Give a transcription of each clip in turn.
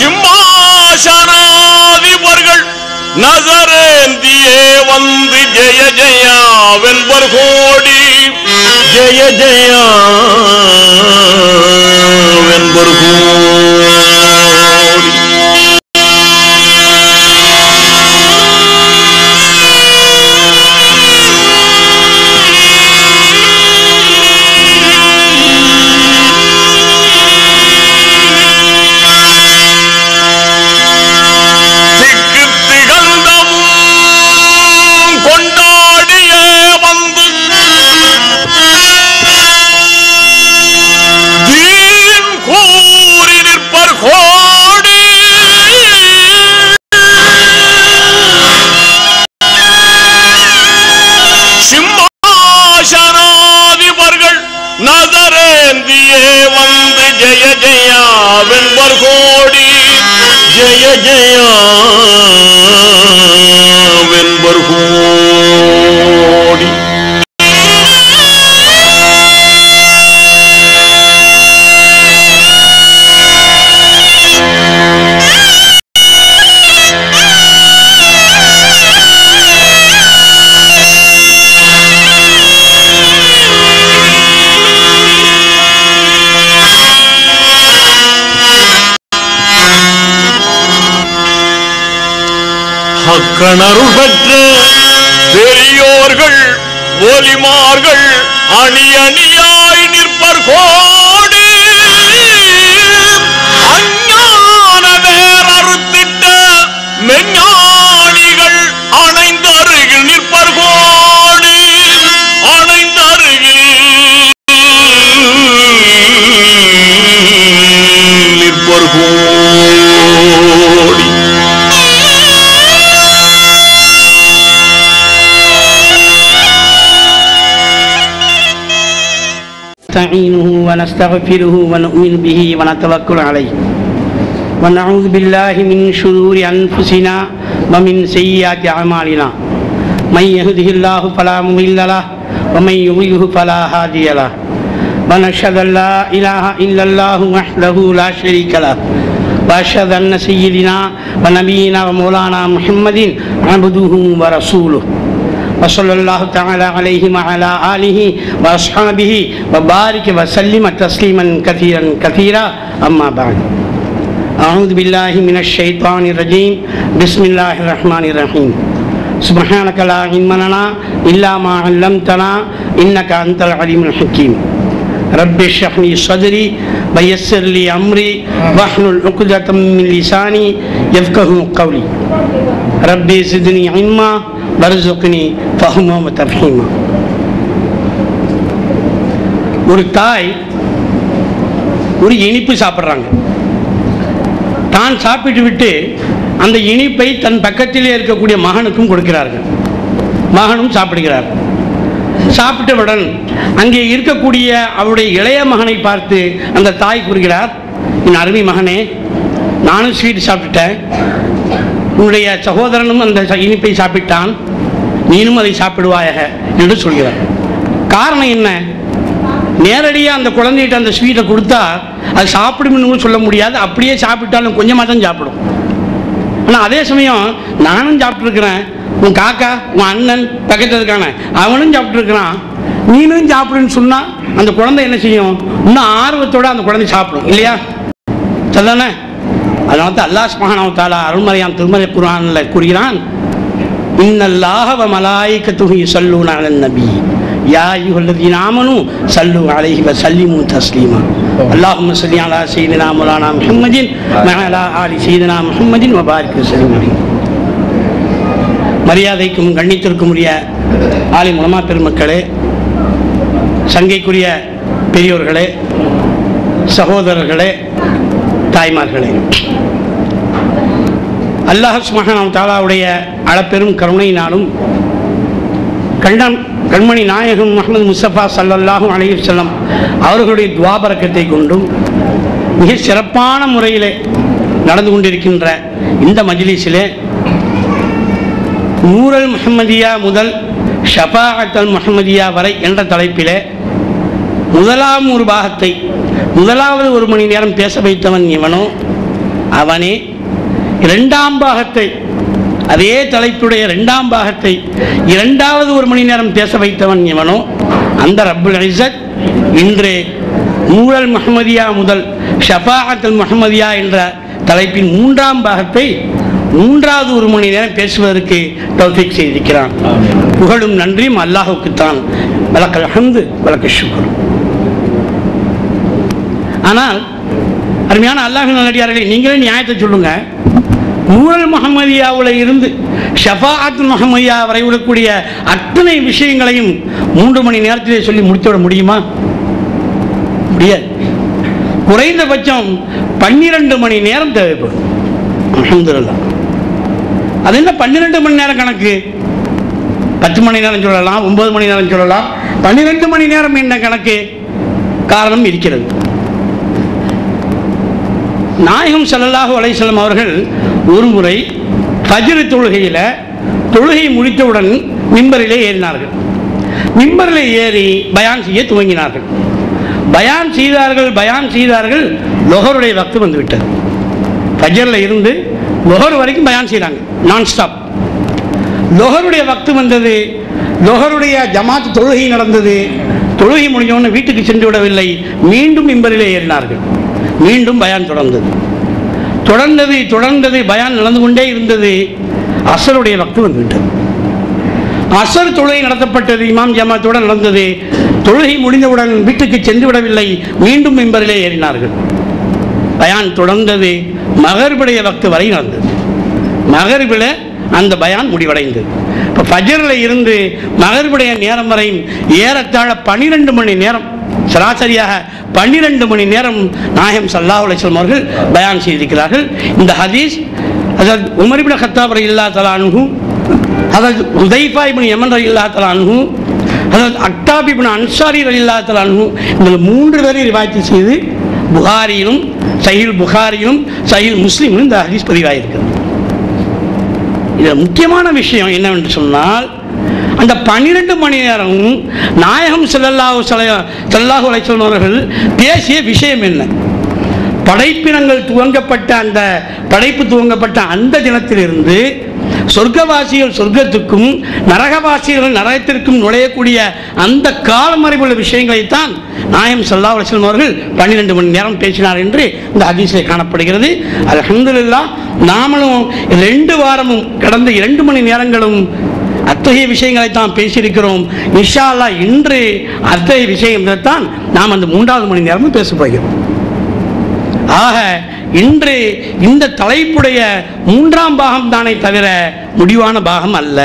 சிம்மாசனாதிபர்கள் நசரேந்தியே வந்து ஜெய ஜெயா வென்பர் கோடி ஜெய ஜெயா வென்பர் கோடி. நசரேந்தியே வந்து ஜெய ஜெயா வென்பர் கோடி ஜெய ஜெயா வென்பர் கோடி. அக்கணருள் பெற்ற பெரியோர்கள் ஒலிமார்கள் அணி அணியாய் நிற்பர் கோடி. அஞ்ஞான வேர் அறுத்திட்ட மெஞ்ஞானிகள் அணைந்தருகில் நிற்பர் கோடி அணைந்தருகில் நிற்பர் கோடி. نستعينه ونستغفره ونؤمن به ونتوكل عليه ونعوذ بالله من شرور أنفسنا ومن سيئات أعمالنا من يهده الله فلا مضل له ومن يضلل فلا هادي له ونشهد أن لا إله إلا الله وحده لا شريك له وأشهد أن سيدنا ونبينا ومولانا محمد عبده ورسوله وصلى الله تعالى عليه وعلى آله وأصحابه وبارك وسلم تسليما كثيرا كثيرا أما بعد أعوذ بالله من الشيطان الرجيم بسم الله الرحمن الرحيم سبحانك لا علم لنا إلا ما علمتنا إنك أنت العليم الحكيم رب اشرح لي صدري ويسر لي أمري واحلل عقدة من لساني يفقهوا قولي ربي زدني علما வர்சுக்னி ஃபஹ்மா வ தஃஹீமா. ஒரு தாய் ஒரு இனிப்பு சாப்பிட்றாங்க. தான் சாப்பிட்டு விட்டு அந்த இனிப்பை தன் பக்கத்திலே இருக்கக்கூடிய மகனுக்கும் கொடுக்கிறார்கள். மகனும் சாப்பிடுகிறார். சாப்பிட்டவுடன் அங்கே இருக்கக்கூடிய அவருடைய இளைய மகனை பார்த்து அந்த தாய் கூறுகிறார், என் அருமை மகனே, நானும் ஸ்வீட் சாப்பிட்டுட்டேன், உன்னுடைய சகோதரனும் அந்த இனிப்பை சாப்பிட்டான், நீனும் அதை சாப்பிடுவாயாக என்று சொல்கிறார். காரணம் என்ன? நேரடியாக அந்த குழந்தைகிட்ட அந்த ஸ்வீட்டை கொடுத்தா அது சாப்பிடும்னு சொல்ல முடியாது. அப்படியே சாப்பிட்டாலும் கொஞ்சமாக தான் சாப்பிடும். ஆனால் அதே சமயம் நானும் சாப்பிட்ருக்கிறேன், உன் காக்கா உன் அண்ணன் பக்கத்தில் இருக்கான அவனும் சாப்பிட்ருக்கிறான், நீனும் சாப்பிடுன்னு சொன்னால் அந்த குழந்தை என்ன செய்யும்? இன்னும் ஆர்வத்தோடு அந்த குழந்தை சாப்பிடும் இல்லையா? சரிதானே? அதனால தான் அல்லாஹ் சுப்ஹானஹு வ தஆலா அருள்மறையாம் திருமறை குர்ஆனில் கூறுகிறான், இன்னல்லாஹ வ மலாயிகத்துஹு யுஸல்லூன அலன் நபி யா அய்யுஹல்லதீன ஆமனூ ஸல்லூ அலைஹி வ ஸல்லிமூ தஸ்லீமா. அல்லாஹும்ம ஸல்லி அலா ஸய்யிதினா மௌலானா முஹம்மதின் வ அலா ஆலி ஸய்யிதினா முஹம்மதின் வ பாரிக் வஸல்லிம். மரியாதைக்கும் கண்ணியத்திற்கும் உரிய ஆலிம் உலமா பெருமக்களே, சங்கைக்குரிய பெரியோர்களே, சகோதரர்களே, தாய்மார்களே, அல்லாஹ் சுப்ஹானஹு வ தஆலாவுடைய அளப்பெரும் கருணையினாலும் கண்மணி நாயகம் முஹம்மது முஸ்தபா ஸல்லல்லாஹு அலைஹி வஸல்லம் அவர்களுடைய துஆ பரக்கத்தை கொண்டும் மிக சிறப்பான முறையிலே நடந்து கொண்டிருக்கின்ற இந்த மஜ்லிஸிலே நூரல் முஹம்மதியா முதல் ஷஃபாஅத்துல் முஹம்மதியா வரை என்ற தலைப்பிலே முதலாவது ஒரு பாகத்தை முதலாவது 1 மணி நேரம் பேச வைத்தவன் இவனோ, அவனே இரண்டாம் பாகத்தை, அதே தலைப்புடைய இரண்டாம் பாகத்தை இரண்டாவது 1 மணி நேரம் பேச வைத்தவன் எவனோ அந்த ரப்புல் இஸ்ஸத் இன்று நூறல் முஹம்மதியா முதல் ஷஃபாஅத்துல் முஹம்மதியா என்ற தலைப்பின் 3ஆம் பாகத்தை 3வது 1 மணி நேரம் பேசுவதற்கு தௌஃபீக் செய்திருக்கிறான். புகழும் நன்றியும் அல்லாஹ்வுக்குத்தான். வலக்கல் ஹம்து வலக்கல் ஷுக்ர். ஆனால் அருமையான அல்லாஹ்வின் நல்லடியார்களே, நீங்களே நியாயத்தை சொல்லுங்க. நூறல் முஹம்மதியாவில் இருந்து ஷஃபாஅத்துல் முஹம்மதியா வரை வரக்கூடிய அத்தனை விஷயங்களையும் 3 மணி நேரத்திலே சொல்லி முடித்துவிட முடியுமா? முடியாது. குறைந்தபட்சம் 12 மணி நேரம் தேவைப்படும். அல்ஹம்துலில்லாஹ். அது என்ன 12 மணி நேரம் கணக்கு? 10 மணி நேரம் சொல்லலாம், 9 மணி நேரம் சொல்லலாம். 12 மணி நேரம் என்ன கணக்கு? காரணம் இருக்கிறது. நாயகம் ஸல்லல்லாஹு அலைஹி வஸல்லம் அவர்கள் ஒரு முறை ஃபஜ்ர் தொழுகை முடித்தவுடன் மிம்பரிலே ஏறினார்கள். மிம்பரிலே ஏறி பயான் செய்ய துவங்கினார்கள். பயான் செய்தார்கள். லொஹருடைய வக்து வந்துவிட்டது. ஃபஜ்ரில் இருந்து லொஹர் வரைக்கும் பயான் செய்கிறாங்க, நான் ஸ்டாப். லொஹருடைய வக்து வந்தது. லொஹருடைய ஜமாத் தொழுகை நடந்தது. தொழுகை முடிஞ்சவொன்னு வீட்டுக்கு சென்று விடவில்லை, மீண்டும் மிம்பரிலே ஏறினார்கள். மீண்டும் பயான் தொடர்ந்தது பயான் நடந்து கொண்டே இருந்தது. அசருடைய வக்து வந்துவிட்டது. அசர் தொழுகை நடத்தப்பட்டது, இமாம் ஜமாத்தோடு நடந்தது. தொழுகை முடிந்தவுடன் வீட்டுக்கு சென்று விடவில்லை, மீண்டும் மிம்பரிலே ஏறினார்கள். பயான் தொடர்ந்தது. மகரிபுடைய வக்து வரை நடந்தது. மகரிபில் அந்த பயான் முடிவடைந்தது. இப்போ ஃபஜ்ரில் இருந்து மகரிபுடைய நேரம் வரை ஏறத்தாழ 12 மணி நேரம், சராசரியாக 12 மணி நேரம் நாயகம் ஸல்லல்லாஹு அலைஹி வஸல்லம் அவர்கள் பயான் செய்திருக்கிறார்கள். இந்த ஹதீஸ் ஹஜ்ரத் உமர் இப்னு கத்தாப் ரலியல்லாஹு தஆலா அன்ஹு, ஹஜ்ரத் ஹுதைஃபா இப்னு யமன் ரலியல்லாஹு தஆலா அன்ஹு, ஹஜ்ரத் அக்தாப் இப்னு அன்சாரி ரலியல்லாஹு தஆலா அன்ஹு, இந்த 3 பேரை ரிவாயத் செய்து புகாரியிலும் சஹீஹ் புகாரியிலும் சஹீஹ் முஸ்லிமிலும் இந்த ஹதீஸ் பதிவாயிருக்கிறது. இதில் முக்கியமான விஷயம் என்னவென்று சொன்னால், அந்த 12 மணி நேரம் நாயகம் ஸல்லல்லாஹு அலைஹி வஸல்லம் அவர்கள் பேசிய விஷயம் என்ன? படைப்பினங்கள் படைப்பு துவங்கப்பட்ட அந்த தினத்திலிருந்து சொர்க்கவாசிகள் சொர்க்கத்துக்கும் நரகவாசிகள் நரகத்திற்கும் நுழையக்கூடிய அந்த காலமறைவுள்ள விஷயங்களைத்தான் நாயகம் ஸல்லல்லாஹு அலைஹி வஸல்லம் அவர்கள் 12 மணி நேரம் பேசினார் என்று இந்த ஹதீஸில் காணப்படுகிறது. அல்ஹம்துலில்லாஹ், நாமளும் 2 வாரமும் கடந்த 2 மணி நேரங்களும் அத்தகைய விஷயங்களைத்தான் பேசியிருக்கிறோம். இன்ஷா அல்லாஹ் இன்று அத்தகைய விஷயத்தைத்தான் நாம் அந்த 3வது மணி நேரமும் பேச போகிறோம். ஆக இன்று இந்த தலைப்புடைய 3ஆம் பாகம் தானே தவிர முடிவான பாகம் அல்ல.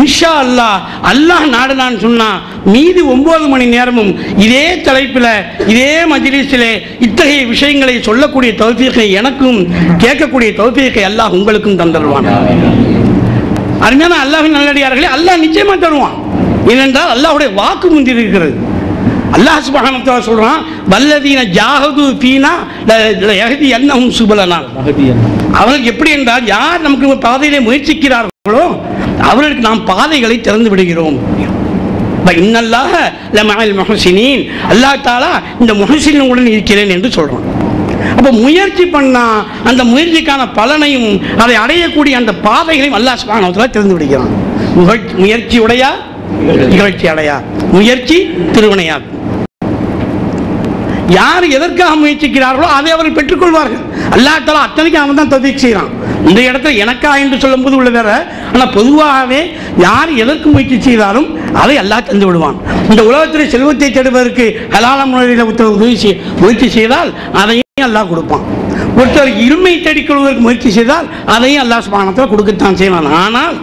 இன்ஷா அல்லாஹ் நாடுனான்னு சொன்னா மீதி 9 மணி நேரமும் இதே தலைப்பில் இதே மஜ்லிஸிலே இத்தகைய விஷயங்களை சொல்லக்கூடிய தௌஃபீகை எனக்கும் கேட்கக்கூடிய தௌஃபீகை அல்லாஹ் உங்களுக்கும் தந்துடுவான். அருமையான அல்லாஹ்வின் நல்லடியார்களே, அல்லாஹ் நிச்சயமா தருவான். ஏனென்றால் அல்லாஹ்வுடைய வாக்கு முந்தி இருக்கிறது. அல்லாஹ் சுப்ஹானஹு வ தஆலா சொல்றான், வல்லதீன ஜாஹது ஃபீனா லயஹ்தியன்னஹும் சுபலனா. அவர்கள் எப்படி என்றால், யார் நமக்கு பாதையிலே முயற்சிக்கிறார்களோ அவர்களுக்கு நாம் பாதைகளை திறந்து விடுகிறோம். இன்னல்லாஹ லமஅல் முஹ்ஸினீன், அல்லாஹ் தஆலா இந்த முஹ்ஸினுடன் இருக்கிறேன் என்று சொல்றான். அப்போ முயற்சி பண்ணா அந்த முயற்சிக்கான பலனையும் அதை அடையக்கூடிய அந்த பாதைகளையும் அல்லாஹ் சுப்ஹானஹு வ தஆலா திறந்து விடுகிறான். முயற்சி உடையா நிகழ்ச்சி அடையா, முயற்சி திருவினையாகும். யார் எதற்காக முயற்சிக்கிறார்களோ அதை அவர்கள் பெற்றுக்கொள்வார்கள். அல்லாஹ் தஆலா அத்தனைக்கு அவன் தான் தௌஃபீக் செய்கிறான். இந்த இடத்துல எனக்கா என்று சொல்லும் போது உள்ள வேற, ஆனால் பொதுவாகவே யார் எதற்கு முயற்சி செய்தாலும் அதை அல்லாஹ் தந்து விடுவான். இந்த உலகத்தில் செல்வத்தை தேடுவதற்கு ஹலாலான முறையில் முயற்சி செய்தால் அதையும் அல்லாஹ் கொடுப்பான். ஒருத்தர் இருமை தேடிக்கொள்வதற்கு முயற்சி செய்தால் அதையும் அல்லாஹ் சுப்ஹானஹு வ தஆலா கொடுக்கத்தான் செய்வான். ஆனால்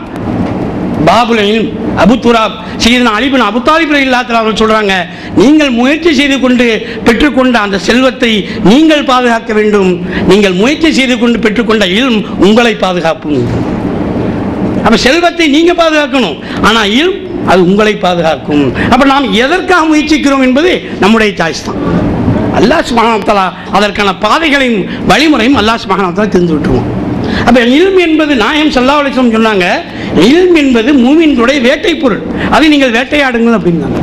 பாபுல் இல்ம் அபு துராப் சையதுனா அலி பின் அபு தாலிப் ரலியல்லாஹு தஆலா அவர்கள் சொல்றாங்க, நீங்கள் முயற்சி செய்து கொண்டு பெற்றுக்கொண்ட அந்த செல்வத்தை நீங்கள் பாதுகாக்க வேண்டும். நீங்கள் முயற்சி செய்து கொண்டு பெற்றுக்கொண்ட இல்ம் உங்களை பாதுகாக்கும். அப்ப செல்வத்தை நீங்க பாதுகாக்கணும், ஆனா இல்ம் அது உங்களை பாதுகாக்கும். அப்ப நாம் எதற்காக முயற்சிக்கிறோம் என்பது நம்முடைய சாய்ஸ் தான். அல்லாஹ் சுப்ஹானஹு வ தஆலா அதற்கான பாதைகளையும் வழிமுறையும் அல்லாஹ் சுப்ஹானஹு வ தஆலா தெரிந்து விட்டுருவோம். அப்ப இல்ம் என்பது நாயகம் ஸல்லல்லாஹு அலைஹி வஸல்லம் சொன்னாங்க, இல்ம் என்பது மூமின்களுடைய வேட்டை பொருள், அதை நீங்கள் வேட்டையாடுங்கள் அப்படின்னாங்க.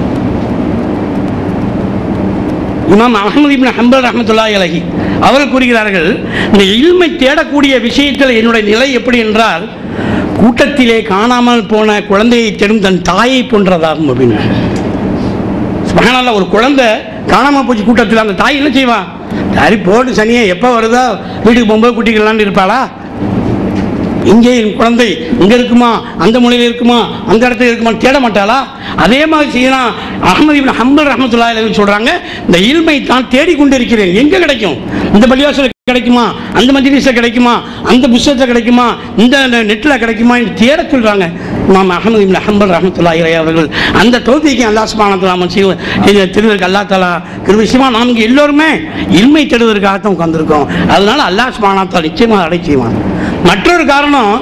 இமாம் அஹ்மத் இப்னு ஹம்பல் ரஹ்மத்துல்லாஹி அலைஹி அவர்கள் கூறுகிறார்கள், இந்த இல்மை தேடக்கூடிய விஷயத்தில் என்னுடைய நிலை எப்படி என்றால், கூட்டத்திலே காணாமல் போன குழந்தையை தேடும் தன் தாயை போன்றதாகும் அப்படின்னு. சுப்ஹானல்லாஹ், ஒரு குழந்தை காணாமல் போச்சு கூட்டத்தில், அந்த தாய் என்ன செய்வான்? சரி போட்டு சனியை எப்போ வருதோ வீட்டுக்கு போகும்போது கூட்டிக்கலான்னு இருப்பாளா? இங்கே என் குழந்தை இங்கே இருக்குமா, அந்த மொழியில் இருக்குமா, அந்த இடத்துல இருக்குமா தேட மாட்டாளா? அதே மாதிரி செய்யலாம். அஹ்மது இப்னு ஹம்பல் ரஹ்மத்துல்லாஹி அலைஹி சொல்கிறாங்க, இந்த இல்மை தான் தேடிக்கொண்டிருக்கிறேன். எங்கே கிடைக்கும்? இந்த பள்ளிவாசல் கிடைக்குமா, அந்த மஜ்லிஸில் கிடைக்குமா, அந்த புத்தகத்தில் கிடைக்குமா, இந்த நெட்டில் கிடைக்குமா என்று தேட சொல்கிறாங்க. இமாம் அஹ்மது இப்னு ஹம்பல் ரஹ்மத்துல்லாஹி அலைஹி அவர்கள் அந்த தௌஃபீக்கை அல்லாஹ் சுப்ஹானஹு வ தஆலா திருவருக்கு அல்லாஹ் தஆலா விஷயமா நாம் இங்கே எல்லோருமே இல்மை தேடுவதற்காகத்தான் உட்கார்ந்துருக்கோம். அதனால அல்லாஹ் சுப்ஹானஹு வ தஆலா நிச்சயமாக அடை செய்வான். மற்றொரு காரணம்,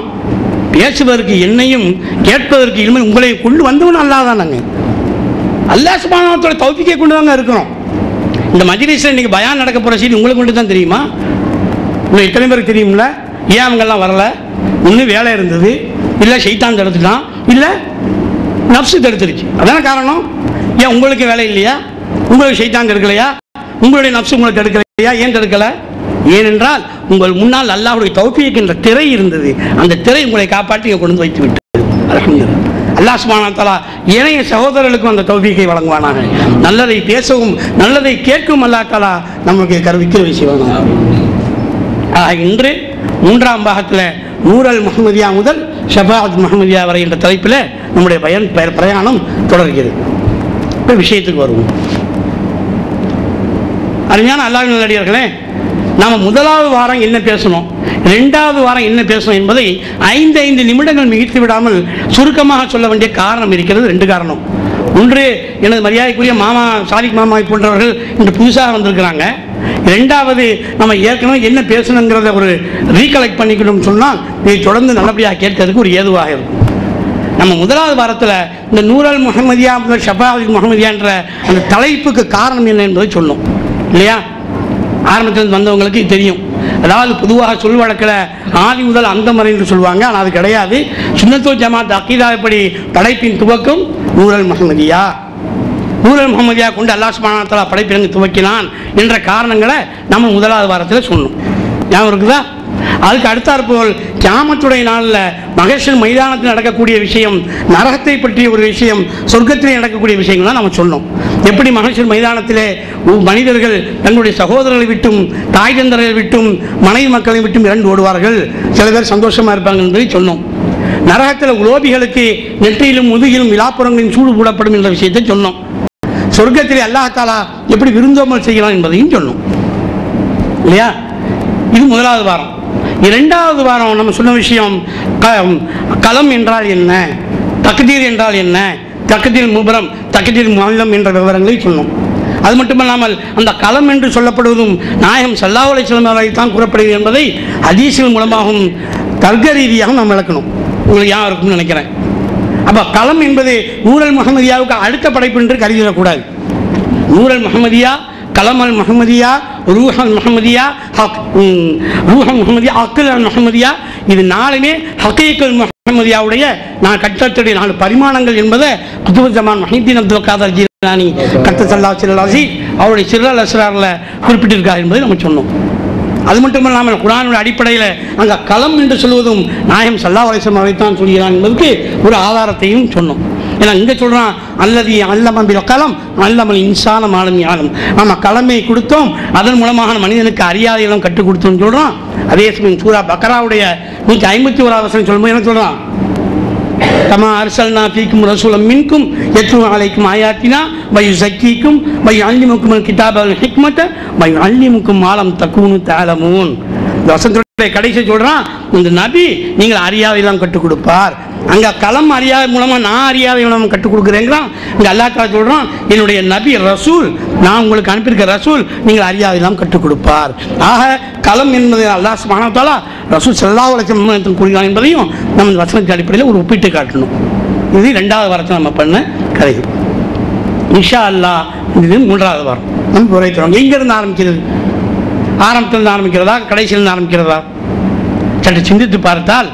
பேசுவதற்கு என்னையும் கேட்பதற்கு இல்மை உங்களை கொண்டு வந்தவன் அல்லாஹ் தானங்க. அல்லாஹ் சுப்ஹானஹு வ தஆலா தௌஃபீக்கை கொண்டு தாங்க இருக்கிறோம். இந்த மஜ்லிஸில் இன்றைக்கி பயான் நடக்க போகிற செய்தி உங்களுக்கு மட்டும் தான் தெரியுமா? உங்களுக்கு எத்தனை பேருக்கு தெரியும்ல? ஏன் அவங்கெல்லாம் வரல? ஒன்று வேலை இருந்தது, இல்லை ஷைத்தான் தடுத்துட்டான், இல்லை நப்சு தடுத்துருச்சு. அதான காரணம். ஏன் உங்களுக்கு வேலை இல்லையா? உங்களுக்கு ஷைத்தான் தடுக்கலையா? உங்களுடைய நப்சு உங்களுக்கு தடுக்கலையா? ஏன் தடுக்கலை? ஏனென்றால் உங்கள் முன்னால் அல்லாஹ்வுடைய தௌஃபீக் என்ற திரை இருந்தது. அந்த திரை உங்களை காப்பாற்றி கொண்டு வந்து வைத்து விட்டது. அல்ஹம்துலில்லாஹ். அல்லாஹ் சுப்ஹானஹு வ தஆலா ஏனைய சகோதரர்களுக்கும் அந்த தௌஃபீக்கை வழங்குவானாக. நல்லதை பேசவும் நல்லதை கேட்கும் அல்லாஹ் தஆலா நமக்கு கருவிக்கிற விஷயம். இன்று 3ஆம் பாகத்தில் நூரல் முஹம்மதியா முதல் ஷஃபாஅத் முஹம்மதியா வரை என்ற தலைப்பில் நம்முடைய பிரயாணம் தொடர்கிறது. இப்போ விஷயத்துக்கு வருவோம். அருமையான அல்லாஹ்வின் நல்லடியார்களே, நாம் முதலாவது வாரம் என்ன பேசணும், 2வது வாரம் என்ன பேசணும் என்பதை 5 நிமிடங்கள் மிகைத்து விடாமல் சுருக்கமாக சொல்ல வேண்டிய காரணம் இருக்கிறது. 2 காரணம். ஒன்று, எனது மரியாதைக்குரிய மாமா சாதிக் மாமா போன்றவர்கள் இன்று புதுசாக வந்திருக்கிறாங்க. 2வது, நம்ம ஏற்கனவே என்ன பேசணுங்கிறத ஒரு ரீகலெக்ட் பண்ணிக்கணும்னு சொன்னால் இதை தொடர்ந்து நல்லபடியாக கேட்கறதுக்கு ஒரு ஏதுவாக இருக்கும். நம்ம முதலாவது வாரத்தில் இந்த நூரல் முஹம்மதியா ஷஃபாஅத் முஹம்மதியா என்ற அந்த தலைப்புக்கு காரணம் என்ன என்பதை சொன்னோம் இல்லையா? ஆரம்பத்தில் வந்தவங்களுக்கு தெரியும். அதாவது பொதுவாக சொல் வழக்கில் ஆதி முதல் அந்த மறை என்று சொல்லுவாங்க. ஆனால் அது கிடையாது. சுன்னத்துல் ஜமாத் அக்கீதாப்படி படைப்பின் துவக்கம் நூரல் முஹம்மதியா. நூரல் முஹம்மதியா கொண்டு அல்லாஹ் சுப்ஹானஹு வ தஆலா படைப்பினை துவக்கினான் என்ற காரணங்களை நம்ம முதலாவது வாரத்தில் சொன்னோம். ஞாபகம் இருக்குதா? அதுக்கு அடுத்தாற்போல் கியாமத்துடைய நாளில் மஹ்ஷர் மைதானத்தில் நடக்கக்கூடிய விஷயம், நரகத்தை பற்றிய ஒரு விஷயம், சொர்க்கத்திலே நடக்கக்கூடிய விஷயங்கள்லாம் நம்ம சொன்னோம். எப்படி மஹ்ஷர் மைதானத்திலே மனிதர்கள் தங்களுடைய சகோதரர்களை விட்டும் தாய் தந்தர்களை விட்டும் மனைவி மக்களை விட்டும் இரண்டு ஓடுவார்கள், சில பேர் சந்தோஷமாக இருப்பாங்க என்பதை சொன்னோம். நரகத்தில் உலோபிகளுக்கு நெற்றியிலும் முதுகிலும் விழாப்புறங்களின் சூடு போடப்படும் என்ற விஷயத்தை சொன்னோம். சொர்க்கத்திலே அல்லாஹ் தஆலா எப்படி விருந்தோம்பல் செய்யலாம் என்பதையும் சொன்னோம் இல்லையா? இது முதலாவது வாரம். 2வது வாரம் நம்ம சொன்ன விஷயம் கலம் என்றால் என்ன, தக்தீர் என்றால் என்ன, தக்தீர் முபரம் தக்தீர் முஅல்லம் என்ற விவரங்களை சொன்னோம். அது மட்டுமல்லாமல் அந்த களம் என்று சொல்லப்படுவதும் நாயகம் ஸல்லல்லாஹு அலைஹி வஸல்லம் அவர்கள் தான் கூறப்படுகிறது என்பதை ஹதீஸ்கள் மூலமாகவும் தர்க்க ரீதியாகவும் நாம் விளக்கணும். உங்களுக்கு ஞாபகம் இருக்கும்னு நினைக்கிறேன். அப்போ களம் என்பது நூரல் முஹம்மதியாவுக்கு அடுத்த படைப்பு என்று கருதிடக்கூடாது. நூரல் முஹம்மதியா, கலம் அல் முஹம்மதியா, ரூஹ் அல் முஹம்மதியா, ரூஹ் அல் முஹம்மதியா, அக்ல் அல் முஹம்மதியா, இது நாலுமே ஹகீகல் முஹம்மதியாவுடைய நான் கட்டத்துடைய 4 பரிமாணங்கள் என்பதை குதுபுல் ஜமான் முஹித்தீன் அப்துல் காதர் ஜீலானி கத்தல்லாஹு ஸல்லல்லாஹு அவருடைய சிர்ருல் அஸ்ராரில் குறிப்பிட்டிருக்கார் என்பதை நம்ம சொன்னோம். அது மட்டுமல்லாமல் குர்ஆனுடைய அடிப்படையில் அங்கே களம் என்று சொல்வதும் நாயகம் ஸல்லல்லாஹு அலைஹி வஸல்லம் அதைத்தான் சொல்கிறான் என்பதற்கு ஒரு ஆதாரத்தையும் சொன்னோம். ஏன்னா இங்கே சொல்கிறான் அல்லதி அல்லம பில் கலம் அல்லமல் இன்சான மாலம் யாலம். நம்ம களமை கொடுத்தோம், அதன் மூலமாக மனிதனுக்கு அறியாதைகளும் கற்றுக் கொடுத்தோம்னு சொல்கிறான். அதே சமயம் சூரா பக்கராவுடைய 151வது வசனம் சொல்லும்போது என்ன சொல்கிறான்? கமா அர்சல்னா ஃபீக்கும் ரசூலம் மின்கும் யத்லூ அலைக்கும் ஆயாத்தினா வயுஸக்கீக்கும் வயுஅல்லிமுக்கும் அல் கிதாப வல் ஹிக்மத வயுஅல்லிமுக்கும் மா லம் தகூனு தஅலமூன். இந்த வசனத்துடைய கடைசி சொல்கிறான், இந்த நபி நீங்கள் அறியாதையெல்லாம் கற்றுக் கொடுப்பார். அங்கே களம் அறியாத மூலமாக நான் அறியாதை மூலமாக கற்றுக் கொடுக்குறேங்கிறான். இங்கே அல்லாஹ் தஆலா சொல்கிறான், என்னுடைய நபி ரசூல், நான் உங்களுக்கு அனுப்பியிருக்க ரசூல் நீங்கள் அறியாதையெல்லாம் கற்றுக் கொடுப்பார். ஆக களம் என்பது அல்லாஹ் சுப்ஹானஹு வ தஆலா ரசூல் ஸல்லல்லாஹு அலைஹி வஸல்லம் கூறுகிறான் என்பதையும் நம்ம வசனத்தின் அடிப்படையில் ஒரு ஒப்பிட்டு காட்டணும். இது 2வது வாரத்தில் நம்ம பண்ண கதை. இன்ஷா அல்லாஹ் இது 3வது வாரம் நம்ம உரைத்துறோம். எங்கேருந்து ஆரம்பிக்கிறது? ஆரம்பத்திலிருந்து ஆரம்பிக்கிறதா, கடைசியிலிருந்து ஆரம்பிக்கிறதா? சற்று சிந்தித்து பார்த்தால்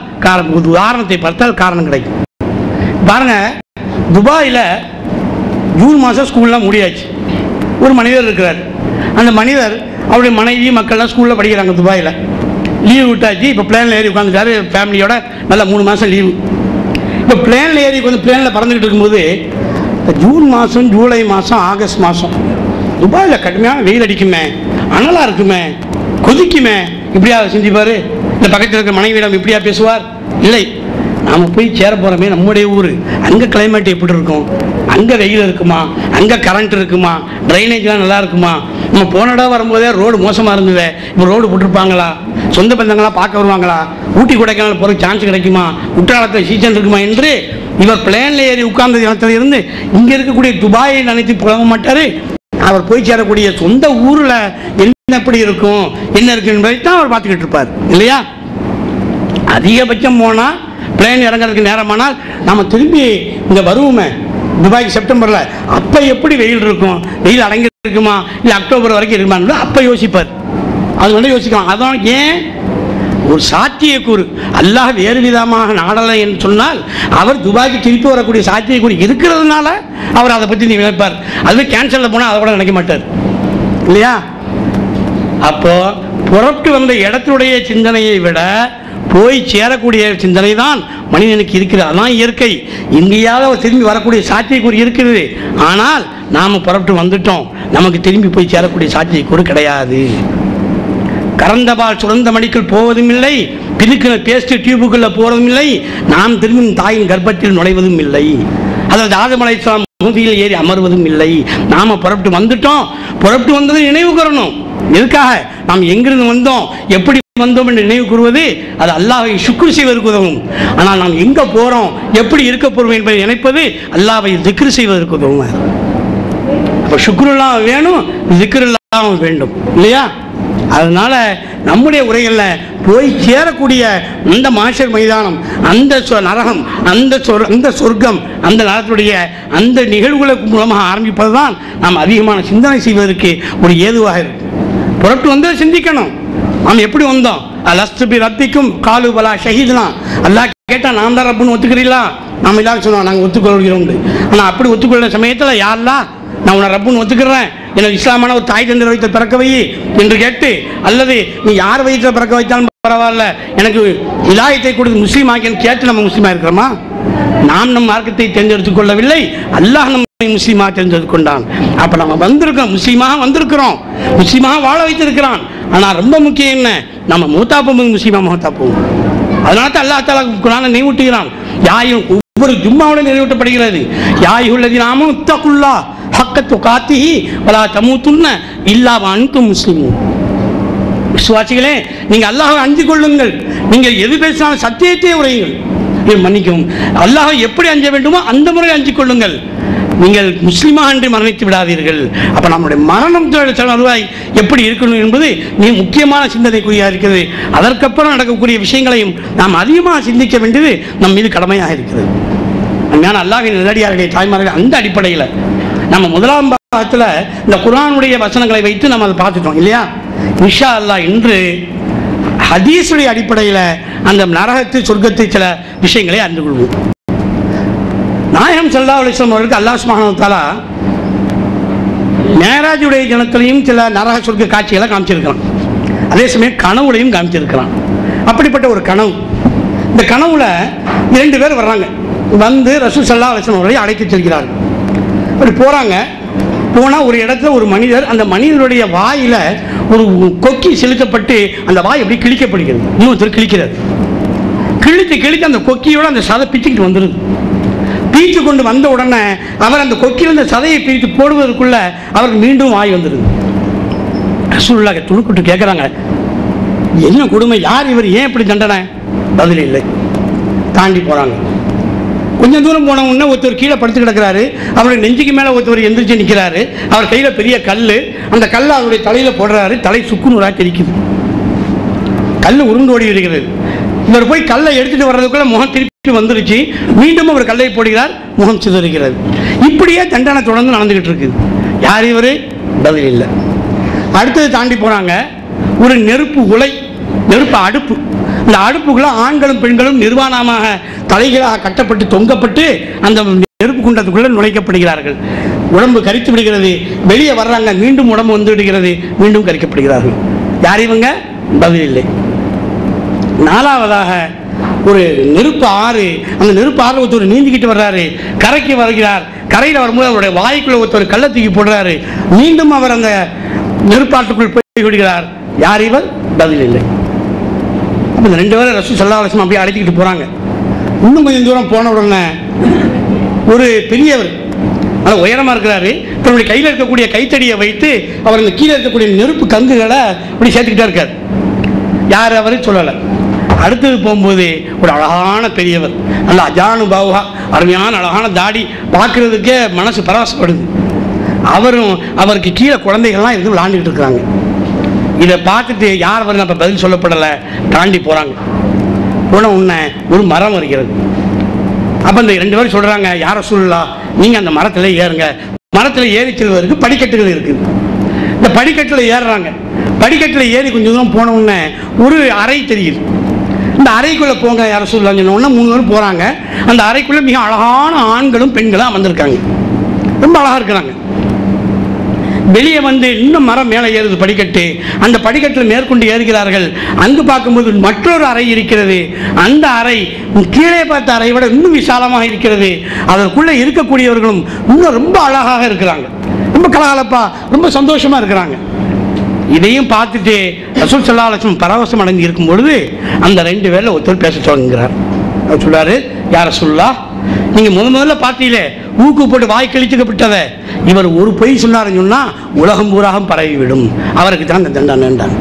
ஆரம்பத்தை பார்த்தால் காரணம் கிடைக்கும். பாருங்க, துபாயில் ஜூன் மாதம் ஸ்கூல்லாம் முடியாச்சு. ஒரு மனிதர் இருக்கிறார். அந்த மனிதர் அவருடைய மனைவி மக்கள்லாம் ஸ்கூலில் படிக்கிறாங்க துபாயில். லீவு விட்டாச்சு. இப்போ பிளேனில் ஏறி உட்காந்துட்டாரு ஃபேமிலியோட. நல்லா 3 மாதம் லீவு. இப்போ பிளேனில் ஏறி கொஞ்சம் பிளேனில் பறந்துக்கிட்டு இருக்கும்போது ஜூன் மாதம், ஜூலை மாதம், ஆகஸ்ட் மாதம் துபாயில் கடுமையான வெயில் அடிக்குமே, அனலாக இருக்குமே, கொதிக்குமே, இப்படியா செஞ்சுப்பார்? இந்த பக்கத்தில் இருக்கிற மனைவியிடம் இப்படியா பேசுவார்? இல்லை. நாம் போய் சேர போகிறோமே நம்முடைய ஊர், அங்கே கிளைமேட் எப்படி இருக்கும், அங்கே வெயில் இருக்குமா, அங்கே கரண்ட் இருக்குமா, ட்ரைனேஜ்லாம் நல்லா இருக்குமா, நம்ம போன இடம் வரும்போதே ரோடு மோசமாக இருந்தது, இப்போ ரோடு போட்டிருப்பாங்களா, சொந்த பந்தங்களாம் பார்க்க வருவாங்களா, ஊட்டி கொடைக்கானல் போகிற சான்ஸ் கிடைக்குமா, குற்றாலத்தில் சீசன் இருக்குமா என்று இவர் பிளேனில் ஏறி உட்கார்ந்த இடத்துல இருந்து இங்கே இருக்கக்கூடிய துபாயை நினைத்து புலம்ப மாட்டார். அவர் போய் சேரக்கூடிய சொந்த ஊரில் என்ன எப்படி இருக்கும், என்ன இருக்கு என்பதை தான் அவர் பார்த்துக்கிட்டு இருப்பார் இல்லையா? அதிகபட்சம் போனால் பிளேன் இறங்குறதுக்கு நேரமானால் நம்ம திரும்பி இங்கே வருவோமே துபாய்க்கு செப்டம்பரில், அப்போ எப்படி வெயில் இருக்கும், வெயில் அடங்கி இருக்குமா, இல்லை அக்டோபர் வரைக்கும் இருக்குமா, அப்போ யோசிப்பார். அது வந்து யோசிக்கலாம். அதான் ஏன் ஒரு சாத்தியக்கூறு அல்லாஹ் வேறு விதமாக நாடலை என்று சொன்னால் அவர் துபாய்க்கு திருப்பி வரக்கூடிய சாத்தியக்கூறு இருக்கிறதுனால அவர் அதை பற்றி நினைப்பார். அதுவே கேன்சலில் போனால் அதை கூட நினைக்க மாட்டார் இல்லையா? அப்போ புறப்பட்டு வந்த இடத்துடைய சிந்தனையை விட போய் சேரக்கூடிய சிந்தனை தான் மனிதனுக்கு இருக்கிறது. அதான் இயற்கை. இங்கேயாவது திரும்பி வரக்கூடிய சாத்தியக்கூறு இருக்கிறது. ஆனால் நாம் புறப்பட்டு வந்துட்டோம், நமக்கு திரும்பி போய் சேரக்கூடிய சாத்தியக்கூறு கிடையாது. கறந்தபால் சுரந்த மடிக்குள் போவதும் இல்லை, பிதுக்கிற பேஸ்ட் டியூபுக்குள்ள போவதும் இல்லை, நாம் திரும்பி தாயின் கர்ப்பத்தில் நுழைவதும் இல்லை. அதாவது ஆதம் அலைஹிஸ்ஸலாம் முகதியில் ஏறி அமர்வதும் இல்லை. நாம புறப்பட்டு வந்துட்டோம். புறப்பட்டு வந்ததை நினைவு கூறணும். எதுக்காக? நாம் எங்கிருந்து வந்தோம், எப்படி வந்தோம் என்று நினைவு கூறுவது அது அல்லாஹ்வை சுக்ர் செய்வதற்கு உதவும். ஆனால் நாம் எங்க போறோம், எப்படி இருக்க போறோம் என்பதை நினைப்பது அல்லாஹ்வை திக்ர் செய்வதற்கு உதவும். அப்ப சுக்ருல்லாம் வேணும், திக்ருல்லாம் வேண்டும் இல்லையா? அதனால நம்முடைய உரைகளில் போய் சேரக்கூடிய அந்த மாஷர் மைதானம், அந்த நரகம், அந்த சொர்க்கம், அந்த நரகத்துடைய அந்த நிகழ்வுகளுக்கு மூலமாக ஆரம்பிப்பது தான் நாம் அதிகமான சிந்தனை செய்வதற்கு ஒரு ஏதுவாக இருக்கும். புறப்பட்டு வந்து சிந்திக்கணும். நாம் எப்படி வந்தோம்? அலஸ்துபி ரப்பிக்கும் காலு பலா ஷஹீதுலாம். அல்லாஹ் கேட்டால் நான் தான் ரப்புன்னு ஒத்துக்கிறீங்களா? நாம் எல்லாரும் சொன்னோம் நாங்கள் ஒத்துக்கொள்கிறோம். ஆனால் அப்படி ஒத்துக்கொள்ள சமயத்தில் யாரெல்லாம் நான் உன்னை ரப்புன்னு ஒத்துக்கிறேன், எனக்கு இஸ்லாமான ஒரு தாய் தந்தை வயிற்றில் பிறக்க வை என்று கேட்டு, அல்லது நீ யார் வயிற்றில் பிறக்க வைத்தாலும் பரவாயில்ல, எனக்கு இலாயத்தை கொடுத்து முஸ்லீம் ஆக்கின்னு கேட்டு நம்ம முஸ்லீமாக இருக்கிறோமா? நாம் நம் மார்க்கத்தை தேர்ந்தெடுத்துக் கொள்ளவில்லை, அல்லாஹ் நம்மை முஸ்லீமாக தேர்ந்தெடுத்து கொண்டான். அப்போ நம்ம வந்திருக்கோம், முஸ்லீமாக வந்திருக்கிறோம், முஸ்லீமாக வாழ வைத்திருக்கிறான். ஆனால் ரொம்ப முக்கியம் என்ன, நம்ம மூத்தா போகும்போது முஸ்லீமாக மூத்தா போகும். அதனால தான் அல்லாஹ் தஆலா குர்ஆனை நினைவூட்டுகிறான். யாயும் ஒவ்வொரு ஜும்மாவோட நினைவூட்டப்படுகிறது. யாயுல்லதீனாமும் தக்குல்லா ஹக்க துகாத்திஹி வலா தமூதுன்ன இல்லா வஅன்தும் முஸ்லிமூன். விசுவாசிகளே, நீங்கள் அல்லாஹ்வை அஞ்சிக் கொள்ளுங்கள். நீங்கள் எது பேசினாலும் சத்தியத்தை உரையுங்கள். மன்னிக்கவும், அல்லாஹ்வை எப்படி அஞ்ச வேண்டுமோ அந்த முறையில் அஞ்சிக் கொள்ளுங்கள். நீங்கள் முஸ்லீமாக அன்றி மரணித்து விடாதீர்கள். அப்போ நம்முடைய மரணம் வருவாய் எப்படி இருக்கணும் என்பது மிக முக்கியமான சிந்தனைக்குரியாக இருக்கிறது. அதற்கப்புறம் நடக்கக்கூடிய விஷயங்களையும் நாம் அதிகமாக சிந்திக்க வேண்டியது நம் மீது கடமையாக இருக்கிறது. உண்மையான அல்லாஹ்வின் நல்லடியார்களே, தாய்மார்கள், அந்த அடிப்படையில் நம்ம முதலாம் பாகத்தில் இந்த குர்ஆனுடைய வசனங்களை வைத்து நம்ம அதை பார்த்துட்டோம் இல்லையா? இன்ஷா அல்லாஹ் இன்று ஹதீஸுடைய அடிப்படையில் அந்த நரகத்து சொர்க்கத்தை சில விஷயங்களை அறிந்து கொள்வோம். நாயகம் ஸல்லல்லாஹு அலைஹி வஸல்லம் அவர்களுக்கு அல்லாஹ் சுப்ஹானஹு வ தஆலா மேராஜுடைய தினத்திலையும் சில நரக சொர்க்க காட்சிகளை காமிச்சிருக்கிறான். அதே சமயம் கனவுலையும் காமிச்சிருக்கிறான். அப்படிப்பட்ட ஒரு கனவு, இந்த கனவுல 2 பேர் வர்றாங்க. வந்து ரசூல் ஸல்லல்லாஹு அலைஹி வஸல்லம் அவர்களை அழைத்து செல்கிறார்கள். அப்படி போகிறாங்க. போனால் ஒரு இடத்துல ஒரு மனிதர், அந்த மனிதனுடைய வாயில் ஒரு கொக்கி செலுத்தப்பட்டு அந்த வாய் எப்படி கிழிக்கப்படுகிறது. இன்னொருத்தர் கிழிக்கிறார். கிழித்து அந்த கொக்கியோட அந்த சதை பிச்சுக்கிட்டு வந்துடுது. பிரித்து கொண்டு வந்த உடனே அவர் அந்த கொக்கியில் அந்த சதையை பிரித்து போடுவதற்குள்ள அவருக்கு மீண்டும் வாய் வந்துடுது. ரசூலுல்லாஹ் துணுக்கிட்டு கேட்குறாங்க, என்ன கொடுமை, யார் இவர், ஏன் இப்படி தண்டனை? பதில் இல்லை. தாண்டி போகிறாங்க. கொஞ்சம் தூரம் போன உடனே ஒருத்தர் கீழே படுத்து கிடக்கிறாரு. அவருடைய நெஞ்சுக்கு மேலே ஒருத்தர் எந்திரிச்சு நிற்கிறாரு. அவர் கையில் பெரிய கல், அந்த கல்லை அவருடைய தலையில் போடுறாரு. தலை சுக்குநூறாக தெரிக்குது. கல் உருண்டு ஓடி வருகிறது. இவர் போய் கல்லை எடுத்துட்டு வர்றதுக்குள்ள முகம் திருப்பி வந்துருச்சு. மீண்டும் அவர் கல்லை போடுகிறார், முகம் சிதறுகிறது. இப்படியே தண்டனை தொடர்ந்து நடந்துகிட்டு இருக்குது. யார் இவர்? பதில் இல்லை. அடுத்தது தாண்டி போறாங்க. ஒரு நெருப்பு உலை, நெருப்பு அடுப்பு. இந்த அடுப்புக்குள்ள ஆண்களும் பெண்களும் நிர்வாணமாக தலைகளாக கட்டப்பட்டு தொங்கப்பட்டு அந்த நெருப்பு குண்டத்துக்குள்ள நுழைக்கப்படுகிறார்கள். உடம்பு கரித்து விடுகிறது. வெளியே வர்றாங்க, மீண்டும் உடம்பு வந்து விடுகிறது, மீண்டும் கரிக்கப்படுகிறார்கள். யார் இவங்க? பதில் இல்லை. நாலாவதாக ஒரு நெருப்பு ஆறு, அந்த நெருப்பு ஆறு ஒருத்தர் நீந்திக்கிட்டு வர்றாரு, கரைக்கு வருகிறார். கரையில் வரும்போது அவருடைய வாய்க்குள்ள ஒருத்தர் கள்ள தூக்கி போடுறாரு, மீண்டும் அவர் அந்த நெருப்பாட்டுக்குள் போய் விடுகிறார். யார் இவர்? பதில் இல்லை. அப்போ இந்த 2 பேரும் ரசூல் ஸல்லல்லாஹு அலைஹி வஸல்லம் அப்படியே அழைச்சிக்கிட்டு போறாங்க. இன்னும் கொஞ்சம் தூரம் போன உடனே ஒரு பெரியவர், ஆனால் உயரமாக இருக்கிறாரு, தன்னுடைய கையில் இருக்கக்கூடிய கைத்தடியை வைத்து அவர் இந்த கீழே இருக்கக்கூடிய நெருப்பு கங்குகளை அப்படி சேர்த்துக்கிட்டே இருக்கார். யார் அவர் சொல்லலை. அடுத்தது போகும்போது ஒரு அழகான பெரியவர், நல்ல அஜானு பாவுகா, அருமையான அழகான தாடி, பார்க்கறதுக்கே மனசு பரவசப்படுது. அவரும் அவருக்கு கீழே குழந்தைகள்லாம் இருந்து விளாண்டுக்கிட்டு இருக்கிறாங்க. இதை பார்த்துட்டு யார் வரும் அப்போ பதில் சொல்லப்படலை, தாண்டி போகிறாங்க. போன உடனே ஒரு மரம் வருகிறது. அப்போ இந்த 2 பேரும் சொல்கிறாங்க, யார சொல்லலாம், நீங்கள் அந்த மரத்தில் ஏறுங்க. மரத்தில் ஏறி செல்வதற்கு படிக்கட்டுகள் இருக்குது. இந்த படிக்கட்டில் ஏறுறாங்க. படிக்கட்டில் ஏறி கொஞ்சம் தூரம் போன உடனே ஒரு அறை தெரியுது. இந்த அறைக்குள்ளே போங்க யார சொல்லலாம் சொன்ன உடனே 3 பேரும் போகிறாங்க. அந்த அறைக்குள்ளே மிக அழகான ஆண்களும் பெண்களும் அமர்ந்திருக்காங்க, ரொம்ப அழகாக இருக்கிறாங்க. வெளியே வந்து இன்னும் மரம் மேலே ஏறுது படிக்கட்டு. அந்த படிக்கட்டில் மேற்கொண்டு ஏறுகிறார்கள். அங்கு பார்க்கும்போது மற்றொரு அறை இருக்கிறது. அந்த அறை கீழே பார்த்த அறையை விட இன்னும் விசாலமாக இருக்கிறது. அதற்குள்ளே இருக்கக்கூடியவர்களும் இன்னும் ரொம்ப அழகாக இருக்கிறாங்க, ரொம்ப கலகலப்பா, ரொம்ப சந்தோஷமா இருக்கிறாங்க. இதையும் பார்த்துட்டு ரசூல் ஸல்லல்லாஹு அலைஹி வஸல்லம் பரவசம் அடைந்து இருக்கும் பொழுது அந்த 2 பேரில் ஒருத்தர் பேச தொடங்குகிறார். அவர் சொல்றாரு, யார் ரசூலுல்லாஹ், நீங்க முதல்ல பார்த்தீங்களே ஊக்கு போட்டு வாய் கழிச்சுக்கப்பட்டதை, இவர் ஒரு பொய் சொன்னாருன்னு சொன்னா உலகம் பூராகம் பரவிவிடும், அவருக்கு தான் இந்த தண்டனைன்றாங்க.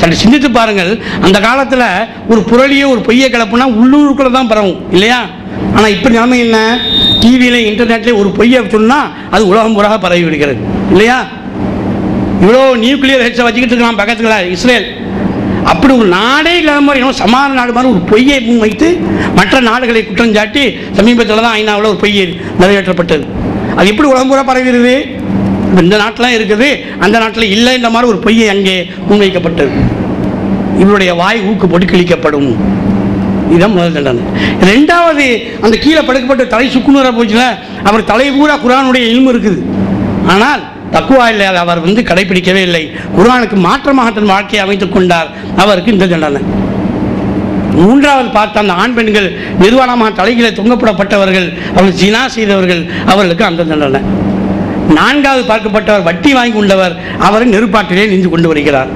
சரி சிந்தித்து பாருங்கள், அந்த காலத்தில் ஒரு புரளியோ ஒரு பொய்யை கிளப்புனா உள்ளூருக்குள்ள தான் பரவும் இல்லையா? ஆனால் இப்போ நிலைமை என்ன? டிவியில இன்டர்நெட்லேயே ஒரு பொய்யை சொன்னால் அது உலகம் பூராக பரவி விடுகிறது இல்லையா? இவ்வளோ நியூக்ளியர் ஹெட்ஸை வச்சுக்கிட்டு இருக்கலாம் பக்கத்துல இஸ்ரேல். அப்படி ஒரு நாடே இல்லாத மாதிரி இன்னும் சமாதான நாடு மாதிரி ஒரு பொய்யை வைத்து மற்ற நாடுகளை குற்றம் சாட்டி சமீபத்தில் தான் ஐநாவில் ஒரு பொய் நிறைவேற்றப்பட்டது. அது எப்படி உலகம் பூரா பரவிடுது? இந்த நாட்டில் இருக்குது, அந்த நாட்டில் இல்லை என்ற மாதிரி ஒரு பொய்யை அங்கே முன்வைக்கப்பட்டது. இவருடைய வாய் ஊக்கு போட்டு கிழிக்கப்படும். இதுதான் முதல் தண்டனை. 2வது, அந்த கீழே படுக்கப்பட்ட தலை சுக்குநூறா போச்சுல, அவர் தலை பூரா குர்ஆனுடைய இல்மு இருக்குது, ஆனால் தக்குவா இல்லை, அவர் கடைபிடிக்கவே இல்லை, குர்ஆனுக்கு மாற்றமாக தன் வாழ்க்கையை அமைத்துக் கொண்டார், அவருக்கு இந்த தண்டனை. 3வது பார்த்த அந்த ஆண் பெண்கள் நிர்வாணமாக தலைகளை தொங்கப்படப்பட்டவர்கள், அவர்கள் ஜினா செய்தவர்கள், அவர்களுக்கு அந்த தண்டனை. 4வது பார்க்கப்பட்டவர் வட்டி வாங்கி கொண்டவர், அவரை நெருப்பாட்டிலே நின்று கொண்டு வருகிறார்.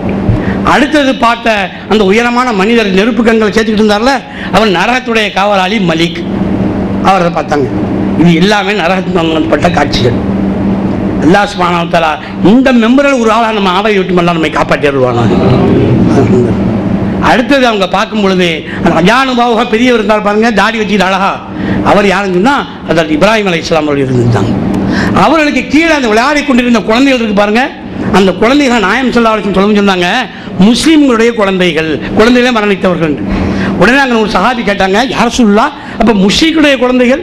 அடுத்தது பார்த்த அந்த உயரமான மனிதர் நெருப்பு கண்களை சேர்த்துக்கிட்டு இருந்தார்ல, அவர் நரகத்துடைய காவலாளி மலிக், அவரை பார்த்தாங்க. இது எல்லாமே நரகத்துக்கு சம்பந்தப்பட்ட காட்சிகள். அல்லாஹ் சுப்ஹானஹு வ தஆலா இந்த மெம்பரில் ஒரு ஆளாக நம்ம ஆவை விட்டு மல்லாம் நம்மை காப்பாற்றிடுவாங்க. அடுத்தது அவங்க பார்க்கும் பொழுது அந்த அஜானுபாவாக பெரியவர் இருந்தால் பாருங்க, தாடி வச்சுட்டு அழகா, அவர் யாருன்னு சொன்னால் அதாவது இப்ராஹிம் அலைஹிஸ்ஸலாம் அவர்கள் இருந்துட்டாங்க. அவர்களுக்கு கீழே அந்த விளையாடி கொண்டிருந்த குழந்தைகள் இருக்கு பாருங்க, அந்த குழந்தைகள் நாயம் ஸல்லல்லாஹு அலைஹி வஸல்லம் சொல்ல சொன்னாங்க, முஸ்லீம்களுடைய குழந்தைகளே மரணித்தவர்கள். உடனே அங்கே ஒரு சஹாபி கேட்டாங்க, யார் ரசூலுல்லாஹ், அப்போ முஷ்ரிக்குடைய குழந்தைகள்,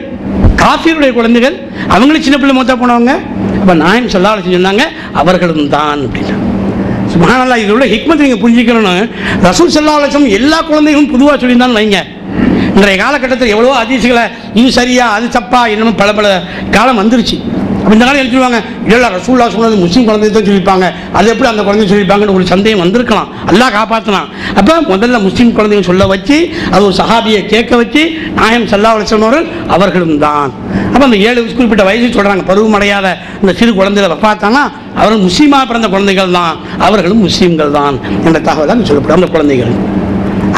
காஃபிருடைய குழந்தைகள், அவங்களும் சின்ன பிள்ளை மொத்தம் போனவங்க, அப்போ நாயம் ஸல்லல்லாஹு அலைஹி வஸல்லம் சொன்னாங்க, அவர்களும் தான் அப்படின்னா. சுப்ஹானல்லாஹ், இதில் உள்ள ஹிக்மத் நீங்கள் புரிஞ்சுக்கணும்னு ரசூல் ஸல்லல்லாஹு அலைஹி வஸல்லம் எல்லா குழந்தைகளும் பொதுவாக சொல்லியிருந்தான்னு வைங்க. இன்றைய காலகட்டத்தில் எவ்வளவோ ஹதீஸ்களை இது சரியா அது தப்பா என்னமோ பல காலம் வந்துருச்சு. அப்போ இந்த காலம் எழுதிடுவாங்க, இல்லை ரசூலுல்லாஹ் சொன்னது முஸ்லீம் குழந்தை தான் சொல்லியிருப்பாங்க, அது எப்படி அந்த குழந்தைய சொல்லியிருப்பாங்கன்னு ஒரு சந்தேகம் வந்திருக்கலாம். அல்லாஹ் காப்பாற்றலாம். அப்போ முதல்ல முஸ்லீம் குழந்தைங்க சொல்ல வச்சு அது ஒரு சஹாபியை கேட்க வச்சு நாயம் ஸல்லல்லாஹு அலைஹி வஸல்லம் அவர்களும் தான். அப்போ அந்த 7 குறிப்பிட்ட வயசு சொல்கிறாங்க, பருவமடையாத இந்த சிறு குழந்தைகளை வஃபாத்தானா அவர்கள் முஸ்லீமாக பிறந்த குழந்தைகள் தான், அவர்களும் முஸ்லீம்கள் தான் என்ற தகவல் தான் சொல்லப்படும். அந்த குழந்தைகள்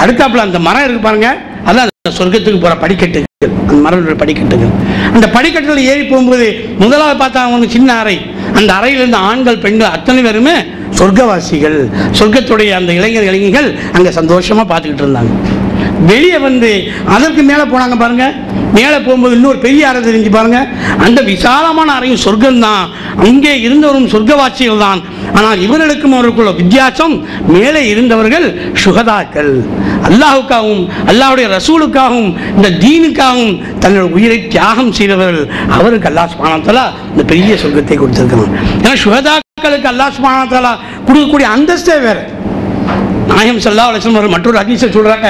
அடுத்தாப்புல அந்த மரம் இருக்கு பாருங்க, அதான் சொர்க்கத்துக்கு போகிற படிக்கட்டுகள், அந்த மரங்களுடைய படிக்கட்டுகள். அந்த படிக்கட்டுகள் ஏறி போகும்போது முதலாவது பார்த்தா அவங்க சின்ன அறை, அந்த அறையில் இருந்த ஆண்கள் பெண்கள் அத்தனை பேருமே சொர்க்கவாசிகள், சொர்க்கத்துடைய அந்த இளைஞர்கள் அங்கே சந்தோஷமாக பார்த்துக்கிட்டு இருந்தாங்க. வெளியே வந்து அதற்கு மேலே போனாங்க பாருங்க, மேலே போகும்போது இன்னொரு பெரிய அறை தெரிஞ்சு பாருங்க, அந்த விசாலமான அறையும் சொர்க்கம் தான், அங்கே இருந்தவரும் சொர்க்கவாசிகள் தான். ஆனால் இவர்களுக்கும் அவர்களுக்குள்ள வித்தியாசம், மேலே இருந்தவர்கள் சுகதாக்கள், அல்லாஹுக்காகவும் அல்லாஹ்வுடைய ரசூலுக்காகவும் இந்த தீனுக்காகவும் தன்னோட உயிரை தியாகம் செய்தவர்கள், அவருக்கு அல்லாஹ் சுப்ஹானஹு வ தஆலா இந்த பெரிய சொர்க்கத்தை கொடுத்திருக்கிறான். ஏன்னா சுகதாக்களுக்கு அல்லாஹ் சுப்ஹானஹு வ தஆலா கொடுக்கக்கூடிய அந்தஸ்தே வேறு. நாயகம் ஸல்லல்லாஹு அலைஹி வஸல்லம் மற்றொரு ஹதீஸை சொல்றாங்க,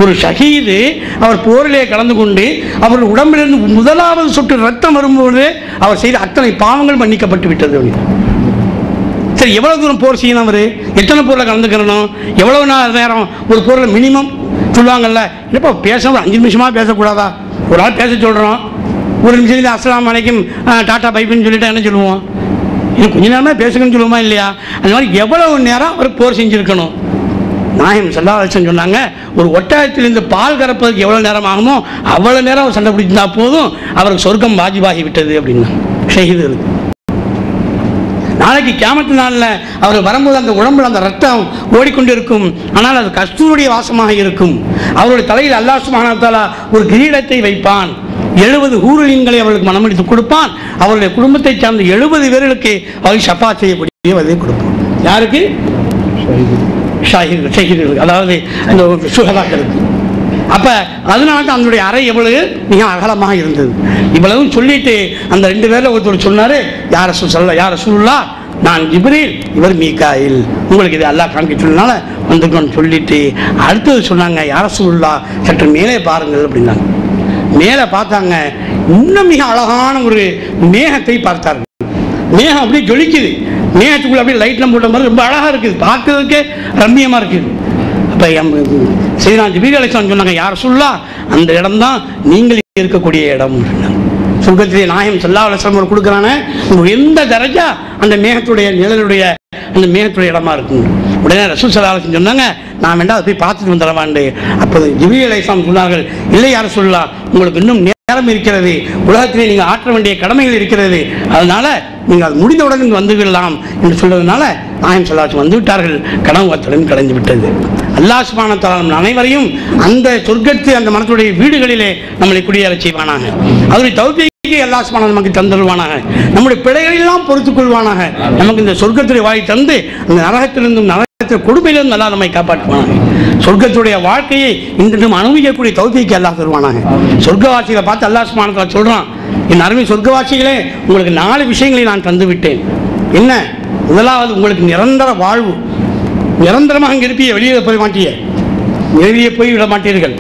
ஒரு ஷஹீது அவர் போரிலே கலந்து கொண்டு அவர் உடம்பிலிருந்து முதலாவது சொட்டு ரத்தம் வரும்போது அவர் செய்த அத்தனை பாவங்கள் மன்னிக்கப்பட்டு விட்டது. சரி, எவ்வளவு தூரம் போர் செய்யணும், அவர் எத்தனை போரில் கலந்துக்கிறணும், எவ்வளவு நேரம் ஒரு போரில் மினிமம் சொல்லுவாங்கல்ல, இப்போ பேசணும் 5 நிமிஷமாக பேசக்கூடாதா? ஒரு ஆள் பேச சொல்கிறோம், ஒரு நிமிஷத்தில் அஸ்ஸலாமு அலைக்கும் டாட்டா பைப்புன்னு சொல்லிட்டு என்ன சொல்லுவோம், இன்னும் கொஞ்ச நேரமே பேசுங்கன்னு சொல்லுவோமா இல்லையா? அந்த மாதிரி எவ்வளவு நேரம் அவர் போர் செஞ்சுருக்கணும். நாயகம் ஸல்லல்லாஹு அலைஹி வஸல்லம் சொன்னாங்க, ஒரு ஒட்டகத்திலிருந்து பால் கறப்பதற்கு எவ்வளோ நேரம் ஆகுமோ அவ்வளோ நேரம் அவர் சண்டை பிடிச்சிருந்தா போதும், அவருக்கு சொர்க்கம் வாஜிபாகி விட்டது அப்படின்னா ஷஹீதுகளுக்கு. நாளைக்கு கியாமத்து நாளில் அவர் வரும்போது அந்த உடம்புல அந்த ரத்தம் ஓடிக்கொண்டு இருக்கும், ஆனால் அது கஸ்தூரியுடைய வாசமாக இருக்கும். அவருடைய தலையில் அல்லாஹ் சுப்ஹானஹு வ தஆலா ஒரு கிரீடத்தை வைப்பான், 70 ஹூருலீன்களை அவர்களுக்கு மனமளித்து கொடுப்பான். அவருடைய குடும்பத்தை சார்ந்த 70 பேர்களுக்கு அவர் ஷஃபாத் செய்யக்கூடிய வதை கொடுப்பான். யாருக்கு? ஷஹீதுகள், அதாவது அந்த சுஹதாக்களுக்கு. அப்போ அதனால தான் அதனுடைய அறை எவ்வளவு மிக அகலமாக இருந்தது. இவ்வளவும் சொல்லிட்டு அந்த 2 பேரில் ஒருத்தர் சொன்னார், யார் ரசூலுல்லாஹ், நான் ஜிப்ரீல், இவர் மீகாயில், உங்களுக்கு இது அல்லாஹ் காண்பிச்சதுனால வந்துக்கணும்னு சொல்லிட்டு அடுத்தது சொன்னாங்க, யார் ரசூலுல்லாஹ் சற்று மேலே பாருங்கள் அப்படின்னாங்க. மேலே பார்த்தாங்க, இன்னும் மிக அழகான ஒரு மேகத்தை பார்த்தார்கள். மேகம் அப்படியே ஜொலிக்குது, மேகத்துக்குள்ள அப்படியே லைட்லாம் போட்ட மாதிரி ரொம்ப அழகாக இருக்குது, பார்க்கறதுக்கே ரம்மியமாக இருக்குது. அப்போ சையதுனா ஜிப்ரீல் அலைஹிஸ்ஸலாம் சொன்னாங்க, யார் ரசூலுல்லாஹ், அந்த இடம் தான் நீங்கள் இருக்கக்கூடிய இடம். சொர்க்கத்திலே நாயகம் ஸல்லல்லாஹு அலைஹி வஸல்லம் கொடுக்குறானே எந்த தரஜா அந்த மேகத்துடைய நிழலுடைய அந்த மேகத்துடைய இடமா இருக்கும். உடனே ரசூல் ஸல்லல்லாஹு அலைஹி வஸல்லம் சொன்னாங்க, நான் வேண்டாம் அதை போய் பார்த்துட்டு வந்துடவாண்டு. அப்போது ஜிப்ரீல் அலைஹிஸ்ஸலாம் சொன்னார்கள், இல்லை யார் ரசூலுல்லாஹ், உங்களுக்கு இன்னும் நேரம் இருக்கிறது, உலகத்திலே நீங்கள் ஆற்ற வேண்டிய கடமைகள் இருக்கிறது, அதனால நீங்கள் அது முடிந்தவுடன் இங்கே வந்துவிடலாம் என்று சொல்வதனால நாயகம் ஸல்லல்லாஹு அலைஹி வஸல்லம் வந்து விட்டார்கள். கனவு அத்துடன் கலைந்து விட்டது. அல்லாஹ் சுப்ஹானஹு வ தஆலா அனைவரையும் அந்த சொர்க்கத்து அந்த மனத்துடைய வீடுகளிலே நம்மளை குடியேறச் செய்வானாக. அதனுடைய தௌஃபீக்கை அல்லாஹ் சுப்ஹானஹு நமக்கு தந்தருவானாக. நம்முடைய பிழைகளெல்லாம் பொறுத்துக் கொள்வானாக. நமக்கு இந்த சொர்க்கத்துடைய வாய் தந்து அந்த நரகத்திலிருந்தும் நரகத்தில் கொடுமையிலிருந்து அல்லாஹ் நம்மை காப்பாற்றுவானாக. சொர்க்கத்துடைய வாழ்க்கையை இன்றும் அனுபவிக்கக்கூடிய தௌஃபீக்கை அல்லாஹ் தருவானாக. சொர்க்கவாசிகளை பார்த்து அல்லாஹ் சுப்ஹானஹு வ தஆலா சொல்றான், என் அருமை சொர்க்கவாசிகளே, உங்களுக்கு 4 விஷயங்களை நான் தந்து விட்டேன். என்ன? முதலாவது, உங்களுக்கு நிரந்தர வாழ்வு, நிரந்தரமாக அங்கே இருப்பீங்க, வெளியே போய் மாட்டீங்க, வெளியே போய் விட மாட்டீர்கள்.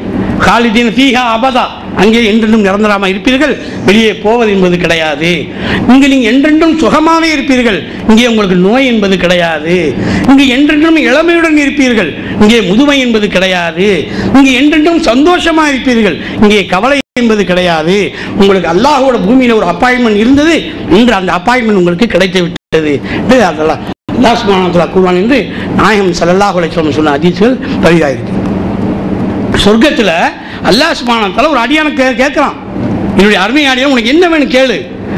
காலிதீன் ஃபீஹா அபதா, அங்கே என்றென்றும் நிரந்தரமாக இருப்பீர்கள், வெளியே போவது என்பது கிடையாது. இங்கே நீங்கள் என்றென்றும் சுகமாகவே இருப்பீர்கள், இங்கே உங்களுக்கு நோய் என்பது கிடையாது. இங்கே என்றென்றும் இளமையுடன் இருப்பீர்கள், இங்கே முதுமை என்பது கிடையாது. இங்கே என்றென்றும் சந்தோஷமாக இருப்பீர்கள், இங்கே கவலை என்பது கிடையாது. உங்களுக்கு அல்லாஹ்வோட பூமியில் ஒரு அப்பாயின்மெண்ட் இருந்தது, இன்று அந்த அப்பாயின்மெண்ட் உங்களுக்கு கிடைத்து விட்டது. அதெல்லாம் அல்லாஹ் சுப்ஹானஹு வ தஆலா கூறுவான் என்று நாயகம் ஸல்லல்லாஹு அலைஹி வஸல்லம் சொன்ன ஹதீஸ்கள் பதிவாயிருக்கு. சொர்க்கத்தில் அல்லாஹ் சுப்ஹானஹு வ தஆலா ஒரு அடியானை கேட்குறான், என்னுடைய அருமை அடியான், உனக்கு என்ன வேணும் கேளு.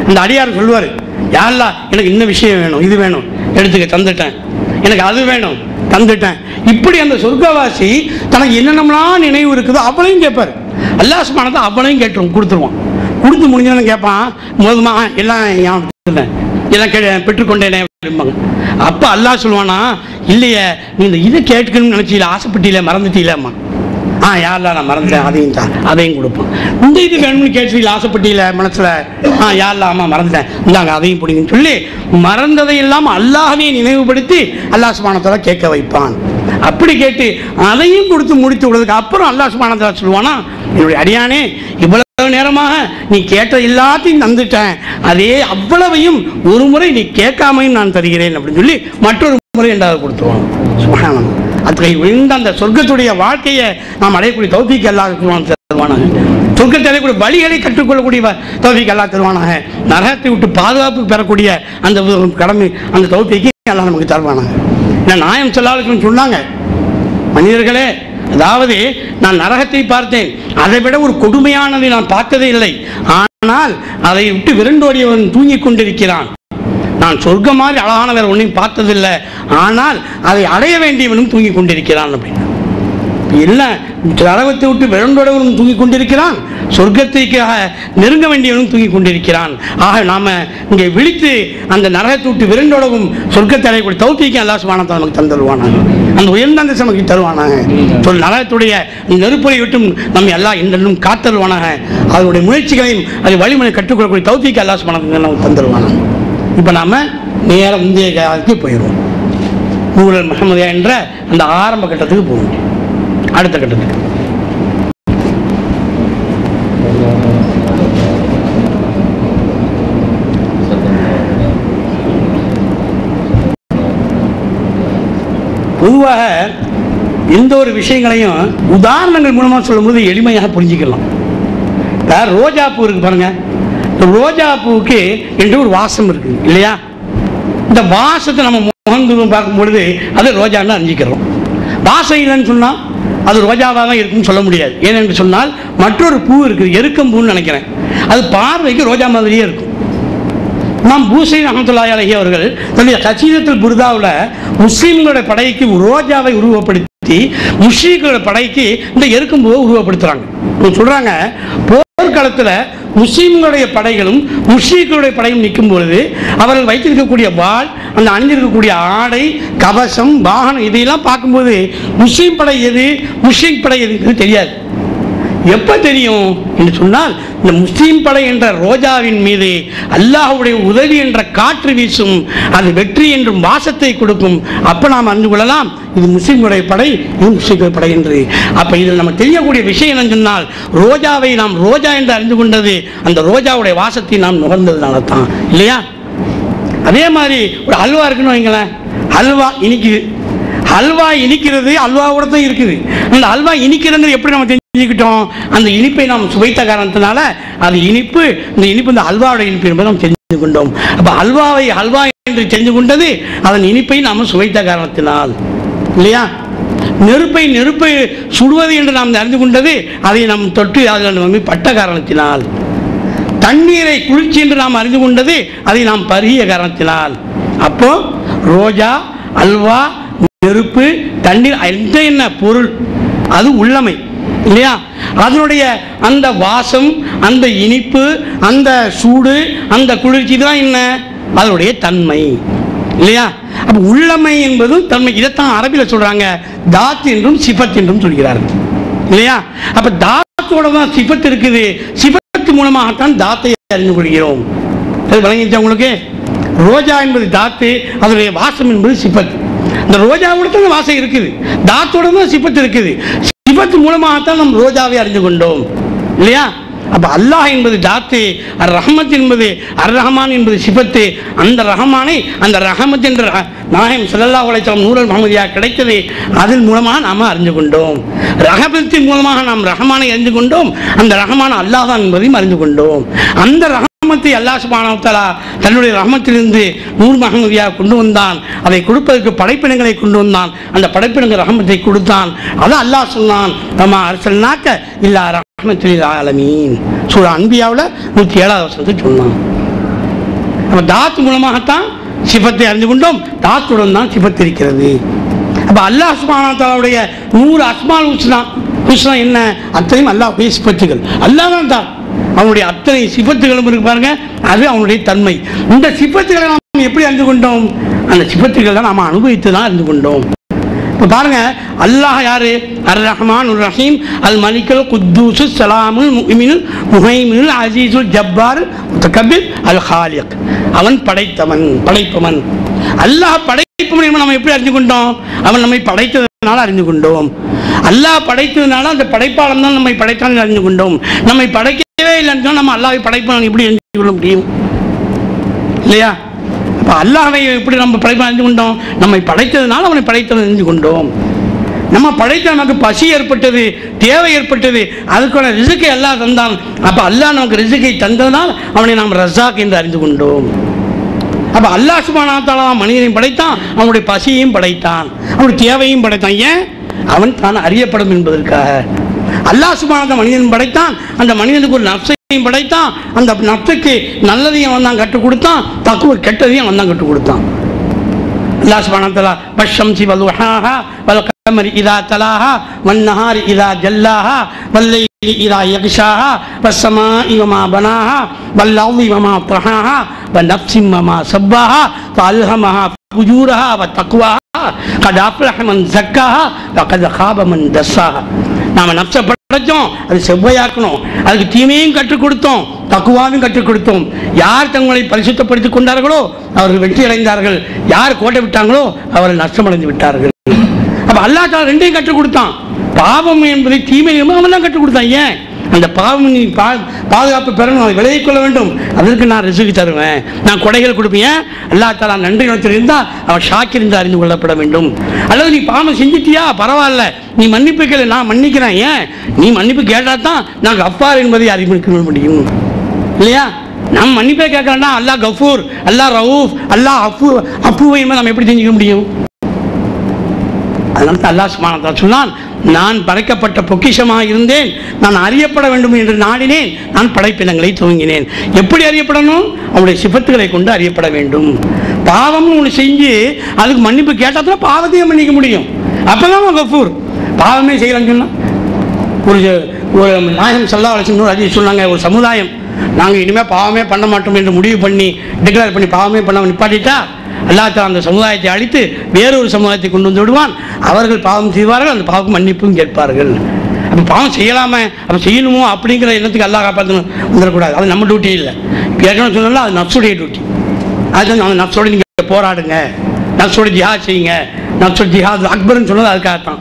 அந்த அடியார் சொல்லுவார், யா அல்லாஹ், எனக்கு இந்த விஷயம் வேணும், இது வேணும், எடுத்துக்க, தந்துட்டேன். எனக்கு அது வேணும், தந்துட்டேன். இப்படி அந்த சொர்க்கவாசி தனக்கு என்னென்னலாம் நினைவு இருக்குதோ அவ்வளையும் கேட்பார். அல்லாஹ் சுப்ஹானஹு வ தஆலா அவ்வளையும் கொடுத்துருவான். கொடுத்து முடிஞ்சவனு கேட்பான், போதுமா, எல்லாம் எல்லாம் பெற்றுக்கொண்டேனே அப்படிம்பாங்க. அப்போ அல்லாஹ் சொல்லுவானா, இல்லையே, நீ இந்த இதை கேட்கணும்னு நினச்சில, ஆசைப்பட்டீல, மறந்துட்டீலம்மா. யாரெல்லாம் நான் மறந்துட்டேன், அதையும் தான், அதையும் கொடுப்போம். இந்த இது வேணும்னு கேட்டீங்களா, ஆசைப்பட்டீல மனசில், யாரெல்லாம் ஆமாம் மறந்துட்டேன், இந்தாங்க அதையும் பிடிங்கன்னு சொல்லி மறந்ததை எல்லாம் அல்லாஹ்வே நினைவுபடுத்தி அல்லாஹ் சுப்ஹானஹு வ தஆலா கேட்க வைப்பான். அப்படி கேட்டு அதையும் கொடுத்து முடித்து விடுறதுக்கு அப்புறம் அல்லாஹ் சுப்ஹானஹு வ தஆலா சொல்லுவானா, என்னுடைய அடியானே, இவ்வளவு நேரமாக நீ கேட்ட எல்லாத்தையும் தந்துட்டேன், அதே அவ்வளவையும் ஒரு முறை நீ கேட்காமையும் நான் தருகிறேன் அப்படின்னு சொல்லி மற்றொரு முறை என்றாவது கொடுத்துருவான். சுப்ஹானல்லாஹ். அத்தகைய விழுந்த அந்த சொர்க்கத்துடைய வாழ்க்கையை நாம் அடையக்கூடிய தௌஃபீக் அல்லாஹ் தருவானாக. சொர்க்கத்தை அடையக்கூடிய வழிகளை கற்றுக்கொள்ளக்கூடிய தௌஃபீக் அல்லாஹ் தருவானாக. நரகத்தை விட்டு பாதுகாப்பு பெறக்கூடிய அந்த கடமை, அந்த தௌஃபீக்கை அல்லாஹ் நமக்கு தருவானாக. நான் நாயகம் ஸல்லல்லாஹு அலைஹி வஸல்லம் சொன்னாங்க, மனிதர்களே, அதாவது நான் நரகத்தை பார்த்தேன், அதை விட ஒரு கொடுமையானதை நான் பார்த்ததே இல்லை, ஆனால் அதை விட்டு விரண்டோடியவன் தூங்கிக் கொண்டிருக்கிறான். நான் சொர்க்கம் மாதிரி அழகான வேற ஒன்றையும் பார்த்ததில்லை, ஆனால் அதை அடைய வேண்டியவனும் தூங்கிக் கொண்டிருக்கிறான் அப்படின்னு. எல்லாம் நரகத்தை விட்டு விரண்டோடவனும் தூங்கிக் கொண்டிருக்கிறான், சொர்க்கத்திற்காக நெருங்க வேண்டியவனும் தூங்கிக் கொண்டிருக்கிறான். ஆக நாம இங்கே விழித்து அந்த நரகத்தை விட்டு விரண்டோடவும் சொர்க்கத்தை அடையக்கூடிய தௌஃபீக்கை அல்லாஹ் சுப்ஹானஹு வ தஆலா நமக்கு தந்துருவானாக. அந்த உயர்ந்த அந்த நமக்கு தருவானாக. நரகத்துடைய நெருப்பை விட்டும் நம்மை எல்லாம் என்றென்றும் காத்தருவானாக. அதனுடைய முயற்சிகளையும் அதை வழிமுறை கற்றுக்கொள்ளக்கூடிய தௌஃபீக்கை அல்லாஹ் சுப்ஹானஹு வ தஆலா நமக்கு தந்துருவானாக. இப்போ நாம நேரம் முந்தைய காலத்துக்கு போயிடுவோம். நூரல் முஹம்மதியா என்ற அந்த ஆரம்ப கட்டத்துக்கு போக முடியும். அடுத்த கட்டத்துக்கு பொதுவாக எந்த ஒரு விஷயங்களையும் உதாரணங்கள் மூலமாக சொல்லும்போது எளிமையாக புரிஞ்சுக்கலாம். ரோஜா பூ இருக்கு பாருங்க, ரோஜா பூவுக்கு என்று ஒரு வாசம் இருக்குது இல்லையா? இந்த வாசத்தை நம்ம முகந்து பார்க்கும் பொழுது அது ரோஜான்னு அறிஞ்சிக்கிறோம். வாசம் இல்லைன்னு சொன்னால் அது ரோஜாவாக தான் இருக்குன்னு சொல்ல முடியாது. ஏனென்று சொன்னால் மற்றொரு பூ இருக்குது, எருக்கம் பூன்னு நினைக்கிறேன், அது பார்வைக்கு ரோஜா மாதிரியே இருக்கும். இமாம் பூசைரி ரஹ்மத்துல்லாஹி அலைஹி அவர்கள் தன்னுடைய கசீதத்துல் புர்தாவில் முஸ்லீம்களுடைய படைக்கு ரோஜாவை உருவப்படுத்தி முஷ்ரிக்குடைய படைக்கு இந்த எருக்கம்பூவை உருவப்படுத்துறாங்க. சொல்றாங்க, போர்க்களத்தில் முஸ்லீம்களுடைய படைகளும் முஷ்ரிக்குடைய படையும் நிற்கும் பொழுது அவர்கள் வைத்திருக்கக்கூடிய வாள், அந்த அணிந்திருக்கக்கூடிய ஆடை, கவசம், வாகனம் இதையெல்லாம் பார்க்கும்போது முஸ்லீம் படை எது முஷ்ரிக் படை எதுன்னு தெரியாது. எப்போ தெரியும் என்று சொன்னால், இந்த முஸ்லீம் படை என்ற ரோஜாவின் மீது அல்லாஹ்வுடைய உதவி என்ற காற்று வீசும், அது வெற்றி என்றும் வாசத்தை கொடுக்கும். அப்போ நாம் அறிந்து கொள்ளலாம் இது முஸ்லீம்களுடைய படை, இது முஸ்லீம்களுடைய படை என்று. அப்போ இதில் நம்ம தெரியக்கூடிய விஷயம் என்னன்னு சொன்னால், ரோஜாவை நாம் ரோஜா என்று அறிந்து கொண்டது அந்த ரோஜாவுடைய வாசத்தை நாம் நுகர்ந்ததுனால தான் இல்லையா? அதே மாதிரி ஒரு அல்வா இருக்குன்னு வைங்களேன், அல்வா இனிக்குது, அல்வா இனிக்கிறது அல்வாவோட தான் இருக்குது. அந்த அல்வா இனிக்கிறதுங்கிறது எப்படி நம்ம தெரிஞ்சுக்கிட்டோம்? அந்த இனிப்பை நாம் சுவைத்த காரணத்தினால அது இனிப்பு, இந்த இனிப்பு இந்த அல்வாவுடைய இனிப்பு என்பதை நாம் தெரிந்து கொண்டோம். அப்போ அல்வாவை அல்வா என்று தெரிந்து கொண்டது அதன் இனிப்பை நாம் சுவைத்த காரணத்தினால் இல்லையா? நெருப்பை சுடுவது என்று நாம் அறிந்து கொண்டது அதை நாம் தொட்டு அதில் நம்ம பட்ட காரணத்தினால். தண்ணீரை குளிர்ச்சி என்று நாம் அறிந்து கொண்டது அதை நாம் பருகிய காரணத்தினால். அப்போ ரோஜா, அல்வா, நெருப்பு, தண்ணீர் என்ன பொருள்? அது உள்ளமை இல்லையா? அதனுடைய அந்த வாசம், அந்த இனிப்பு, அந்த சூடு, அந்த குளிர்ச்சி தான் என்ன? அதனுடைய தன்மை இல்லையா? அப்போ உள்ளமை என்பது தன்மை. இதைத்தான் அரபியில் சொல்றாங்க தாத் என்றும் சிபத் என்றும் சொல்கிறார்கள் இல்லையா? அப்போ தாத்தோட தான் சிபத் இருக்குது, சிபத்து மூலமாகத்தான் தாத்தை அறிந்து கொள்கிறோம். அது விளங்கிச்சா உங்களுக்கு? ரோஜா என்பது தாத்து, அதனுடைய வாசம் என்பது சிபத். இந்த ரோஜாவோட தான் வாசம் இருக்குது, தாத்தோட தான் சிபத்து இருக்குது. சிபத்து மூலமாகத்தான் நம் ரோஜாவை அறிந்து கொண்டோம் இல்லையா? அப்போ அல்லாஹ் என்பது தாத்து, அர் ரஹமத் என்பது அர் ரஹமான் என்பது சிபத்து. அந்த ரஹமானை, அந்த ரஹமத் என்ற நாயகம் ஸல்லல்லாஹு அலைஹி வஸல்லம் நூரல் முஹம்மதியா கிடைத்தது, அதன் மூலமாக நாம் அறிந்து கொண்டோம். ரஹமத்தின் மூலமாக நாம் ரஹமானை அறிந்து கொண்டோம். அந்த ரஹமான் அல்லாஹ் தான் என்பதையும் அறிந்து கொண்டோம். அந்த ரஹமத்தை அல்லாஹ் சுப்ஹானஹு வ தஆலா தன்னுடைய ரஹமத்திலிருந்து நூர் முஹம்மதியா கொண்டு வந்தான். அதை கொடுப்பதற்கு படைப்பினங்களை கொண்டு வந்தான். அந்த படைப்பினங்கள் ரஹமத்தை கொடுத்தான். அதான் அல்லாஹ் சொன்னான், வமா அர்ஸல்நாக இல்லா ரஹ்மத்துல் லில் ஆலமீன். சூரா அன்பியாவில் 107வது வசனத்தில் சொன்னான். நம்ம தாத் மூலமாகத்தான் சிபத்தை அறிந்து கொண்டோம். தாத்துடன் தான் சிபத்து இருக்கிறது. அப்போ அல்லாஹ் சுப்ஹானஹு வ தஆலாவுடைய 100 அஸ்மால் ஹுஸ்னா என்ன? அத்தனையும் அல்லாஹ்வுடைய சிபத்துகள். அல்லாஹ் தான் தான் அவனுடைய அத்தனை சிபத்துகளும் இருக்கு பாருங்க, அது அவனுடைய தன்மை. இந்த சிபத்துகளை நாம் எப்படி அறிந்து கொண்டோம்? அந்த சிபத்துகளை நாம் அனுபவித்து தான் அறிந்து கொண்டோம். இப்போ பாருங்க, அல்லாஹ் யாரு? அர் ரஹ்மான் உர் ரஹீம், அல் மலிக்கல் குத்தூஸ் சலாமுல் முஃமினுல் முஹைமினுல் அசீசுல் ஜப்பார் முத்தகப்பிர் அல் ஹாலிக். அவன் படைப்பவன். அல்லாஹ் படைப்பவன் நம்ம எப்படி அறிந்து கொண்டோம்? அவன் நம்மை படைத்ததனால அறிந்து கொண்டோம். அல்லாஹ் படைத்ததுனால அந்த படைப்பாளன் தான் நம்மை படைத்தான் அறிந்து கொண்டோம். நம்மை படைக்கவே இல்லைன்னு நம்ம அல்லாஹ்வை படைப்பாளன் எப்படி அறிந்து கொள்ள முடியும் இல்லையா? அப்போ அல்லாஹ்வை எப்படி நம்ம படைப்பாளன் அறிந்து கொண்டோம்? நம்மை படைத்ததுனால அவனை படைத்தவன் அறிந்து கொண்டோம். நம்ம படைத்த நமக்கு பசி ஏற்பட்டது, தேவை ஏற்பட்டது, அதுக்கான ரிசுக்கை அல்லாஹ் தந்தான். அப்போ அல்லாஹ் நமக்கு ரிசுக்கை தந்ததனால் அவனை நாம் ரஸாக் என்று அறிந்து கொண்டோம். அப்போ அல்லாஹ் சுப்ஹானஹு வ தஆலா மனிதனையும் படைத்தான், அவனுடைய பசியையும் படைத்தான், அவனுடைய தேவையும் படைத்தான். ஏன்? அவன் தான் அறியப்படும் என்பதற்காக. அல்லாஹ் சுப்ஹானஹு வ தஆலா மனிதன் படைத்தான், அந்த மனிதனுக்கு ஒரு நஃப்ஸையும் படைத்தான், அந்த நஃப்ஸுக்கு நல்லதையும் அவன் தான் கற்றுக் கொடுத்தான், தக்குவ கெட்டதையும் அவன் தான் கற்றுக் கொடுத்தான். அல்லாஹ் சுப்ஹானஹு வ தஆலா வஷ்ஷம்ஸி வதுஹாஹா வல் கமரி இதா தலாஹா வன்னஹாரி இதா ஜல்லாஹா வல்லைலி இதா யக்ஷாஹா வஸ்ஸமாஇ வமா பனாஹா வல்அர்தி வமா தஹாஹா வநஃப்ஸின் வமா ஸப்பாஹா ஃபஅல்ஹமஹா ஃபுஜூரஹா வதக்வாஹா கத் அஃலஹ மன் ஸக்காஹா வகத் காப மன் தஸ்ஸாஹா. நாம் நப்சை படைச்சோம், அது செவ்வையாக்கணும். அதுக்கு தீமையும் கற்றுக் கொடுத்தோம், தக்குவாவையும் கற்றுக் கொடுத்தோம். யார் தங்களை பரிசுத்தப்படுத்திக் கொண்டார்களோ அவர்கள் வெற்றி அடைந்தார்கள், யார் கோட்டை விட்டாங்களோ அவர்கள் நஷ்டமடைந்து விட்டார்கள். அப்ப அல்லாஹ் தஆலா ரெண்டையும் கற்றுக் கொடுத்தான். பாவம் என்பதை தீமை என்பதை அவன் தான் கற்றுக் கொடுத்தான். ஏன்? அந்த பாவம் நீ பாதுகாப்பு பெறணும், அதை விலகிக் கொள்ள வேண்டும். அதற்கு நான் ரிசுக்கு தருவேன், நான் கொடைகள் கொடுப்பேன். அல்லாஹ் தஆலா நன்றி இருந்தால் அவன் ஷாக்கிர் என்று அறிந்து கொள்ளப்பட வேண்டும். அல்லது நீ பாவம் செஞ்சிட்டியா, பரவாயில்ல, நீ மன்னிப்பு கேளு, நான் மன்னிக்கிறேன். ஏன்? நீ மன்னிப்பு கேட்டால் தான் நான் கஃபார் என்பதை அறிவிக்க முடியும், இல்லையா? நம்ம மன்னிப்பே கேட்கறேன்னா அல்லாஹ் கஃபூர், அல்லாஹ் ரவுஃப், அல்லாஹ் அஃபூவை என்பதை நம்ம எப்படி தெரிஞ்சுக்க முடியும்? அதனால தான் அல்லாஹ் சுப்ஹானஹு வ தஆலா சொன்னான், நான் படைக்கப்பட்ட பொக்கிஷமாக இருந்தேன், நான் அறியப்பட வேண்டும் என்று நாடினேன், நான் படைப்பினங்களை துவங்கினேன். எப்படி அறியப்படணும்? அவனுடைய சிஃபத்துகளை கொண்டு அறியப்பட வேண்டும். பாவம்னு ஒன்று செஞ்சு அதுக்கு மன்னிப்பு கேட்டால் தான் பாவத்தையும் மன்னிக்க முடியும். அப்போதான் கஃபூர். பாவமே செய்யலான்னு சொன்னால் ஒரு நாயகம் ஸல்லல்லாஹு அலைஹி வஸல்லம் ஹதீஸ் சொன்னாங்க, ஒரு சமுதாயம் நாங்கள் இனிமேல் பாவமே பண்ண மாட்டோம் என்று முடிவு பண்ணி டிக்ளேர் பண்ணி பாவமே பண்ண நிப்பாட்டிட்டா அல்லாஹ் தஆலா அந்த சமுதாயத்தை அழித்து வேறொரு சமுதாயத்தை கொண்டு வந்து விடுவான். அவர்கள் பாவம் செய்வார்கள், அந்த பாவம் மன்னிப்பும் கேட்பார்கள். அப்போ பாவம் செய்யலாமே, அப்போ செய்யணுமோ அப்படிங்கிற எண்ணத்துக்கு அல்லாஹ் காப்பாற்றணும் வந்துடக்கூடாது. அது நம்ம டியூட்டி இல்லை. ஏற்கனவே சொன்னாலும் அது நப்சுடைய டியூட்டி. அதுதான் அந்த நப்சோடு நீங்கள் போராடுங்க, நப்சோட ஜிஹாத் செய்யுங்க. நப்சோட ஜிஹாத் அக்பர்னு சொன்னது அதுக்காகத்தான்.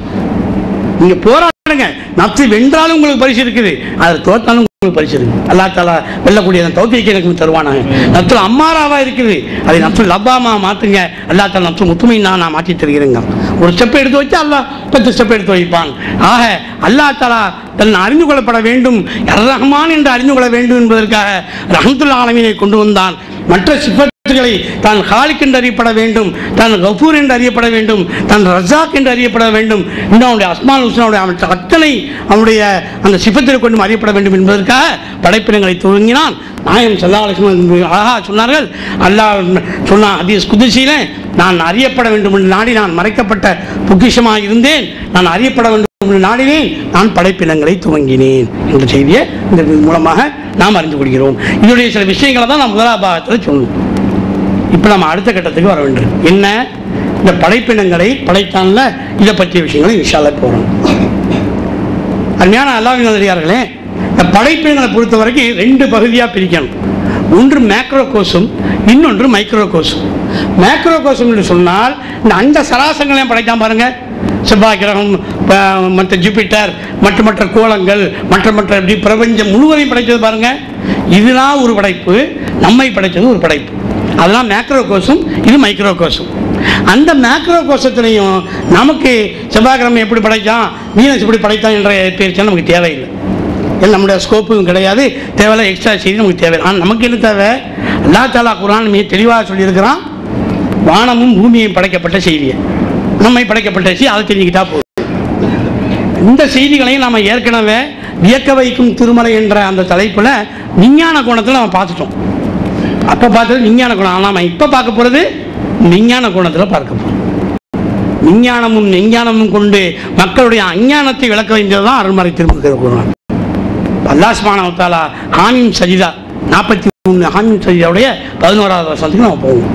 நீங்கள் போராடுங்க, நப்சை வென்றாலும் உங்களுக்கு பரிசு இருக்குது, அதில் தோற்றாலும் உங்களுக்கு பரிசு இருக்குது. அல்லாஹ் தஆலா வெல்லக்கூடிய அந்த தௌஃபீக்கை எனக்கு தருவானாங்க. நப்சுல் அம்மாராவாக இருக்குது, அதை நப்சுல் லப்பாமா மாற்றுங்க. அல்லாஹ் தஆலா நப்சுல் முத்துமையினா நான் மாற்றி தருகிறேங்க. ஒரு ஸ்டெப் எடுத்து வச்சா அல்லாஹ் 10 ஸ்டெப் எடுத்து வைப்பான். ஆக அல்லாஹ் தஆலா தன் அறிந்து கொள்ளப்பட வேண்டும், அர் ரஹ்மான் என்று அறிந்து கொள்ள வேண்டும் என்பதற்காக ரஹ்மத்துல் ஆலமீனை கொண்டு வந்தான். மற்ற சிஃபத்துகளை தான் ஹாலிக் என்று அறியப்பட வேண்டும், தான் கஃபூர் என்று அறியப்பட வேண்டும், தான் ரஸாக் என்று அறியப்பட வேண்டும். இன்னும் அவனுடைய அஸ்மால் ஹுஸ்னாவுடைய அத்தனை அவனுடைய அந்த சிஃபத்தை கொண்டும் அறியப்பட வேண்டும் என்பதற்காக படைப்பினங்களை துவங்கினான். நாயகம் ஸல்லல்லாஹு அலைஹி வஸல்லம் அழகாக சொன்னார்கள். அல்லாஹ் சொன்னான் ஹதீஸ் குதுஸிலே, நான் அறியப்பட வேண்டும் என்று நாடி நான் மறைக்கப்பட்ட பொக்கிஷமாக இருந்தேன், நான் அறியப்பட வேண்டும் என்று நாடினேன், நான் படைப்பினங்களை துவங்கினேன் என்ற செய்தியை இந்த மூலமாக நாம் அறிந்து கொள்கிறோம். இதனுடைய சில விஷயங்களை தான் நாம் முதலாவது பாகத்தில் சொல்லணும். இப்போ நம்ம அடுத்த கட்டத்துக்கு வர வேண்டும். என்ன? இந்த படைப்பினங்களை படைத்தான்ல, இதை பற்றிய விஷயங்களை இன்ஷா அல்லாஹ் போகிறோம். அருமையான அல்லாஹ்வின் நல்லடியார்களே, இந்த படைப்பினங்களை பொறுத்த வரைக்கும் 2 பகுதியாக பிரிக்கணும். ஒன்று மேக்ரோகோசம், இன்னொன்று மைக்ரோகோசம். மேக்ரோகோசம் என்று சொன்னால் இந்த அண்ட சராசங்களையும் படைத்தான் பாருங்க. செவ்வாய் கிரகம், மற்ற ஜூபிட்டர், மற்ற கோளங்கள், மற்ற பிரபஞ்சம் முழுவதையும் படைத்தது பாருங்க. இதுதான் ஒரு படைப்பு, நம்மை படைத்தது ஒரு படைப்பு. அதெல்லாம் மேக்ரோகோசம், இது மைக்ரோகோசம். அந்த மேக்ரோகோசத்திலையும் நமக்கு செவ்வாய் கிரகம் எப்படி படைத்தான், வீனஸ் எப்படி படைத்தான் என்ற பேச்சு நமக்கு தேவையில்லை. நம்முடைய ஸ்கோப்பும் கிடையாது, தேவையில்லை. எக்ஸ்ட்ரா செய்தி நமக்கு தேவை. ஆனால் நமக்கு என்ன தேவை? அல்லாஹ் தஆலா குர்ஆன் மிக தெளிவாக சொல்லியிருக்கிறான், வானமும் பூமியும் படைக்கப்பட்ட செய்தியை, நம்மை படைக்கப்பட்ட செய்தி, அதை தெரிஞ்சுக்கிட்டா போதும். இந்த செய்திகளையும் நம்ம ஏற்கனவே வியக்க வைக்கும் திருமலை என்ற அந்த தலைப்பில் விஞ்ஞான கோணத்தில் நம்ம பார்த்துட்டோம். அப்போ பார்த்தது விஞ்ஞான கோணம். ஆனால் நம்ம இப்போ பார்க்க போகிறது விஞ்ஞான கோணத்தில் பார்க்க போகிறோம். விஞ்ஞானமும் விஞ்ஞானமும் கொண்டு மக்களுடைய அஞ்ஞானத்தை விளக்க வேண்டியது தான் அருள்மறை திருமறை. அல்லாஹ் சுப்ஹானஹு வ தஆலா ஹாமீம் சஜிதா 43 ஹாமீம் சஜிதாவுடைய 11வது வசனத்துக்கு நம்ம போவோம்.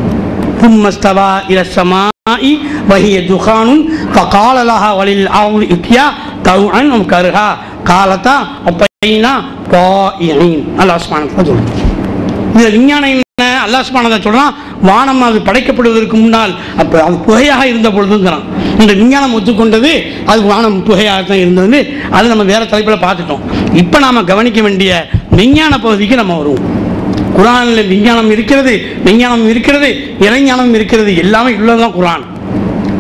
கும்மஸ்தவா இலஸ்ஸமாஇ வஹிய துகானுன் ஃபகால லஹா வலில் அர்தி இத்யா தௌஅன் வ கர்ஹா காலதா அப்பைனா காயின். அல்லாஹ் சுப்ஹானஹு வ தஆலா சொல்றான். இந்த விஞ்ஞானம் என்ன? அல்லாஹ் சுப்ஹானஹு வ தஆலா சொல்றான், வானம் அது படைக்கப்படுவதற்கு முன்னால் அப்போ அது புகையாக இருந்த பொழுதுங்கிறான். இந்த விஞ்ஞானம் ஒத்துக்கொண்டது அது வானம் புகையாக தான் இருந்தது. அது நம்ம வேற தலைப்பில் பார்த்துட்டோம். இப்போ நாம் கவனிக்க வேண்டிய விஞ்ஞான பகுதிக்கு நம்ம வருவோம். குர்ஆனில் விஞ்ஞானம் இருக்கிறது, விஞ்ஞானம் இருக்கிறது, இறைஞானம் இருக்கிறது, எல்லாமே உள்ளதுதான் குர்ஆன்.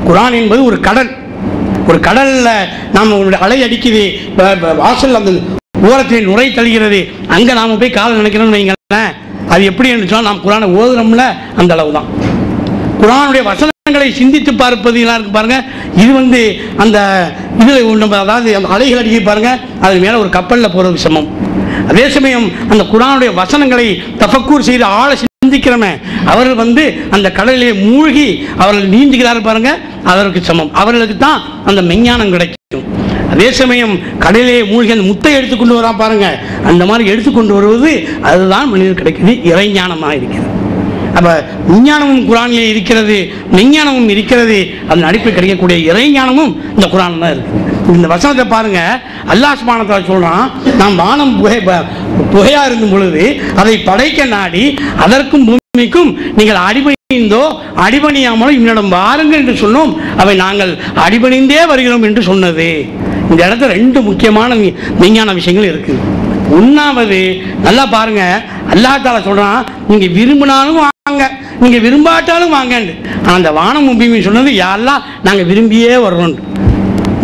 குர்ஆன் என்பது ஒரு கடல். ஒரு கடலில் நாம் அலை அடிக்குது, வாசல் அந்த ஓரத்தில் நுரை தழுகிறது, அங்கே நாம் போய் காலை நினைக்கிறோம்னு வைங்களேன். அது எப்படி என்று சொன்னால் நாம் குர்ஆனை ஓதுறோம்ல, அந்த அளவு தான். குர்ஆனுடைய வசனங்களை சிந்தித்து பார்ப்பது இருக்கு பாருங்க. இது அந்த இதில் நம்ம அதாவது அந்த அலைகள் அடிக்க பாருங்க, அது மேலே ஒரு கப்பலில் போகிறது சமம். அதே சமயம் அந்த குர்ஆனுடைய வசனங்களை தஃபக்கூர் செய்து ஆழ சிந்திக்கிறோமே, அவர்கள் அந்த கடலிலே மூழ்கி அவர்கள் நீந்துகிறார்கள் பாருங்க, அதற்கு சமம். அவர்களுக்கு தான் அந்த மெஞ்ஞானம் கிடைக்கும். அதே சமயம் கடலிலே மூழ்கி அந்த முத்தை எடுத்துக்கொண்டு வரா பாருங்க, அந்த மாதிரி எடுத்துக்கொண்டு வருவது அதுதான் மனிதர் கிடைக்குது, இறைஞானமாக இருக்கிறது. அப்போ விஞ்ஞானமும் குரானிலே இருக்கிறது, விஞ்ஞானமும் இருக்கிறது. அதன் அடிப்பில் கிடைக்கக்கூடிய இறைஞானமும் இந்த குரான் தான் இருக்குது. இந்த வசனத்தை பாருங்க, அல்லாஹ் சுப்ஹானஹு வ தஆலா சொல்றான், நாம் வானம் புகையா இருந்தும் பொழுது அதை படைக்க நாடி அதற்கும் பூமிக்கும் நீங்கள் அடிபணிந்தோ அடிபணியாமலோ என்னிடம் வாருங்கள் என்று சொன்னோம், அவை நாங்கள் அடிபணிந்தே வருகிறோம் என்று சொன்னது. இந்த இடத்துல ரெண்டு முக்கியமான விஞ்ஞான விஷயங்கள் இருக்குது. ஒன்றாவது நல்லா பாருங்க, அல்லாஹ் தஆலா சொல்றான், நீங்க விரும்பினாலும் வாங்க, நீங்க விரும்பாட்டாலும் வாங்கன்னு. அந்த வானம் பூமி சொன்னது யா அல்லாஹ் நாங்கள் விரும்பியே வர்றோம்.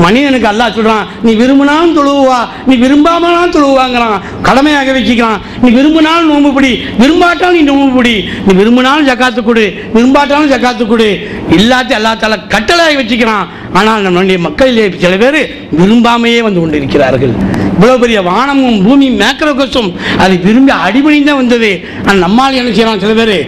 மனிதனுக்கு அல்லாஹ் சொல்றான், நீ விரும்பினாலும் தொழுவா, நீ விரும்பாமலாம் தொழுவாங்கிறான், கடமையாக வச்சுக்கிறான். நீ விரும்பினாலும் நோம்பு பிடி, விரும்பாட்டாலும் நீ நோம்பு பிடி, நீ விரும்பினாலும் ஜக்காத்து கொடு, விரும்பாட்டாலும் ஜக்காத்து கொடு, எல்லாத்தையும் அல்லாஹ் தஆலா கட்டளையாக வச்சுக்கிறான். ஆனால் நம்முடைய மக்களிலே சில பேர் விரும்பாமையே வந்து கொண்டிருக்கிறார்கள். இவ்வளவு பெரிய வானமும் பூமியும் மேக்ரோகோசம் அதை விரும்பி அடிபணிதான் வந்தது. ஆனால் நம்மால் என்ன செய்யலாம், சில பேர்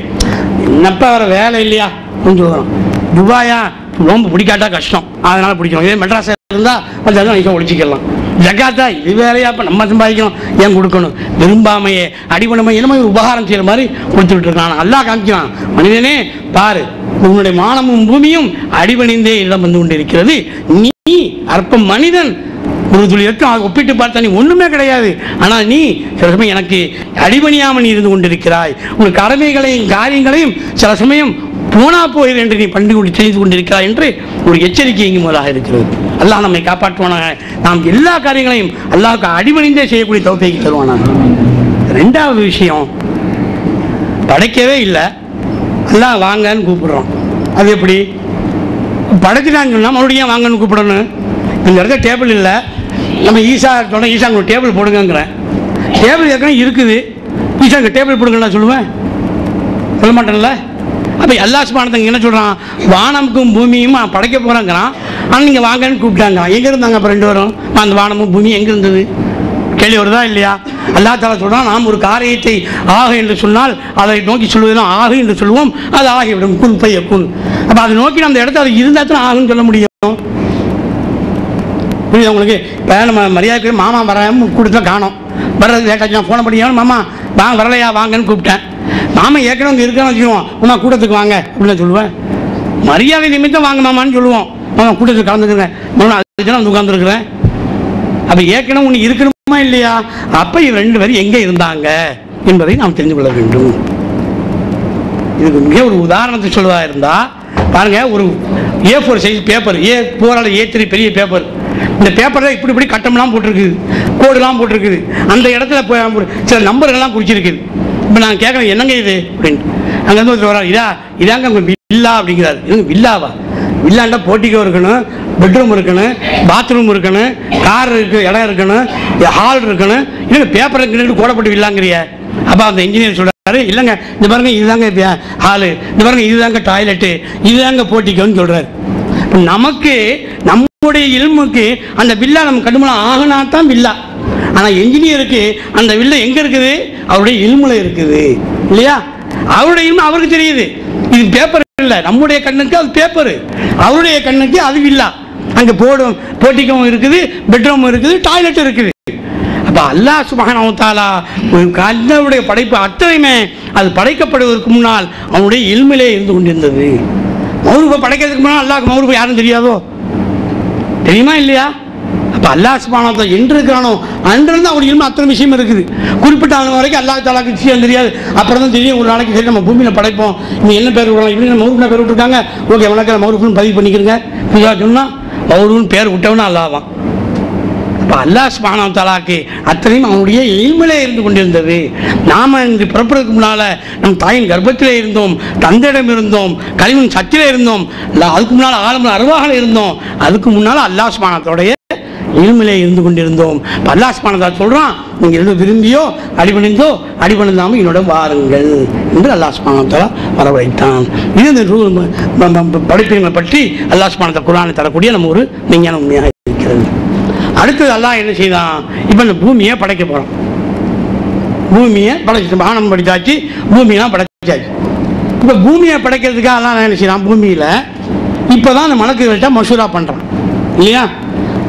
என்னப்பா வர வேலை இல்லையா அப்படின்னு சொல்லுறோம். துபாயா நோம்பு பிடிக்காட்டா கஷ்டம், அதனால பிடிக்கணும். இதே மெட்ராஸ் இருந்தால் கொஞ்சம் நினைக்க ஒழிச்சிக்கலாம். ஜக்காத்தா இது வேலையா, இப்போ நம்ம சம்பாதிக்கணும், ஏன் கொடுக்கணும்? விரும்பாமையே அடிபணமை என்னமோ ஒரு உபகாரம் செய்கிற மாதிரி கொடுத்துட்டு இருக்கான். அல்லாஹ் காமிக்கிறான், மனிதனே பாரு, உன்னுடைய மானமும் பூமியும் அடிபணிந்தே இடம் வந்து கொண்டிருக்கிறது. நீ அற்ப மனிதன், ஒரு துளி இருக்கும் ஒப்பிட்டு பார்த்தா நீ ஒன்றுமே கிடையாது. ஆனால் நீ சில சமயம் எனக்கு அடிபணியாமல் நீ இருந்து கொண்டிருக்கிறாய். உன் கடமைகளையும் காரியங்களையும் சில சமயம் போனா போயிரு என்று நீ செய்து கொண்டிருக்கிறாய் என்று ஒரு எச்சரிக்கை இங்கு முதலாக இருக்கிறது. அல்லாஹ் நம்மை காப்பாற்றுவானாக. நாம் எல்லா காரியங்களையும் அல்லாஹ்வுக்கு அடிபணிந்தே செய்யக்கூடிய தௌஃபீக் தருவானாக. ரெண்டாவது விஷயம், படைக்கவே இல்லை, அல்லாஹ் வாங்கன்னு கூப்பிடுறோம். அது எப்படி படைச்சிட்டான்னு சொன்னால் மறுபடியும் வாங்கன்னு கூப்பிடணும்? இந்த இடத்துல டேபிள் இல்லை, நம்ம ஈசா சொன்னால் ஈசா ஒரு டேபிள் போடுங்கிறேன். டேபிள் ஏற்கனவே இருக்குது, ஈசா டேபிள் போடுங்கன்னு சொல்லுவேன், சொல்ல மாட்டேன்ல. அப்போ அல்லாஹ் சுப்ஹானஹு என்ன சொல்கிறான், வானமுக்கும் பூமியும் படைக்க போகிறாங்கிறான். ஆனால் நீங்கள் வாங்கன்னு கூப்பிட்டாங்க. எங்கே இருந்தாங்க அப்போ ரெண்டு பேரும்? அந்த வானமும் பூமி எங்கே இருந்தது? கேள்வி வருதா இல்லையா? அல்லாஹ் தஆலா சொல்கிறான், நாம் ஒரு காரியத்தை ஆக என்று சொன்னால் அதை நோக்கி சொல்வதுதான் ஆகு என்று சொல்லுவோம், அது ஆகிவிடும், குன் ஃபயகுன். அப்போ அதை நோக்கி அந்த இடத்துல அது இருந்தால் தான் ஆகுன்னு சொல்ல முடியும். புரியுது உங்களுக்கு? இப்போ நம்ம மரியாதைக்கு மாமா வர கூட்டத்தில் காணோம், வர்றது லேட்டாச்சு, நான் ஃபோனை பண்ணி மாமா வாங்க வரலையா வாங்கன்னு கூப்பிட்டேன். மாமா ஏற்கனவே அங்கே இருக்கணும்னு வச்சுக்குவோம், மாமா கூட்டத்துக்கு வாங்க அப்படின்னு சொல்லுவேன். மரியாதை நிமித்தம் வாங்க மாமான்னு சொல்லுவோம். மாமா கூட்டத்துக்கு கலந்துக்கிறேன், அதுக்கு வந்து உட்காந்துருக்குறேன். அப்போ ஏற்கனவே ஒன்று இருக்கணுமா இல்லையா? அப்போ இது ரெண்டு பேரும் எங்கே இருந்தாங்க என்பதை நாம் தெரிந்து கொள்ள வேண்டும். இதுக்கு மிக ஒரு உதாரணத்தை சொல்வதாக இருந்தால் பாருங்க, ஒரு A4 size paper, A4 A3 பெரிய பேப்பர். இந்த பேப்பரில் இப்படி இப்படி கட்டம்லாம் போட்டிருக்குது, கோடுலாம் போட்டிருக்குது. அந்த இடத்துல சில நம்பர்கள்லாம் குறிச்சிருக்குது. இப்போ நான் கேட்குறேன், என்னங்க இது அப்படின்ட்டு. அங்கேருந்து ஒருத்தர் வர்றாரு, இதாங்க உங்கள் வில்லா அப்படிங்கிறாரு. இதுங்க வில்லாவா? வில்லாண்டா போட்டிக்கோ இருக்கணும், பெட்ரூம் இருக்கணும், பாத்ரூம் இருக்கணும், கார் இருக்கு, இடம் இருக்கணும், ஹால் இருக்கணும். இல்லைங்க பேப்பருக்கு கோடப்பட்டு வில்லாங்கிறிய. அப்போ அந்த இன்ஜினியர் சொல்கிறாரு, இல்லைங்க இந்த பாருங்க இதுதாங்க ஹாலு, இந்த பாருங்க இதுதாங்க டாய்லெட்டு, இதுதாங்க போட்டிக்கோன்னு சொல்கிறாரு. நமக்கு நம்முடைய இல்முக்கு அந்த வில்லா நம்ம கடுமலாம் ஆகினா தான் வில்லா. ஆனால் என்ஜினியருக்கு அந்த வில்லா எங்கே இருக்குது? அவருடைய இல்முல இருக்குது இல்லையா? அவருடைய இல்மு அவருக்கு தெரியுது. இது பேப்பர் இல்லை, நம்முடைய கண்ணுக்கு அது பேப்பரு, அவருடைய கண்ணுக்கு அது வில்லா. அங்கே போட்டிக்கவும் இருக்குது, பெட்ரூம் இருக்குது, டாய்லெட் இருக்குது. அப்போ அல்லாஹ் சுப்ஹானஹு வ தஆலா கண்ணனுடைய படைப்பு அத்தனையுமே அது படைக்கப்படுவதற்கு முன்னால் அவனுடைய இல்மிலே இருந்து கொண்டிருந்தது. மௌரூபை படைக்கிறதுக்கு முன்னால் அல்லாஹ் மௌரூபை யாரும் தெரியாதோ? தெரியுமா இல்லையா? அப்போ அல்லாஹ் சுப்ஹானஹு வ தஆலா என்று இருக்கிறானோ அன்றிருந்து அவருடைய இல்மு அத்தனை விஷயம் இருக்குது. குறிப்பிட்ட ஆன வரைக்கும் அல்லாஹ் தஆலாக்கு விஷயம் தெரியாது. அப்புறம் தான் தெரியும், ஒரு நாளைக்கு சரி நம்ம பூமியில் படைப்போம், நீ என்ன பேர் விடலாம், இப்படி மௌரூப்னா பேர் விட்டுருக்காங்க, ஓகே வணக்கம் மௌரூப்னு பதிவு பண்ணிக்கிறங்க. சொன்னால் மௌரூப்னு பேர் விட்டவனா அல்லாஹ்வான். அப்போ அல்லாஹ் சுப்ஹானஹு வ தஆலாக்கு அத்தனையும் அவனுடைய இல்மிலே இருந்து கொண்டிருந்தது. நாம் இன்று பிறப்பதற்கு முன்னால் நம் தாயின் கர்ப்பத்திலே இருந்தோம், தந்தையிடம் இருந்தோம், கலிமின் சத்திலே இருந்தோம், அதுக்கு முன்னால் ஆலமுல் அர்வாஹில் இருந்தோம், அதுக்கு முன்னால் அல்லாஹ் சுப்ஹானஹு வ தஆலாவுடைய இல்மிலே இருந்து கொண்டிருந்தோம். அல்லாஹ் சுப்ஹானஹு வ தஆலா சொல்கிறான், நீங்கள் என்ன விரும்பியோ அடிபணிந்தோ அடிபணிந்தாமல் என்னிடம் வாருங்கள் என்று அல்லாஹ் சுப்ஹானஹு வ தஆலா வரவழைத்தான். இது இந்த படிப்பினை பற்றி அல்லாஹ் சுப்ஹானஹு வ தஆலா குர்ஆனை தரக்கூடிய நம்ம ஒரு விஞ்ஞான உண்மையாக இருக்கிறது. அடுத்தது அல்லாஹ் என்ன செய்தான்? இப்போ இந்த பூமியை படைக்க போகிறோம். பூமியை படைச்சிட்டு வானம் படித்தாச்சு, பூமியெல்லாம் படைச்சாச்சு. இப்போ பூமியை படைக்கிறதுக்காக அல்லாஹ் என்ன செய்யலாம்? பூமியில் இப்போ தான் அந்த மலக்குகள்கிட்ட மசூரா பண்ணுறான் இல்லையா?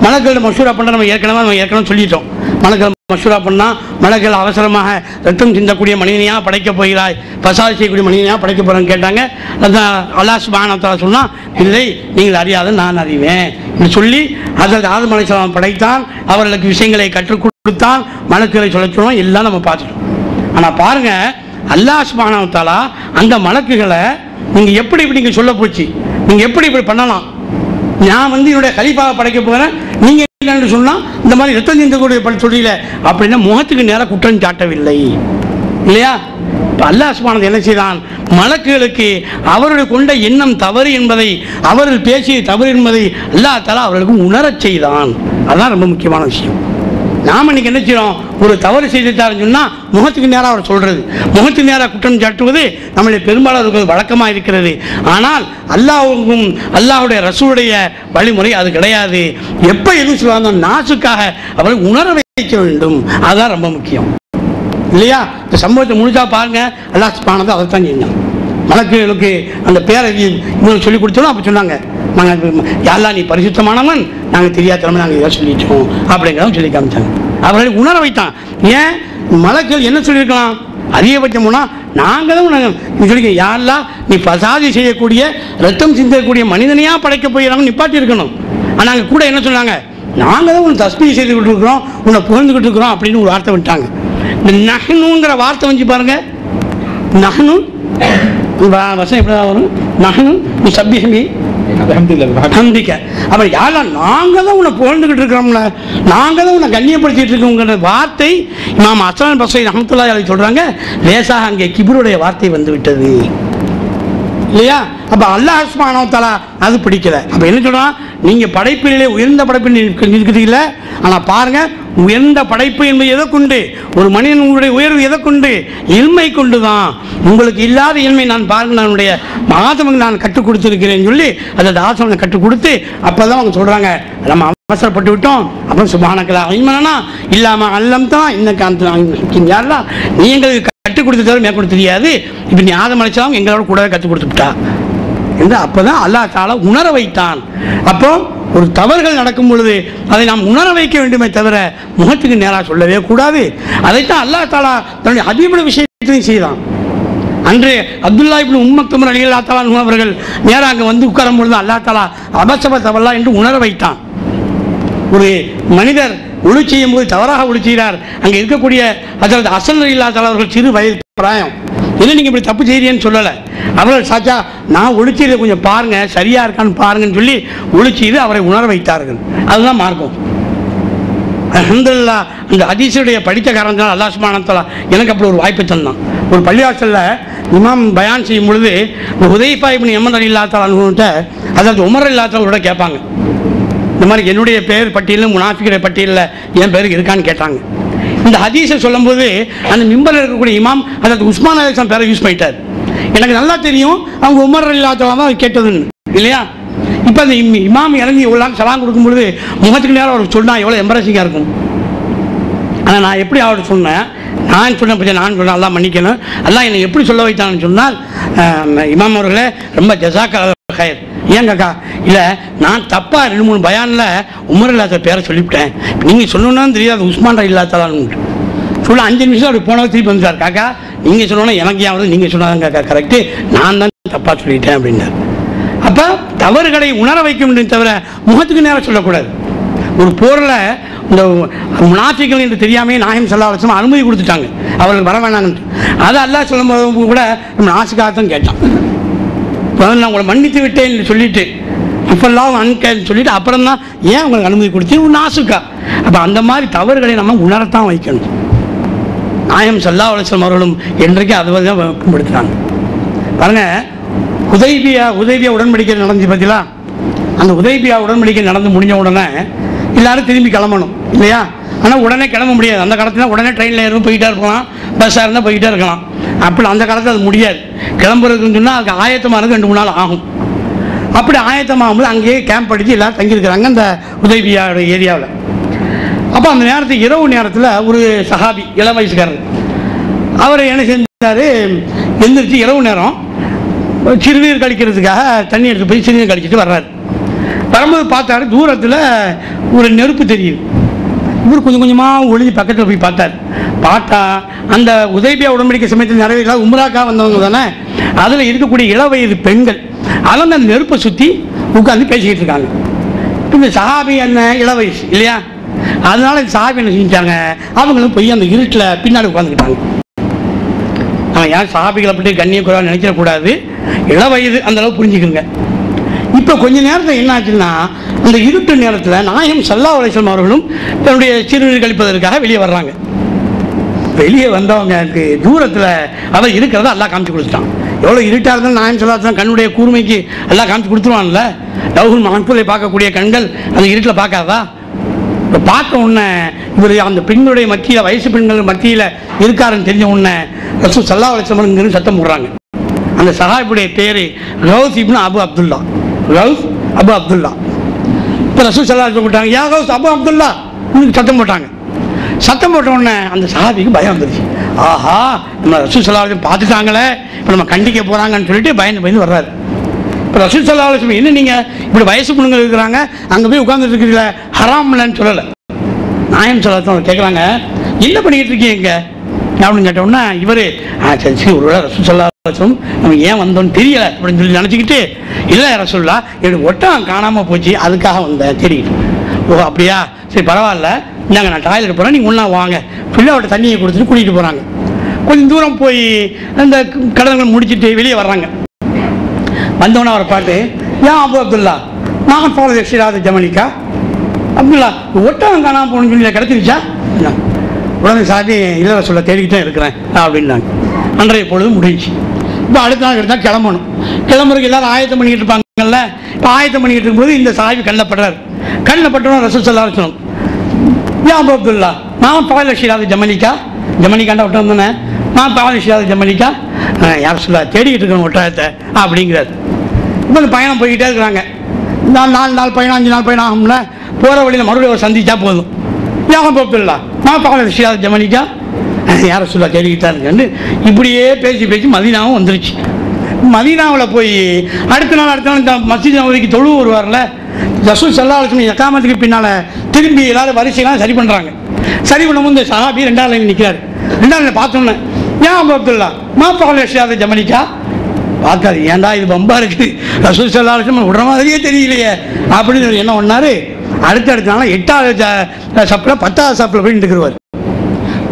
மலக்குகள்கிட்ட மசூரா பண்ணுற நம்ம ஏற்கனவே சொல்லிட்டோம். மலக்குகள் மசூரா பண்ணால் மலக்குகள் அவசரமாக ரத்தம் சிந்தக்கூடிய மனிதனையாக படைக்கப் போகிறாய், பசாது செய்யக்கூடிய மனிதனையாக படைக்க போகிறேன்னு கேட்டாங்க. அதான் அல்லாஹ் சுப்ஹானஹு வ தஆலா சொன்னால், இல்லை நீங்கள் அறியாத நான் அறிவேன் என்று சொல்லி ஹஜ்ரத் ஆதம் அலைஹிஸ்ஸலாம் படைத்தான், அவர்களுக்கு விஷயங்களை கற்றுக் கொடுத்தான், மலக்குகளை சொல்ல சொன்னோம், எல்லாம் நம்ம பார்த்துட்டோம். ஆனால் பாருங்கள், அல்லாஹ் சுப்ஹானஹு வ தஆலா அந்த மலக்குகளை நீங்கள் எப்படி இப்படி நீங்கள் சொல்ல போச்சு, நீங்கள் எப்படி இப்படி பண்ணலாம், நான் என்னுடைய கலீஃபாவை படைக்க போகிறேன், நீங்கள் என்னன்னு சொன்னால் இந்த மாதிரி ரத்தம் சிந்தக்கூடிய சொல்றீங்களே அப்படின்னா முகத்துக்கு நேராக குற்றம் சாட்டவில்லை இல்லையா? இப்போ அல்லாஹ் சுப்ஹானஹு என்ன செய்தான், மலக்குகளுக்கு அவருடைய கொண்ட எண்ணம் தவறு என்பதை, அவர்கள் பேசிய தவறு என்பதை அல்லாஹ் தஆலா அவர்களுக்கு உணரச் செய்தான். அதுதான் ரொம்ப முக்கியமான விஷயம். நாம் இன்னைக்கு என்ன செய்யறோம், ஒரு தவறு செய்துட்டாருன்னு சொன்னால் முகத்துக்கு நேராக அவர் சொல்றது, முகத்துக்கு நேராக குற்றம் சாட்டுவது நம்மளுடைய பெரும்பாலானவர்கள் வழக்கமாக இருக்கிறது. ஆனால் அல்லாஹ்வுக்கும் அல்லாஹ்வுடைய ரசூலுடைய வழிமுறை அது கிடையாது. எப்போ எதுவும் சொல்லுவாங்க, நாசுக்காக அவரை உணர வைக்க வேண்டும். அதுதான் ரொம்ப முக்கியம் இல்லையா? இந்த சம்பவத்தை முழுசா பாருங்க, அல்லாஹ் சுப்ஹானஹு அதை தான் செய்யணும். மலக்குகளுக்கு அந்த பேரை இவங்களுக்கு சொல்லி கொடுத்தோம். அப்போ சொன்னாங்க, நாங்கள் யாரெல்லாம் நீ பரிசுத்தமானவன், நாங்கள் தெரியாதவங்க நாங்கள் இதை சொல்லிட்டோம் அப்படிங்கிறத சொல்லி காமிச்சாங்க. அவர்களை உணர வைத்தான். ஏன் மலக்குகள் என்ன சொல்லியிருக்கலாம், அதிகபட்சம் போனால் நாங்கள் தான் உனக்கு சொல்லி யாரெல்லாம் நீ பசாதி செய்யக்கூடிய ரத்தம் சிந்தக்கூடிய மனிதனையாக படைக்க போயிடறாங்க நிப்பாட்டி இருக்கணும். ஆனால் அங்கே கூட என்ன சொன்னாங்க, நாங்கள் தான் உன்னை தஸ்பீஹ் செய்துக்கிட்டு இருக்கிறோம், உன்னை புகழ்ந்துக்கிட்டு இருக்கிறோம் அப்படின்னு ஒரு வார்த்தை விட்டாங்க. இந்த நஹ்னுங்கிற வார்த்தை வந்து பாருங்க, நஹ்னு வசனம் எப்படி தான் வரும், நஹ்னு நீ சப்பிஹமி ஹம்திக்க. அப்புறம் யாரெல்லாம் நாங்கள் தான் உன்னை புகழ்ந்துக்கிட்டு இருக்கிறோம்ல, நாங்கள் தான் உன்னை கண்ணியப்படுத்திட்டு இருக்கோங்கிற வார்த்தை இமாம் ஹஸன் பஸ்ரி ரஹ்மத்துல்லாஹி அலைஹி சொல்றாங்க, லேசாக அங்கே கிப்ருடைய வார்த்தை வந்து விட்டது இல்லையா? அப்போ அல்லாஹ் சுப்ஹானஹு வ தஆலா அது பிடிக்கல. அப்போ என்ன சொல்றான், நீங்கள் படைப்பிலே உயர்ந்த படைப்பில் இருக்கிறீங்கள, ஆனால் பாருங்க, உயர்ந்த படைப்பு என்பது எதை கொண்டு, ஒரு மனிதன் உங்களுடைய உயர்வு எதை கொண்டு, இல்மை கொண்டு தான். உங்களுக்கு இல்லாத இல்மை நான் பாருங்க, என்னுடைய ஆதமுக்கு நான் கற்றுக் கொடுத்துருக்கிறேன்னு சொல்லி அதை ஆசமனை கற்றுக் கொடுத்து அப்போ தான் அவங்க சொல்கிறாங்க, நம்ம அவசரப்பட்டு விட்டோம். அப்புறம் சுப்ஹானக்கல்லா ஐமனா இல்லாமல் அல்லம் தான் இன்னும் யாரெல்லாம் நீ எங்களுக்கு கற்றுக் கொடுத்து தவிர மேற்கொண்டு தெரியாது, இப்போ நீ ஆதம் அலைஹிஸ்ஸலாம் எங்களோட கூடவே கற்றுக் கொடுத்துட்டா என்று அப்போ தான் அல்லாஹ் தஆலா உணர வைத்தான். அப்போ ஒரு தவறுகள் நடக்கும் பொழுது அதை நாம் உணர வைக்க வேண்டுமே தவிர முகத்துக்கு நேராக சொல்லவே கூடாது. அதைத்தான் அல்லாஹ் தஆலா தன்னுடைய ஹபீபுடைய விஷயத்தையும் செய்தான். அன்று அப்துல்லா இப்னு உம்மக்தும் ரலியல்லாஹு தஆலா அன்ஹு அவர்கள் நேராக அங்கே வந்து உட்காரும் பொழுது அல்லாஹ் தஆலா அபஸப தவல்லா என்று உணர வைத்தான். ஒரு மனிதர் ஒளி செய்யும் போது தவறாக ஒளி செய்கிறார், அங்கே இருக்கக்கூடிய ஹஜ்ரத் ஹஸன் ரலியல்லாஹு தஆலா அவர்கள் சிறு வயது பிராயம், இல்லை நீங்கள் இப்படி தப்பு செய்கிறீன்னு சொல்லலை, அவர்கள் சாச்சா நான் ஒளி செய்கிறத கொஞ்சம் பாருங்கள் சரியாக இருக்கான்னு பாருங்கன்னு சொல்லி ஒளி செய்து அவரை உணர வைத்தார்கள். அதுதான் மார்க்கம். அல்ஹம்துலில்லாஹ் அந்த ஹதீஸுடைய படித்த காரணத்தினால் அல்லாஹ் சுப்ஹானஹு வ தஆலா எனக்கு அப்படி ஒரு வாய்ப்பு தந்தான். ஒரு பள்ளிவாசலில் இமாம் பயான் செய்யும் பொழுது ஹுதைஃபா இப்னு யமன் ரலியல்லாஹு தஆலா அன்ஹுட்ட அதாவது உமர் ரலியல்லாஹு தஆலா கூட கேட்பாங்க, இந்த மாதிரி என்னுடைய பேர் பட்டியலில் முனாஃபிக்குடைய பட்டியலில் என் பேருக்கு இருக்கான்னு கேட்டாங்க. இந்த ஹதீஸை சொல்லும்போது அந்த மிம்பரில் இருக்கக்கூடிய இமாம் அதாவது உஸ்மான் அலைஹிஸ்ஸலாம் பேரை யூஸ் பண்ணிட்டார். எனக்கு நல்லா தெரியும் அவங்க உமர் ரலியல்லாஹு தஆலா தான் கேட்டதுன்னு இல்லையா? இப்போ அந்த இமாம் இறங்கி எவ்வளோ சலாம் கொடுக்கும்பொழுது முகத்துக்கு நேரம் அவருக்கு சொன்னால் எவ்வளோ எம்பரசிங்காக இருக்கும். ஆனால் நான் எப்படி அவர்கிட்ட சொன்னேன், நான் சொன்னேன் அல்லாஹ் மன்னிக்கணும், அல்லாஹ் என்னை எப்படி சொல்ல வைத்தான்னு சொன்னால், இமாம் அவர்களே ரொம்ப ஜஸாக்கல்லாஹு ஹைர். ஏன் காக்கா, இல்லை நான் தப்பாக 2-3 பயானில் உமர் இல்லாத பேரை சொல்லிவிட்டேன், நீங்கள் சொல்லணும்னு தெரியாது உஸ்மான் ரலியல்லாஹு தஆலான்னு சொல்ல 5 நிமிஷம் அப்படி போனவர் திருப்பி வந்துட்டார், காக்கா நீங்கள் சொன்னோன்னா எனக்கு ஏன் வருது, நீங்கள் சொன்னாங்க காக்கா கரெக்டு, நான் தான் தப்பாக சொல்லிட்டேன் அப்படின்னார். அப்போ தவறுகளை உணர வைக்க முடியும் தவிர முகத்துக்கு நேரம் சொல்லக்கூடாது. ஒரு போரில் இந்த முனாஃபிக்கள் என்று தெரியாமே நாயகம் ஸல்லல்லாஹு அலைஹி வஸல்லம் அனுமதி கொடுத்துட்டாங்க, அவர்களுக்கு வர வேணாங்கன்ட்டு. அதை அல்லாஹ் சொல்லும்போது கூட நம்ம ஆசுக்காகத்தான் கேட்டான், நான் உங்களை மன்னித்து விட்டேன்னு சொல்லிட்டு இப்பெல்லாம் அன்கன்னு சொல்லிட்டு அப்புறம் தான் ஏன் உங்களுக்கு அனுமதி கொடுத்து ஒரு நாசுக்கா. அப்போ அந்த மாதிரி தவறுகளை நம்ம உணரத்தான் வைக்கணும். நாயகம் ஸல்லல்லாஹு அலைஹி வஸல்லம் அவர்களும் என்றைக்கு அதை தான் பயன்படுத்துகிறாங்க. பாருங்க, உதைபியா உடன்படிக்கை நடந்துச்சு பார்த்தீங்களா? அந்த உதைபியா உடன்படிக்கை நடந்து முடிஞ்ச உடனே எல்லாரும் திரும்பி கிளம்பணும் இல்லையா? ஆனால் உடனே கிளம்ப முடியாது. அந்த காலத்தில் உடனே ட்ரெயினில் ஏறும் போய்கிட்டே இருக்கலாம், பஸ்ஸாக இருந்தால் போய்கிட்டே இருக்கலாம். அப்படி அந்த காலத்தில் அது முடியாது. கிளம்புறதுன்னு சொன்னால் அதுக்கு ஆயத்தமாக இருக்கு 2-3 நாள் ஆகும். அப்படி ஆயத்தமாகும்போது அங்கேயே கேம்ப் அடித்து எல்லோரும் தங்கியிருக்கிறாங்க அந்த உதைபியாவோட ஏரியாவில். அப்போ அந்த நேரத்துக்கு இரவு நேரத்தில் ஒரு சஹாபி இளம் வயசுக்காரர் அவர் என்ன செஞ்சார், எந்திரிச்சு இரவு நேரம் சிறுநீர் கழிக்கிறதுக்காக தண்ணி எடுத்து போய் சிறுநீர் கழிச்சிட்டு வர்றாரு. வரும்போது பார்த்தாரு தூரத்தில் ஒரு நெருப்பு தெரியுது. இவர் கொஞ்சம் கொஞ்சமாக ஒளிஞ்சு பக்கத்தில் போய் பார்த்தார். பார்த்தா அந்த உதைபியா உடன்படிக்கை சமயத்தில் நிறைய உம்ராக்கா வந்தவங்க தானே, அதில் இருக்கக்கூடிய இளவயது பெண்கள் அவங்க அந்த நெருப்பை சுற்றி உட்காந்து பேசிக்கிட்டு இருக்காங்க. இந்த சஹாபி என்ன இளவயசு இல்லையா, அதனால இந்த சஹாபி என்ன செஞ்சாங்க, அவங்களும் போய் அந்த இருட்டில் பின்னாடி உட்காந்துக்கிட்டாங்க. அவன் யார் சஹாபிகளை பற்றி கண்ணிய குறைவாக நினைச்சிடக்கூடாது, இளவயது அந்த அளவு புரிஞ்சுக்குங்க. இப்போ கொஞ்ச நேரத்தில் என்ன ஆச்சுன்னா, அந்த இருட்டு நேரத்தில் நாயகம் ஸல்லல்லாஹு அலைஹி வஸல்லம் அவர்களும் தன்னுடைய சிறுநீர் கழிப்பதற்காக வெளியே வர்றாங்க. வெளியே வந்தவங்களுக்கு தூரத்தில் அவர் இருக்கிறத அல்லாஹ் காமிச்சு கொடுத்துட்டான். எவ்வளோ இருட்டாக இருந்தாலும் நாயகம் ஸல்லல்லாஹு அலைஹி வஸல்லம் கண்ணுடைய கூர்மைக்கு எல்லாம் காமிச்சு கொடுத்துருவான்ல. லவ்ஹுல் மஹ்ஃபூஸை பார்க்கக்கூடிய கண்கள் அந்த இருட்டில் பார்க்காதா? இப்போ பார்த்த உடனே இவர் அந்த பெண்களுடைய மத்தியில், வயசு பெண்கள் மத்தியில் இருக்காருன்னு தெரிஞ்ச உடனே ரசூல் ஸல்லல்லாஹு அலைஹி வஸல்லம் சத்தம் போடுறாங்க. அந்த சஹாபியுடைய பேர் கௌஸ் இப்னு அபு அப்துல்லா. கௌஸ் அபு அப்துல்லா. இப்போ ரசூல் ஸல்லல்லாஹு அலைஹி வஸல்லம் போட்டாங்க, யா கௌஸ் அபு அப்துல்லா சத்தம் போட்டாங்க. சத்தம் போட்ட உடனே அந்த சஹாபிக்கு பயம் வந்துருச்சு. ஆஹா, நம்ம ரசூல் ஸல்லல்லாஹு அலைஹி வஸல்லம் பார்த்துட்டாங்களே, இப்போ நம்ம கண்டிக்க போகிறாங்கன்னு சொல்லிட்டு பயந்து வர்றாரு. இப்போ ரசூல் ஸல்லல்லாஹு அலைஹி வஸல்லம் என்ன நீங்கள் இப்படி வயசு பொண்ணுங்க இருக்கிறாங்க, அங்கே போய் உட்காந்துட்டு இருக்கிறீங்களா, ஹராம் இல்லைன்னு சொல்லலை. நாயகம் ஸல்லல்லாஹு அலைஹி வஸல்லம் கேட்குறாங்க, என்ன பண்ணிக்கிட்டு இருக்கீங்க அப்படின்னு கேட்ட உடனே இவர் சரி ஒரு வேளை ரசூல் ஸல்லல்லாஹு அலைஹி வஸல்லம் நம்ம ஏன் வந்தோன்னு தெரியலை அப்படின்னு சொல்லி நினச்சிக்கிட்டு, இல்லை ரசூலுல்லாஹ் எனக்கு ஒட்டகம் காணாமல் போச்சு அதுக்காக வந்தேன் தேடிக்கிட்டு. ஓ அப்படியா, சரி பரவாயில்ல, நாங்கள் நான் டாய்லெட் போகிறேன், நீங்கள் ஒன்றா வாங்க சொல்லி அவர்கிட்ட தண்ணியை கொடுத்துட்டு கூட்டிகிட்டு போகிறாங்க. கொஞ்சம் தூரம் போய் அந்த கடன்கள் முடிச்சுட்டு வெளியே வர்றாங்க. வந்தவொன்னே அவரை பாட்டு, ஏன் அபு அப்துல்லா நான் போகிற எக்ஸிராத ஜமனிக்கா அப்துல்லா ஒட்டகம் காணாமல் போகணுன்னு சொல்லி கிடச்சிருச்சா? உடனே சாதி இல்லை சொல்ல தேடிக்கிட்டே இருக்கிறேன் அப்படின்னாங்க. அன்றைய பொழுது முடிஞ்சு. இப்போ அடுத்த நாள் எடுத்தால் கிளம்பணும். கிளம்புறதுக்கு எல்லாரும் ஆயத்தம் பண்ணிக்கிட்டு இருப்பாங்கல்ல. இப்போ ஆயத்தம் பண்ணிக்கிட்டு இருக்கும்போது இந்த சாஹிபி கண்ணில் படுறாரு. கண்ணில் பட்டோம் ரசூல் ஸல்லல்லாஹு அலைஹி வஸல்லம், யா அபு அப்துல்லா நான் பால் எக்ஸிராத ஜமனிக்கா, ஜமனிக்காண்ட ஒட்டம் தானே, நான் பால் எக்ஸிராத ஜமனிக்கா யார் சொல்லா தேடிக்கிட்டு இருக்கணும் ஒட்டகத்தை அப்படிங்கிறார். இப்போ இந்த பயணம் போய்கிட்டே இருக்கிறாங்க. 4 நாள் பயணம் 5 நாள் பயணம் ஆகும்ல. போகிற வழியில் மறுபடியும் ஒரு சந்திச்சா போதும், யாகம் போப்பிடலா நான் பால் எக்ஸிராத ஜமனிக்கா யாரை சொல்லா தேடிக்கிட்டா இருக்குன்னு இப்படியே பேசி மதீனாவும் வந்துருச்சு. மதீனாவில் போய் அடுத்த நாள் இந்த மஸ்ஜித் நபவிக்கு தொழு வருவார்ல, ரசூல் ஸல்லல்லாஹு அலைஹி வஸல்லம் இகாமத்துக்கு பின்னால் திரும்பி எல்லாரும் வரிசையெல்லாம் சரி பண்ணுறாங்க. சரி பண்ணும்போது இந்த சஹாபி 2ஆவது லைன் நிற்கிறார். 2ஆவது லைன் பார்த்தோன்னே, ஏன் அபு அப்துல்லா மா பால் எக்ஸிராத ஜமனிக்கா, பார்த்தாரு ஏன்டா இது பம்பா இருக்குது, ரசூல் ஸல்லல்லாஹு அலைஹி வஸல்லம் விடுற மாதிரியே தெரியலையே அப்படின்னு என்ன பண்ணாரு. அடுத்த நாள் 8வது சப்பில் 10வது சப்பில் போய் நின்றுக்குருவார்.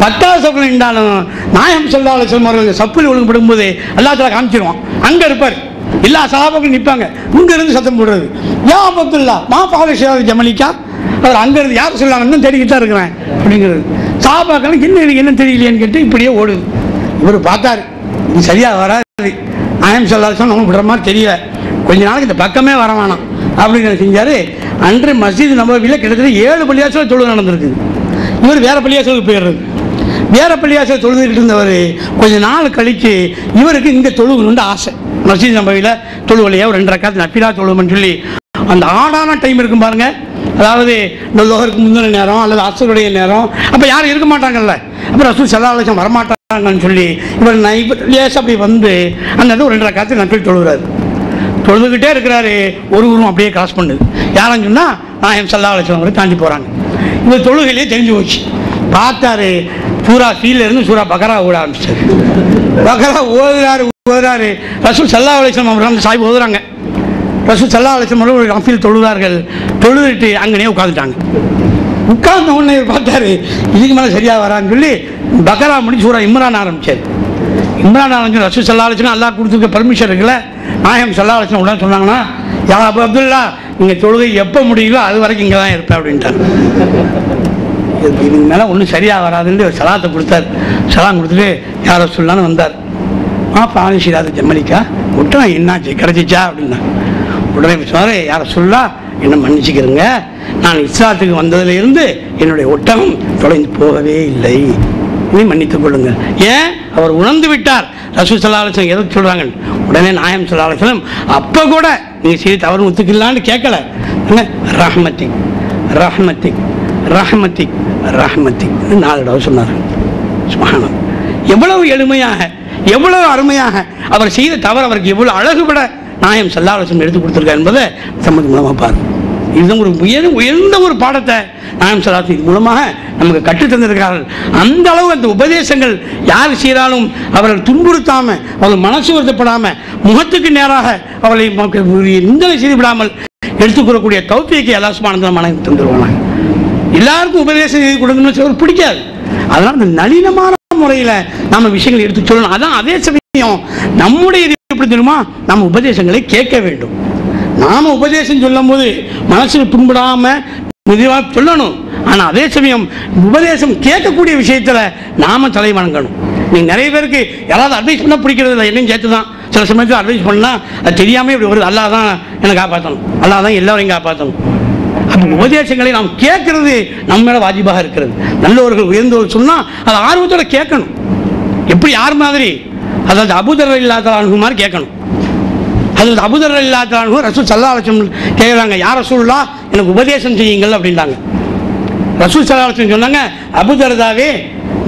10வது சப்பில் நின்றாலும் நாயகம் ஸல்லல்லாஹு அலைஹி வஸல்லம் அவர்கள் சப்பில் ஒழுங்குபடும்போது அல்லாஹ் தஆலா காமிச்சிருவான். அங்கே இருப்பார், எல்லா சஹாபாக்களும் நிற்பாங்க. இருந்து சத்தம் போடுறது, யா அபு அப்துல்லா மா பால் எக்ஸிராத ஜமனிக்கா, அவர் அங்கேருந்து யார் சொல்லாங்கன்னு தேடிக்கிட்டு தான் இருக்கிறேன் அப்படிங்கிறது. சஹாபாக்களும் என்ன தெரியலையேன்னு கேட்டு இப்படியே ஓடுது. இவர் பார்த்தாரு, இது சரியாக வராது, நாயகம் ஸல்லல்லாஹு அலைஹி வஸல்லம் நம்ம விடுற மாதிரி தெரியல, கொஞ்ச நாளைக்கு இந்த பக்கமே வர வேணாம் அப்படிங்கிறத செஞ்சார். அன்று மஸ்ஜித் நபவியில் கிட்டத்தட்ட 7 பள்ளியாசல் தொழுகை நடந்திருக்கு. இவர் வேறு பள்ளியாசலுக்கு போயிடுறது. வேறு பள்ளியாசல் தொழுதுகிட்டு இருந்தவர் கொஞ்ச நாள் கழித்து இவருக்கு இங்கே தொழுகணுன்னு ஆசை. மஸ்ஜித் நபவியில் தொழுவலையாக ஒரு 2 ரக்காத் நஃபிலா தொழுவன்னு சொல்லி அந்த ஆடான டைம் இருக்கும் பாருங்கள், அதாவது இந்த லோகருக்கு முந்தின நேரம் அல்லது அசருடைய நேரம், அப்போ யாரும் இருக்க மாட்டாங்கல்ல, அப்போ ரசூல் ஸல்லல்லாஹு அலைஹி வஸல்லம் வரமாட்டாங்கன்னு சொல்லி இவர் லேசாக அப்படி வந்து அந்த 2 ரக்காத்து நஃபில் தொழுகிறார். தொழுதுகிட்டே இருக்கிறாரு. ஒரு உருவம் அப்படியே கிராஸ் பண்ணுது. யாருன்னு சொன்னால் நாயகம் ஸல்லல்லாஹு அலைஹி வஸல்லம் தாண்டி போகிறாங்க. இவர் தொழுகையிலே தெரிஞ்சு போச்சு. பார்த்தாரு, சூரா ஃபீலேருந்து சூரா பகரா ஓட ஆரம்பிச்சார். பகரா ஓதுறாரு. ரசூல் ஸல்லல்லாஹு அலைஹி வஸல்லம் அவர்கள் அந்த சாஹிப் ஓதுறாங்க. ரசூல் ஸல்லல்லாஹு அலைஹி வஸல்லம் ஒரு நஃபில் தொழுதார்கள். தொழுதுட்டு அங்கனே உட்காந்துட்டாங்க. உட்கார்ந்த உடனே பார்த்தாரு, இதுக்கு மேலே சரியாக வரான்னு சொல்லி பகரா முடிஞ்சு சூரா இம்ரான் ஆரம்பித்தார். இம்ரான் ஆரம்பிச்சு ரசூல் ஸல்லல்லாஹு அலைஹி வஸல்லம் அல்லாஹ் கொடுத்துருக்க பர்மிஷன் இருக்குல்ல, நாயகம் ஸல்லல்லாஹு அலைஹி வஸல்லம் உடனே சொன்னாங்கன்னா, யா அபு அப்துல்லா நீங்கள் தொழுகை எப்போ முடியுதோ அது வரைக்கும் இங்கே தான் இருப்பேன் அப்படின்ட்டாங்க. இதுக்கு மேலே ஒன்றும் சரியாக வராதுன்னு சலாத்தை கொடுத்தார். சலாம் கொடுத்துட்டு யாரை சொல்லான்னு வந்தார். பால் எக்ஸிராத ஜமனிக்கா ஒட்டகம் என்னாச்சு கிடச்சிச்சா அப்படின்னா, உடனே சொன்னார், யாரை சொல்லா என்ன மன்னிச்சுக்கிறேங்க, நான் இஸ்லாத்துக்கு வந்ததிலிருந்து என்னுடைய ஒட்டகம் தொலைந்து போகவே இல்லை, இனி மன்னித்துக் கொள்ளுங்கள். ஏன் அவர் உணர்ந்து விட்டார் ரசூல் ஸல்லல்லாஹு அலைஹி வஸல்லம் எதுக்கு சொல்கிறாங்க. உடனே நாயகம் ஸல்லல்லாஹு அலைஹி வஸல்லம் அப்போ கூட நீங்கள் சரி தவறு ஒத்துக்கலான்னு கேட்கல, ரஹ்மத்திக் ரஹ்மத்திக் ரஹ்மத்திக் ரஹ்மத்திக் 4 தடவை சொன்னார். சுப்ஹானல்லாஹ், எவ்வளவு எளிமையாக எவ்வளவு அருமையாக அவர் செய்த தவறு அவருக்கு எவ்வளவு அழகுபட நாயகம் ஸல்லல்லாஹு அலைஹி வஸல்லம் எடுத்து கொடுத்துருக்கார் என்பதை சம்மதி மூலமாக பாருங்கள். இதுதான் ஒரு உயர்ந்த ஒரு பாடத்தை நாயம் ஸல்லல்லாஹு அலைஹி மூலமாக நமக்கு கற்றுத்தந்திருக்கிறார்கள். அந்த அளவு அந்த உபதேசங்கள் யார் செய்தாலும் அவர்கள் துன்புறுத்தாம, அவர்கள் மனசு வருத்தப்படாம, முகத்துக்கு நேராக அவளை நிந்தனை செய்து விடாமல் எடுத்துக்கொள்ளக்கூடிய தௌஃபீக்கை அல்லாஹ் சுப்ஹானஹு வ தஆலா தந்துருவாங்க. எல்லாருக்கும் உபதேசம் செய்து கொடுக்கணும்னு சொல்ல பிடிக்காது. அதனால அந்த நளினமான முறையில் நம்ம விஷயங்களை எடுத்து சொல்லணும். அதான் அதே சமயம் நம்முடைய இது எப்படி தெரியுமா, நம்ம உபதேசங்களை கேட்க வேண்டும். நாம உபதேசம் சொல்லும் போது மனசில் புண்படாம மெதுவாக சொல்லணும். ஆனால் அதே சமயம் உபதேசம் கேட்கக்கூடிய விஷயத்தில் நாம தலை வணங்கணும். நீங்கள் நிறைய பேருக்கு யாராவது அட்வைஸ் பண்ணால் பிடிக்கிறது இல்லை, என்னையும் சேர்த்து தான். சில சமயத்தில் அட்வைஸ் பண்ணால் அது தெரியாமல் இப்படி வருது. அல்லாஹ் தான் என்னை காப்பாற்றணும், அல்லாஹ் தான் எல்லாரையும் காப்பாற்றணும். அப்போ உபதேசங்களை நாம் கேட்கறது நம்ம மேலே வாஜிபாக இருக்கிறது. நல்லவர்கள் உயர்ந்தவர்கள் சொன்னால் அதை ஆர்வத்தோட கேட்கணும். எப்படி யார் மாதிரி, அதாவது அபூதர் ரலியல்லாஹு அன்ஹு மாதிரி கேட்கணும். அதில் அபூதர் ரலியல்லாஹு அன்ஹு ரசூல் ஸல்லல்லாஹு அலைஹி வஸல்லம் கேட்குறாங்க, யார் ரசூலுல்லாஹ் எனக்கு உபதேசம் செய்யுங்கள் அப்படின்றாங்க. ரசூல் ஸல்லல்லாஹு அலைஹி வஸல்லம் சொன்னாங்க, அபூதர்தாவே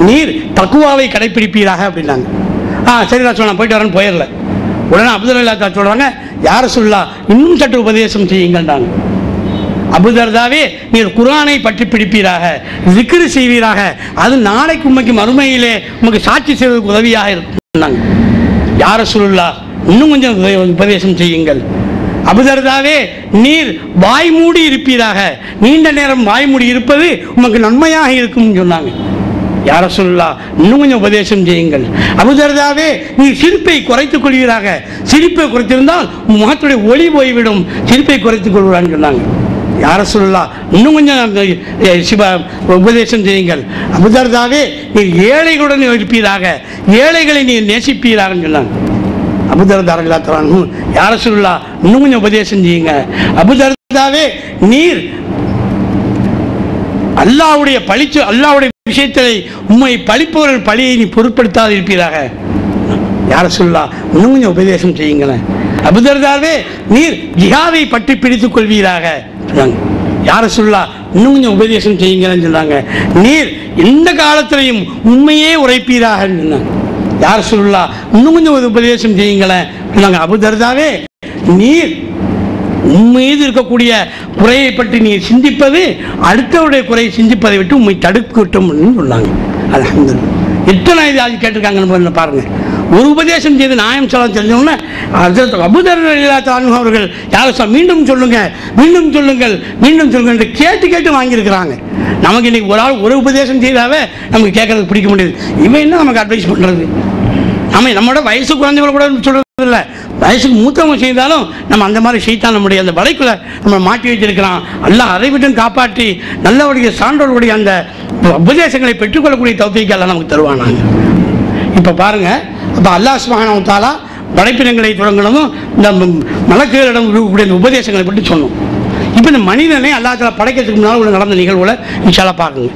நீர் தக்குவாவை கடைப்பிடிப்பீராக அப்படின்னாங்க. சரி ரசூல் நான் போயிட்டு வரேன்னு போயிடல. உடனே அபூதர் ரலியல்லாஹு அன்ஹு சொல்கிறாங்க, யார் ரசூலுல்லாஹ் இன்னும் சற்று உபதேசம் செய்யுங்கள்ன்றாங்க. அபூதர்தாவே நீர் குர்ஆனை பற்றி பிடிப்பீராக, zikr செய்வீராக, அது நாளைக்கு உமக்கு மறுமையிலே உமக்கு சாட்சி செய்வதற்கு உதவியாக இருந்தாங்க. யார் ரசூலுல்லாஹ் இன்னும் கொஞ்சம் உபதேசம் செய்யுங்கள். அபூதர்தாவே நீர் வாய்மூடி இருப்பீராக, நீண்ட நேரம் வாய்மூடி இருப்பது உமக்கு நன்மையாக இருக்கும் சொன்னாங்க. யார் ரசூலுல்லாஹ் இன்னும் கொஞ்சம் உபதேசம் செய்யுங்கள். அபூதர்தாவே நீர் சிரிப்பை குறைத்துக் கொள்வீராக, சிரிப்பை குறைத்திருந்தால் முகத்துடைய ஒளி போய்விடும், சிரிப்பை குறைத்துக் கொள்வான்னு சொன்னாங்க. யார் ரசூலுல்லாஹ் இன்னும் கொஞ்சம் உபதேசம் செய்யுங்கள். அபூதர்தாவே நீர் ஏழைகளுடன் இருப்பீராக, ஏழைகளை நீர் நேசிப்பீராகன்னு சொன்னாங்க. அபூதர்தா ரலியல்லாஹு அன்ஹு, யார் ரசூலுல்லாஹ் இன்னும் கொஞ்சம் உபதேசம் செய்யுங்க. அபூதர்தாவே நீர் அல்லாஹ்வுடைய அல்லாஹ்வுடைய விஷயத்தை உம்மை பழிப்பவர்கள் பழியை நீ பொருட்படுத்தாது இருப்பீராக. யார் ரசூலுல்லாஹ் இன்னும் கொஞ்சம் உபதேசம் செய்யுங்களேன். அபூதர்தாவே நீர் ஜிஹாதை பற்றி பிடித்துக் கொள்வீராக சொன்னாங்க. யார் ரசூலுல்லாஹ் இன்னும் கொஞ்சம் உபதேசம் செய்யுங்கன்னு சொன்னாங்க. நீர் எந்த காலத்திலையும் உண்மையே உரைப்பீராக சொன்னாங்க. யார் ரசூலுல்லாஹ் இன்னும் கொஞ்சம் உபதேசம் செய்யுங்களேன் சொன்னாங்க. அபூதர்தாவே நீர் உண்மையீது இருக்கக்கூடிய குறையை பற்றி நீர் சிந்திப்பது அடுத்தவருடைய குறையை சிந்திப்பதை விட்டு உண்மை தடுக்கட்டும் சொன்னாங்க. அல்ஹம்துலில்லாஹ். எத்தனை இது கேட்டிருக்காங்கன்னு பாருங்க. ஒரு உபதேசம் செய்து நாயம் ஸல்லல்லாஹு தெரிஞ்சோன்னா அபூதர் ரலியல்லாஹு அன்ஹு அவர்கள் யார் மீண்டும் சொல்லுங்க, மீண்டும் சொல்லுங்கள், மீண்டும் சொல்லுங்கள் என்று கேட்டு வாங்கியிருக்கிறாங்க. நமக்கு இன்னைக்கு ஒரு ஆள் ஒரு உபதேசம் செய்தாவே நமக்கு கேட்கறதுக்கு பிடிக்க முடியாது. இவன் என்ன நமக்கு அட்வைஸ் பண்ணுறது? நம்மளோட வயசு குறைஞ்சவங்க கூட சொல்கிறது இல்லை, வயசுக்கு மூத்தவங்க செய்தாலும் நம்ம அந்த மாதிரி செய்தான் நம்முடைய அந்த வலைக்குள்ள நம்ம மாட்டி வச்சிருக்கிறான். அல்லாஹ் அதை விட்டு காப்பாற்றி நல்லவருடைய சான்றோருடைய அந்த உபதேசங்களை பெற்றுக்கொள்ளக்கூடிய தௌஃபீக் அல்லாஹ் நமக்கு தருவானாங்க. இப்போ பாருங்க, அப்போ அல்லாஹ் சுப்ஹானஹு வ தஆலா படைப்பினங்களை தொடங்கினதும் இந்த மலக்குகளிடம் இருக்கக்கூடிய இந்த உபதேசங்களை பற்றி சொன்னோம். இப்போ இந்த மனிதனை அல்லாஹ் தஆலா படைக்கிறதுக்கு முன்னால் உள்ள நடந்த நிகழ்வுகளை இன்ஷா அல்லாஹ் பார்க்குங்க.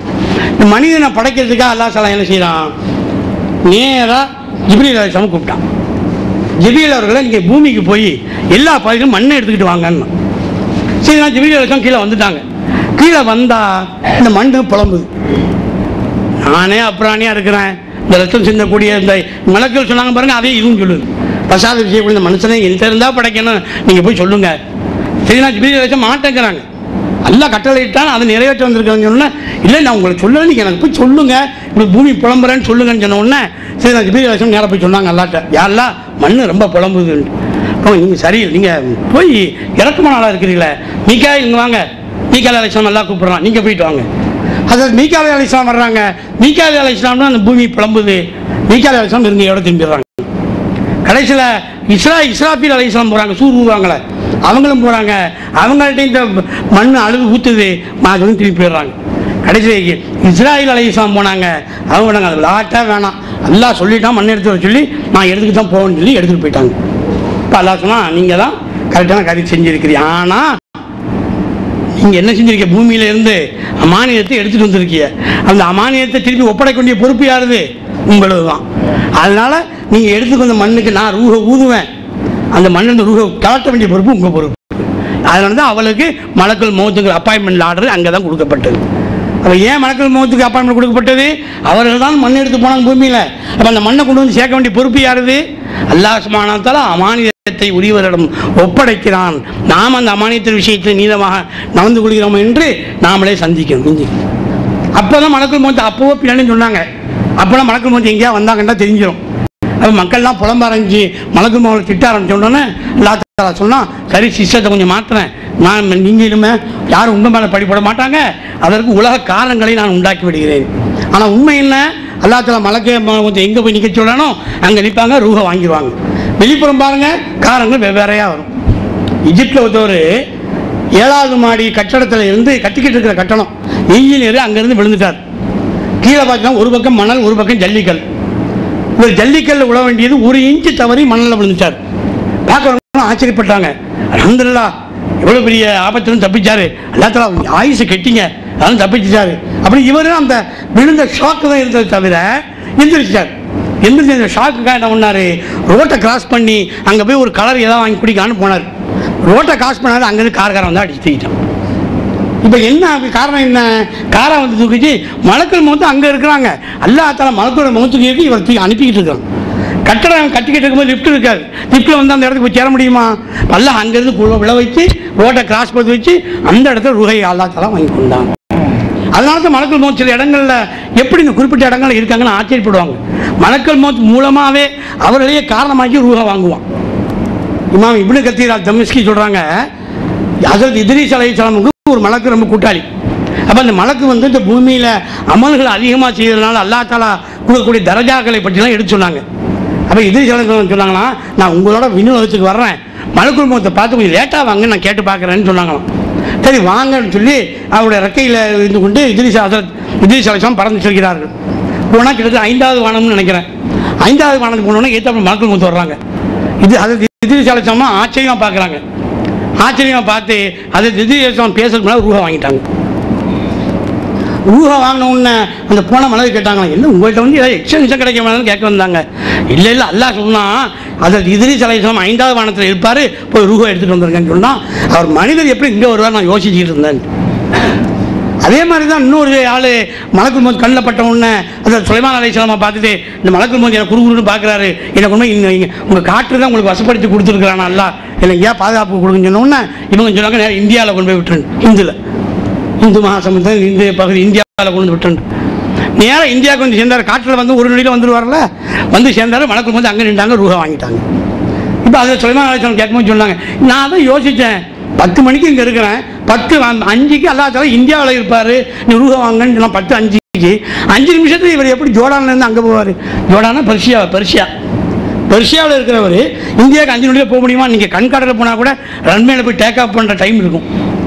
இந்த மனிதனை படைக்கிறதுக்காக அல்லாஹ் தஆலா என்ன செய்யறான்? நேராக ஜிப்ரீல் அலைஹிஸ்ஸலாம் கூப்பிட்டான். ஜிப்ரீல் அவர்களை நீங்கள் பூமிக்கு போய் எல்லா பகுதியிலும் மண்ணை எடுத்துக்கிட்டு வாங்கன்னு. சரி, நான் ஜிப்ரீல் அலைஹிஸ்ஸலாம் கீழே வந்துட்டாங்க. கீழே வந்தால் இந்த மண்ணு புலம்புது. நானே அப்புறாணியாக இருக்கிறேன், இந்த ரத்தம் சிந்தக்கூடிய இந்த மலக்கள் சொன்னாங்க பாருங்க, அதே இதுவும் சொல்லுது. பிரசாத விஷயக்கூடிய இந்த மனுஷனை எந்த இருந்தால் படைக்கணும், நீங்கள் போய் சொல்லுங்க. சரி, நான் ஜிப்ரீல் அலைஹிஸ்ஸலாம் மாட்டேங்கிறாங்க. அல்லாஹ் கட்டளையிட்டான், அதை நிறைவேற்ற வந்திருக்காங்கன்னு சொன்னேன். இல்லை, நான் உங்களை சொல்லலை, நீங்கள் எனக்கு போய் சொல்லுங்க, இப்படி பூமி புலம்புறேன்னு சொல்லுங்கன்னு சொன்ன உடனே சரி, நான் ஜிப்ரீல் அலைஹிஸ்ஸலாம் நேராக போய் சொன்னாங்க அல்லாஹ்ட்ட, யாரெல்லாம் மண் ரொம்ப புலம்புதுன்னு. அப்போ நீங்கள் சரி, நீங்கள் போய் இறக்குமான ஆளாக இருக்கிறீங்களே, மீகாயில் இங்கே வாங்க. மீகாயில் அலைஹிஸ்ஸலாம் அல்லாஹ் கூப்பிட்றான், நீங்கள் போயிட்டு வாங்க. அதாவது மீகாயில் அலைஹிஸ்ஸலாம் வர்றாங்க. மீகாயில் அலைஹிஸ்ஸலாம்னா அந்த பூமி புலம்புது. மீகாயில் அலைஹிஸ்ஸலாம் இருங்கையோட திரும்பிடுறாங்க. கடைசியில் இஸ்ராஃபீல் அலைஹிஸ்ஸலாம் போகிறாங்க, சூர் ஊதுவாங்களே, அவங்களும் போகிறாங்க. அவங்கள்ட்ட இந்த மண் அழுது ஊற்றுது, மாதம் திருப்பி போயிடுறாங்க. கடைசியில் இஸ்ராயில் அலைஹிஸ்ஸலாம் போனாங்க. அவங்க நாங்கள் அது விளாட்டாக வேணாம், அல்லாஹ் சொல்லிட்டான் மண் எடுத்து வர சொல்லி நான் எடுத்துக்கிட்டு தான் போவேன்னு சொல்லி எடுத்துகிட்டு போயிட்டாங்க. இப்போ அல்லாஹ் சொன்னால் நீங்கள் தான் கரெக்டான காரியம் செஞ்சுருக்கிறீங்க, ஆனால் நீங்கள் என்ன செஞ்சிருக்க, பூமியில இருந்து அமானியத்தை எடுத்துகிட்டு வந்திருக்கீங்க. அந்த அமானியத்தை திருப்பி ஒப்படைக்க வேண்டிய பொறுப்பு யாருது? உங்களது தான். அதனால் நீங்கள் எடுத்துக்கு வந்த மண்ணுக்கு நான் ரூஹை ஊதுவேன், அந்த மண்ணு ரூஹை கலட்ட வேண்டிய பொறுப்பு உங்கள் பொறுப்பு. அதனால தான் அவளுக்கு மலக்குல் மௌத்துக்கு அப்பாயின்மெண்ட் ஆர்டர் அங்கே தான் கொடுக்கப்பட்டது. அப்போ ஏன் மலக்குல் மௌத்துக்கு அப்பாயின்மெண்ட் கொடுக்கப்பட்டது? அவர்கள் தான் மண் எடுத்து போனாங்க பூமியில். அப்போ அந்த மண்ணை கொண்டு வந்து சேர்க்க வேண்டிய பொறுப்பு யாருது? அல்லாஹ் சுப்ஹானஹு வ தஆலா அமானிய அமானியத்தை உரியவரிடம் ஒப்படைக்கிறான். நாம் அந்த அமானியத்தின் விஷயத்தில் நீளமாக நடந்து கொள்கிறோம் என்று நாமளே சந்திக்கணும். அப்போதான் மலக்குள் மௌத் அப்போவோ பின்னாடி சொன்னாங்க. அப்போலாம் மலக்குள் மௌத் எங்கேயா வந்தாங்கன்னா தெரிஞ்சிடும். அப்போ மக்கள்லாம் புலம்ப ஆரம்பிச்சு மலக்குள் மௌத் திட்ட ஆரம்பிச்சோடனே அல்லாஹ் தஆலா சொன்னால், சரி சிஸ்டத்தை கொஞ்சம் மாற்றுறேன், நான் நீங்கள் இனிமே யாரும் உங்கள் மேலே படிப்பட மாட்டாங்க, அதற்கு உலக காரணங்களை நான் உண்டாக்கி விடுகிறேன். ஆனால் உண்மை என்ன, அல்லாஹ் தஆலா மலக்கு எங்கே போய் நிற்க சொல்லணும் அங்கே நிற்பாங்க, ரூஹை வாங்கிடுவாங்க. வெளிப்புறம் பாருங்க காரணங்கள் வெவ்வேறையாக வரும். எகிப்தில் ஒருத்தவர் 7வது மாடி கட்டடத்தில் இருந்து கட்டிக்கிட்டு இருக்கிற கட்டணம் இன்ஜினியர் அங்கேருந்து விழுந்துட்டார். கீழே பார்த்தீங்கன்னா ஒரு பக்கம் மணல், ஒரு பக்கம் ஜல்லிக்கல். ஒரு ஜல்லிக்கல்ல விழ வேண்டியது 1 இன்ச்சு தவறி மணலில் விழுந்துட்டார். பார்க்குறவங்க ஆச்சரியப்பட்டாங்க. அல்ஹம்துலில்லாஹ் எவ்வளோ பெரிய ஆபத்துன்னு தப்பிச்சாரு, அல்லாஹ் தஆலா ஆயுசு கெட்டிங்க, அதனால தப்பிச்சிட்டாரு. அப்படி இவரும் அந்த விழுந்த ஷாக்கு தான் இருந்தது தவிர எந்திரிச்சார். எந்திரிச்சு அந்த ஷாக்குக்காக என்ன பண்ணார், ரோட்டை கிராஸ் பண்ணி அங்கே போய் ஒரு கலர் ஏதாவது வாங்கி குடிக்கலான்னு போனார். ரோட்டை கிராஸ் பண்ணாரு, அங்கேருந்து காரக்காரன் வந்து அடிச்சு தூக்கிட்டான். இப்போ என்ன காரணம், என்ன காரை வந்து தூக்கிச்சு மலக்குள் மௌத் அங்கே இருக்கிறாங்க. அல்லாஹ் தஆலா மலக்குள் மௌத்துக்கு இவர் தூக்கி அனுப்பிக்கிட்டு இருக்காங்க. கட்டடம் கட்டிக்கிட்டு இருக்கும்போது லிஃப்ட் இருக்காது, லிஃப்ட்டில் வந்து அந்த இடத்துக்கு போய் சேர முடியுமா? அல்லாஹ் அங்கேருந்து விழ வச்சு ரோட்டை கிராஸ் பண்ணி வச்சு அந்த இடத்துல ரூஹை அல்லாஹ் தஆலா வாங்கி கொண்டாங்க. அதனால தான் மலக்குள் மௌத் சில இடங்களில் எப்படி இந்த குறிப்பிட்ட இடங்கள் இருக்காங்கன்னு ஆச்சரியப்படுவாங்க. மலக்குள் மௌத் மூலமாகவே அவர்களையே காரணமாக்கி ரூஹை வாங்குவான். இமாம் இப்னு கத்தீர் அல் தமிஸ்கி சொல்கிறாங்க, ஹஜ்ரத் இத்ரீஸ் அலைஹிஸ்ஸலாமுக்கு ஒரு மலக்கு ரொம்ப கூட்டாளி. அப்போ அந்த மலக்கு வந்து இந்த பூமியில் அமல்கள் அதிகமாக செய்யறதுனால அல்லாஹ் தஆலா கொடுக்கக்கூடிய தரஜாக்களை பற்றிலாம் எடுத்து சொன்னாங்க. அப்போ இத்ரீஸ் அலைஹிஸ்ஸலாம் சொன்னாங்களா, நான் உங்களோட வினோதத்துக்கு வர்றேன், மலக்குள் மௌத்தை பார்த்து கொஞ்சம் லேட்டாக வாங்க, நான் கேட்டு பார்க்குறேன்னு சொன்னாங்களாம். சரி வாங்கன்னு சொல்லி அவருடைய ரெக்கையில் இருந்து கொண்டு இத்ரீஸ் அலைஹிஸ்ஸலாம் பறந்து செல்கிறார்கள். போனால் கிட்டத்தட்ட 5வது வானம்னு நினைக்கிறேன். 5வது வானத்துக்கு போனோன்னா ஏற்ற மலக்குள் மௌத் வர்றாங்க. இது அதை இத்ரீஸ் அலைஹிஸ்ஸலாம் ஆச்சரியமாக பார்க்குறாங்க. ஆச்சரியமாக பார்த்து அதை இத்ரீஸ் அலைஹிஸ்ஸலாம் பேசுறதுக்கு முன்னாடி ரூஹை வாங்கிட்டாங்க. ரூஹை வாங்கின உடனே அந்த போன மலக்கு கேட்டாங்களா, என்ன உங்கள்கிட்ட வந்து ஏதாவது எக்ஸ்டென்ஷன் கிடைக்க வேணாம்னு கேட்க வந்தாங்க. இல்லை இல்லை அல்லாஹ் சொன்னால் அதில் இத்ரீஸ் அலைஹிஸ்ஸலாம் 5வது வானத்தில் இருப்பார், போய் ரூஹை எடுத்துகிட்டு வந்துருங்கன்னு சொன்னால் அவர் மனிதர் எப்படி இங்கே வருவார் நான் யோசிச்சுட்டு இருந்தேன். அதே மாதிரி தான் இன்னொரு ஆள் மலக்குள் மௌத் கண்ணில் பட்ட உடனே அதை சுலைமான் அலைஹிஸ்ஸலாமை பார்த்துட்டு இந்த மலக்குள் மௌத் எனக்கு குறுகுறுன்னு பார்க்குறாரு, எனக்கு உண்மை உங்கள் காற்று தான் உங்களுக்கு வசப்படுத்தி கொடுத்துருக்குறான் அல்லாஹ், எனக்கு ஏன் பாதுகாப்பு கொடுக்குன்னு சொன்ன உடனே இவங்க சொன்னாங்க நேரம் இந்தியாவில் கொண்டு போய் விட்டுருன்னு, இந்து மகாசமுத்திரம் இந்திய பகுதி இந்தியாவில் கொண்டு விட்டுருன்னு நேராக இந்தியாவுக்கு வந்து சேர்ந்தார். காற்றில் வந்து ஒரு நொடியில் வந்துடுவார்ல, வந்து சேர்ந்தார். மலக்குள் மௌத் அங்கே நின்றாங்க, ரூஹை வாங்கிட்டாங்க. இப்போ அதை சுலைமான் அலைஹிஸ்ஸலாம் கேட்கும்போது சொன்னாங்க, நான் தான் யோசித்தேன் 10 மணிக்கு இங்கே இருக்கிறேன், 10:05 அல்லாஹ் தஆலா இந்தியாவில் இருப்பார், நீ ரூஹை வாங்கன்னு சொன்னால் 10:05 5 நிமிஷத்தில் இவர் எப்படி ஜோர்டான்லேருந்து அங்கே போவார்? ஜோர்டானா பெர்ஷியாவில் இருக்கிறவர் இந்தியாவுக்கு 5 நிமிஷத்தில் போக முடியுமா? நீங்கள் கண்காட்டில் போனால் கூட ரன்வேல போய் டேக் ஆஃப் பண்ணுற டைம் இருக்கும்.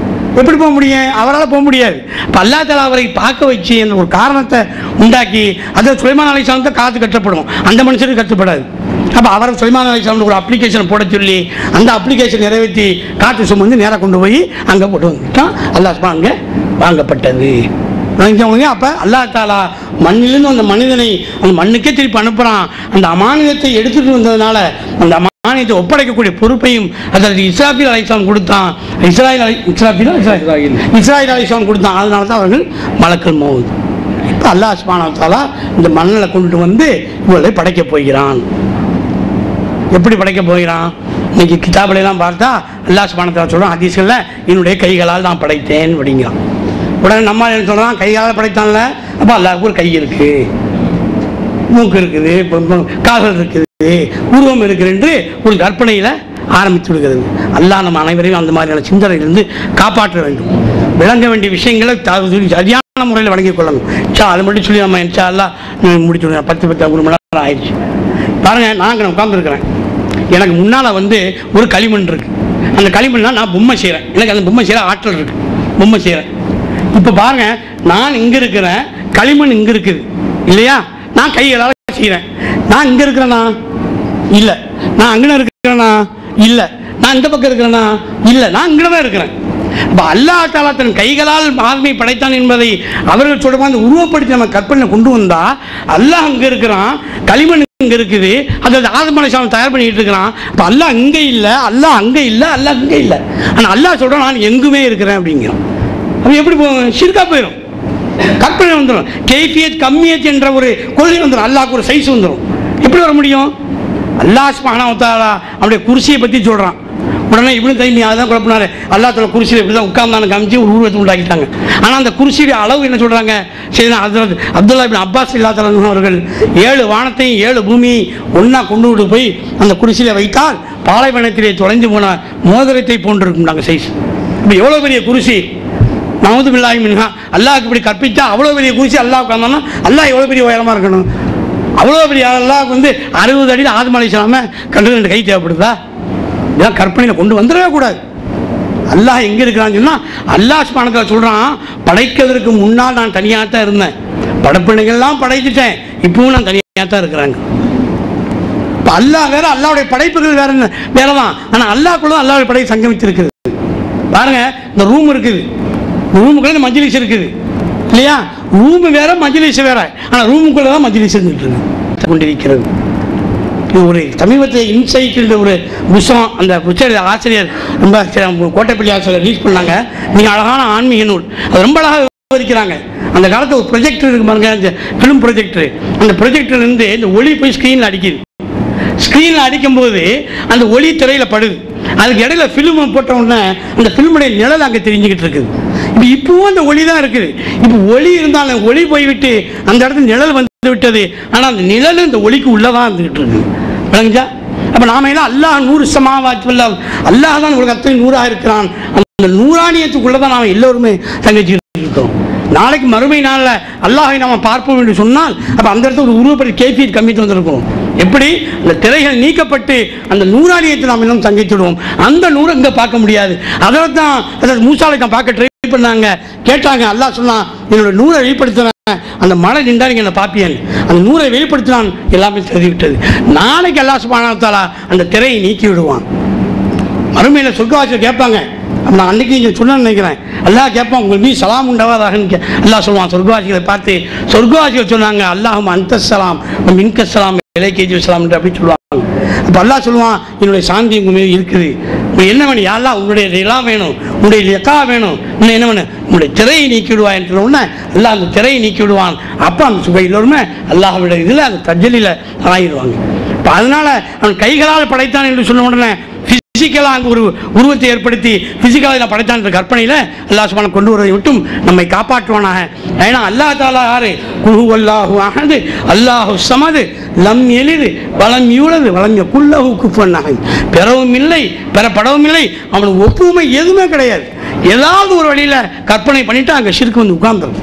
எப்படி போக முடியும்? அவரால் போக முடியாது. இப்போ அல்லாஹ் தஆலா அவரை பார்க்க வச்சு அந்த ஒரு காரணத்தை உண்டாக்கி அதை சுலைமான் அலைஹிஸ்ஸலாம் தான் காத்து கட்டப்படும், அந்த மனுஷனுக்கு கட்டப்படாது. அப்போ அவர் சுலைமான் அலைஹிஸ்ஸலாம் ஒரு அப்ளிகேஷனை போட சொல்லி அந்த அப்ளிகேஷன் நிறைவேற்றி காற்று சுமந்து நேராக கொண்டு போய் அங்கே போட்டு வந்துட்டான். அல்லாஹ் சுப்ஹானஹு அங்கே வாங்கப்பட்டது. அப்போ அல்லாஹ் தஆலா மண்ணிலிருந்து அந்த மனிதனை அந்த மண்ணுக்கே திருப்பி அனுப்புகிறான். அந்த அமானியத்தை எடுத்துகிட்டு வந்ததுனால அந்த அமானியத்தை ஒப்படைக்கக்கூடிய பொறுப்பையும் அதற்கு இஸ்ராஃபீல் அலைஹிஸ்ஸலாம் கொடுத்தான். இஸ்ராயில் அலைஹிஸ்ஸலாம் கொடுத்தான். அதனால தான் அவர்கள் மலக்குள் மௌத். இப்போ அல்லாஹ் சுப்ஹானஹு வ தஆலா இந்த மண்ணில் கொண்டு வந்து இவர்களை படைக்கப் போகிறான். எப்படி படைக்க போகிறான்? இன்னைக்கு கிதாபிலாம் பார்த்தா அல்லாஹ் சுப்ஹானஹு வ தஆலா சொல்கிறான், ஹதீஸ்களில் என்னுடைய கைகளால் நான் படைத்தேன் அப்படிங்கிறான். உடனே நம்ம என்ன சொல்கிறான், கைகளால் படைத்தான்ல, அப்போ அல்லாஹ்வுக்கு ஒரு கை இருக்குது, மூக்கு இருக்குது, கால்கள் இருக்குது, உருவம் இருக்குது என்று ஒரு கற்பனையில் ஆரம்பித்து விடுகிறது. அல்லாஹ் நம்ம அனைவரையும் அந்த மாதிரியான சிந்தனையிலிருந்து காப்பாற்ற வேண்டும். விளங்க வேண்டிய விஷயங்களை சரியான முறையில் வழங்கிக் கொள்ளணும். அதை மட்டும் சொல்லி நம்ம இன்ஷா அல்லாஹ் முடிச்சு 10 மணி நேரம் ஆயிடுச்சு. பாருங்கள், நான் அங்கே உட்காந்துருக்கிறேன், எனக்கு முன்னால் வந்து ஒரு களிமண் இருக்குது. அந்த களிமண்ணா நான் பொம்மை செய்கிறேன், எனக்கு அந்த பொம்மை செய்கிற ஆற்றல் இருக்குது, பொம்மை செய்கிறேன். இப்போ பாருங்கள், நான் இங்கே இருக்கிறேன், களிமண் இங்கே இருக்குது இல்லையா? நான் கைகளால் செய்கிறேன். நான் இங்கே இருக்கிறேன்னா இல்லை, நான் அங்கே இருக்கிறேன்னா இல்லை, நான் இந்த பக்கம் இருக்கிறேன்னா இல்லை, நான் இங்கே தான் இருக்கிறேன். அப்போ அல்லாஹ் தஆலா தன் கைகளால் ஆத்மை படைத்தான் என்பதை அவர்கள் சொல்லும்போது அந்த உருவப்படுத்தி நம்ம கற்பனை கொண்டு வந்தால் அல்லாஹ் அங்கே இருக்கிறான், களிமண் இங்கே இருக்குது, அதாவது ஆதம் அலைஹிஸ்ஸலாம் தயார் பண்ணிட்டு இருக்கிறான். இப்போ அல்லாஹ் இங்கே இல்லை, அல்லாஹ் அங்கே இல்லை, அல்லாஹ் இங்கே இல்லை. ஆனால் அல்லாஹ் சொல்கிறான் நான் எங்குமே இருக்கிறேன் அப்படிங்கிறான். அப்போ எப்படி போகும்? ஷிர்கா போயிடும், கற்பனை வந்துடும், கைஃபியத் கம்மியத் என்ற ஒரு கொள்கை வந்துடும், அல்லாஹ்க்கு ஒரு சைஸ் வந்துடும். எப்படி வர முடியும்? அல்லாஹ் சுப்ஹானஹு வ தஆலா அவருடைய குர்சியை பற்றி சொல்கிறான். உடனே இப்னு தைமியா அதான் குழப்பினாரு. அல்லாஹ் தஆலா குர்சியில் இப்படி தான் உட்கார்ந்தான்னு காமிச்சு ஒரு உருவத்தை உண்டாக்கிட்டாங்க. ஆனால் அந்த குர்சியுடைய அளவு என்ன சொல்கிறாங்க? சரி, ஹஜ்ரத் அப்துல்லா இப்னு அப்பாஸ் ரலியல்லாஹு அவர்கள் 7 வானத்தையும் 7 பூமியை ஒன்றா கொண்டு விட்டு போய் அந்த குர்சியில் வைத்தால் பாலைவனத்திலே தொலைந்து போன மோதிரத்தை போன்றிருக்கும் நாங்கள் சைஸ். இப்போ எவ்வளோ பெரிய குர்சி! நவுது பில்லாஹி மின்ஹா. அல்லாஹ்க்கு இப்படி கற்பித்தா அவ்வளோ பெரிய குர்சி அல்லாஹ் உட்கார்ந்தானா அல்லாஹ் எவ்வளோ பெரிய உயரமாக இருக்கணும்? அவ்வளோ பெரிய அல்லாஹ்க்கு 60 அடியில் ஆதம் அலைஹிஸ்ஸலாம கண்டு 2 கை தேவைப்படுதா? இதெல்லாம் கற்பனையில் கொண்டு வந்துடவே கூடாது. அல்லாஹ் எங்கே இருக்கிறான்னு சொன்னால் அல்லாஹ் சுப்ஹானஹு வ தஆலா சொல்கிறான், படைக்கிறதுக்கு முன்னால் நான் தனியாக தான் இருந்தேன், படைப்பினைகள்லாம் படைத்துட்டேன், இப்பவும் நான் தனியாக தான் இருக்கிறாங்க. இப்போ அல்லாஹ் வேற, அல்லாஹ்வுடைய படைப்புகள் வேற வேற தான். ஆனால் அல்லாஹ்க்குள்ள அல்லாஹ்வுடைய படை சங்கமித்திருக்குது. பாருங்க, இந்த ரூம் இருக்குது, ரூமுக்குள்ள மஜ்லிஸ் இருக்குது இல்லையா? ரூம் வேற மஜ்லிஸ் வேற, ஆனால் ரூமுக்குள்ள தான் மஜ்லிஸ் இருந்துட்டு கொண்டிருக்கிறது. இது ஒரு சமீபத்தில் இன்சைட் ஒரு புத்தகம், அந்த புத்தக ஆசிரியர் ரொம்ப கோட்டைப்பள்ளி ஆசிரியர் ரிலீஸ் பண்ணாங்க. மிக அழகான ஆன்மீக நூல், அது ரொம்ப அழகாக விவரிக்கிறாங்க. அந்த காலத்தில் ஒரு ப்ரொஜெக்டர் இருக்கு பாருங்க, அந்த ஃபிலிம் ப்ரொஜெக்டர். அந்த ப்ரொஜெக்டர்லேருந்து இந்த ஒளி போய் ஸ்க்ரீனில் அடிக்குது. ஸ்க்ரீனில் அடிக்கும்போது அந்த ஒளி திரையில் படுது. அதுக்கு இடையில ஃபிலிம் போட்ட உடனே அந்த ஃபிலிமுடைய நிழல் அங்கே தெரிஞ்சுக்கிட்டு இருக்குது. இப்பவும் அந்த ஒளி தான் இருக்குது. இப்போ ஒளி இருந்தாலும் ஒளி போய்விட்டு அந்த இடத்துல நிழல் வந்து விட்டது. ஆனால் அந்த நிழல் இந்த ஒளிக்கு உள்ளதான் இருந்துகிட்டு இருக்கு. விளங்குச்சா? அப்போ நாம எல்லாம் அல்லாஹ் நூறு சமாவாத் அல்லாஹ் தான் உலகத்தை நூறாக இருக்கிறான். அந்த நூறானியத்துக்குள்ளதான் நாம் எல்லோருமே தங்கச்சிட்டு இருக்கிறோம். நாளைக்கு மறுமை நாளில் அல்லாஹை நாம் பார்ப்போம் என்று சொன்னால் அப்போ அந்த இடத்துல ஒரு உருவப்படி கேஃபியட் கம்மிட்டு வந்திருக்கிறோம். எப்படி அந்த திரைகள் நீக்கப்பட்டு அந்த நூறானியத்தை நாம் இன்னும் தங்கிச்சிடுவோம். அந்த நூறை இங்கே பார்க்க முடியாது. அதில் தான் அதாவது மூசாலை தான் பார்க்க ட்ரை பண்ணாங்க, கேட்டாங்க. அல்லாஹ் சொன்னான், என்னோட நூறை வெளிப்படுத்துறேன், அந்த மழை நின்றா நீங்கள் என்னை பார்ப்பீங்க. அந்த நூறை வெளிப்படுத்தினான், எல்லாமே தெரிவிட்டது. நாளைக்கு அல்லாஹ் சுப்ஹானஹு வ தஆலா அந்த திரையை நீக்கி விடுவான். மறுமையில் சொர்க்கவாசிகள் கேட்பாங்க. நான் அன்றைக்கி இங்கே சொன்னேன்னு நினைக்கிறேன். அல்லாஹ் கேட்பான், உங்கள் மீது சலாம் உண்டாவதாகன்னு அல்லாஹ் சொல்லுவான் சொர்க்கவாசிகளை பார்த்து. சொர்க்கவாசிகள் சொன்னாங்க, அல்லாஹும் அன்தஸ்ஸலாம் மின்கஸ்ஸலாம் இலைக்கேஜி சலாம் என்று அப்படி சொல்லுவாங்க. அப்போ அல்லாஹ் சொல்லுவான், என்னுடைய சாந்தி உங்கள் மீது இருக்குது, உங்களுக்கு என்ன வேணும்? யாரெல்லாம் உன்னுடைய ரிலா வேணும், உன்னுடைய லெக்கா வேணும், இன்னும் என்ன வேணும்? உன்னுடைய திரையை நீக்கி விடுவான் என்று உடனே அல்லாஹ் அந்த திரையை நீக்கி விடுவான். அப்போ அந்த சுப எல்லோருமே அல்லாஹ்வுடைய இதில் அந்த தஜ்ஜலியில் ஆகிடுவாங்க. இப்போ அதனால் அவன் கைகளால் படைத்தான் என்று சொன்ன உடனே பிசிக்கலாக அங்கே ஒரு உருவத்தை ஏற்படுத்தி பிசிக்கலாக நான் படைத்தான் என்ற கற்பனையில் அல்லாஹ் சுப்ஹானஹு கொண்டு வரதை விட்டும் நம்மை காப்பாற்றுவானாக. ஏன்னா அல்லாஹ் தஆலா யாரு? குல் ஹுவல்லாஹு அஹத் அல்லாஹு ஸமது லம் யலிது வலம் யூலது வலம் யகுல் லஹு குஃபுவன் அஹத். பெறவும் இல்லை, பெறப்படவும் இல்லை, அவனுக்கு ஒப்புமை எதுவுமே கிடையாது. ஏதாவது ஒரு வழியில் கற்பனை பண்ணிட்டு அங்கே ஷிர்க் வந்து உட்கார்ந்துடும்.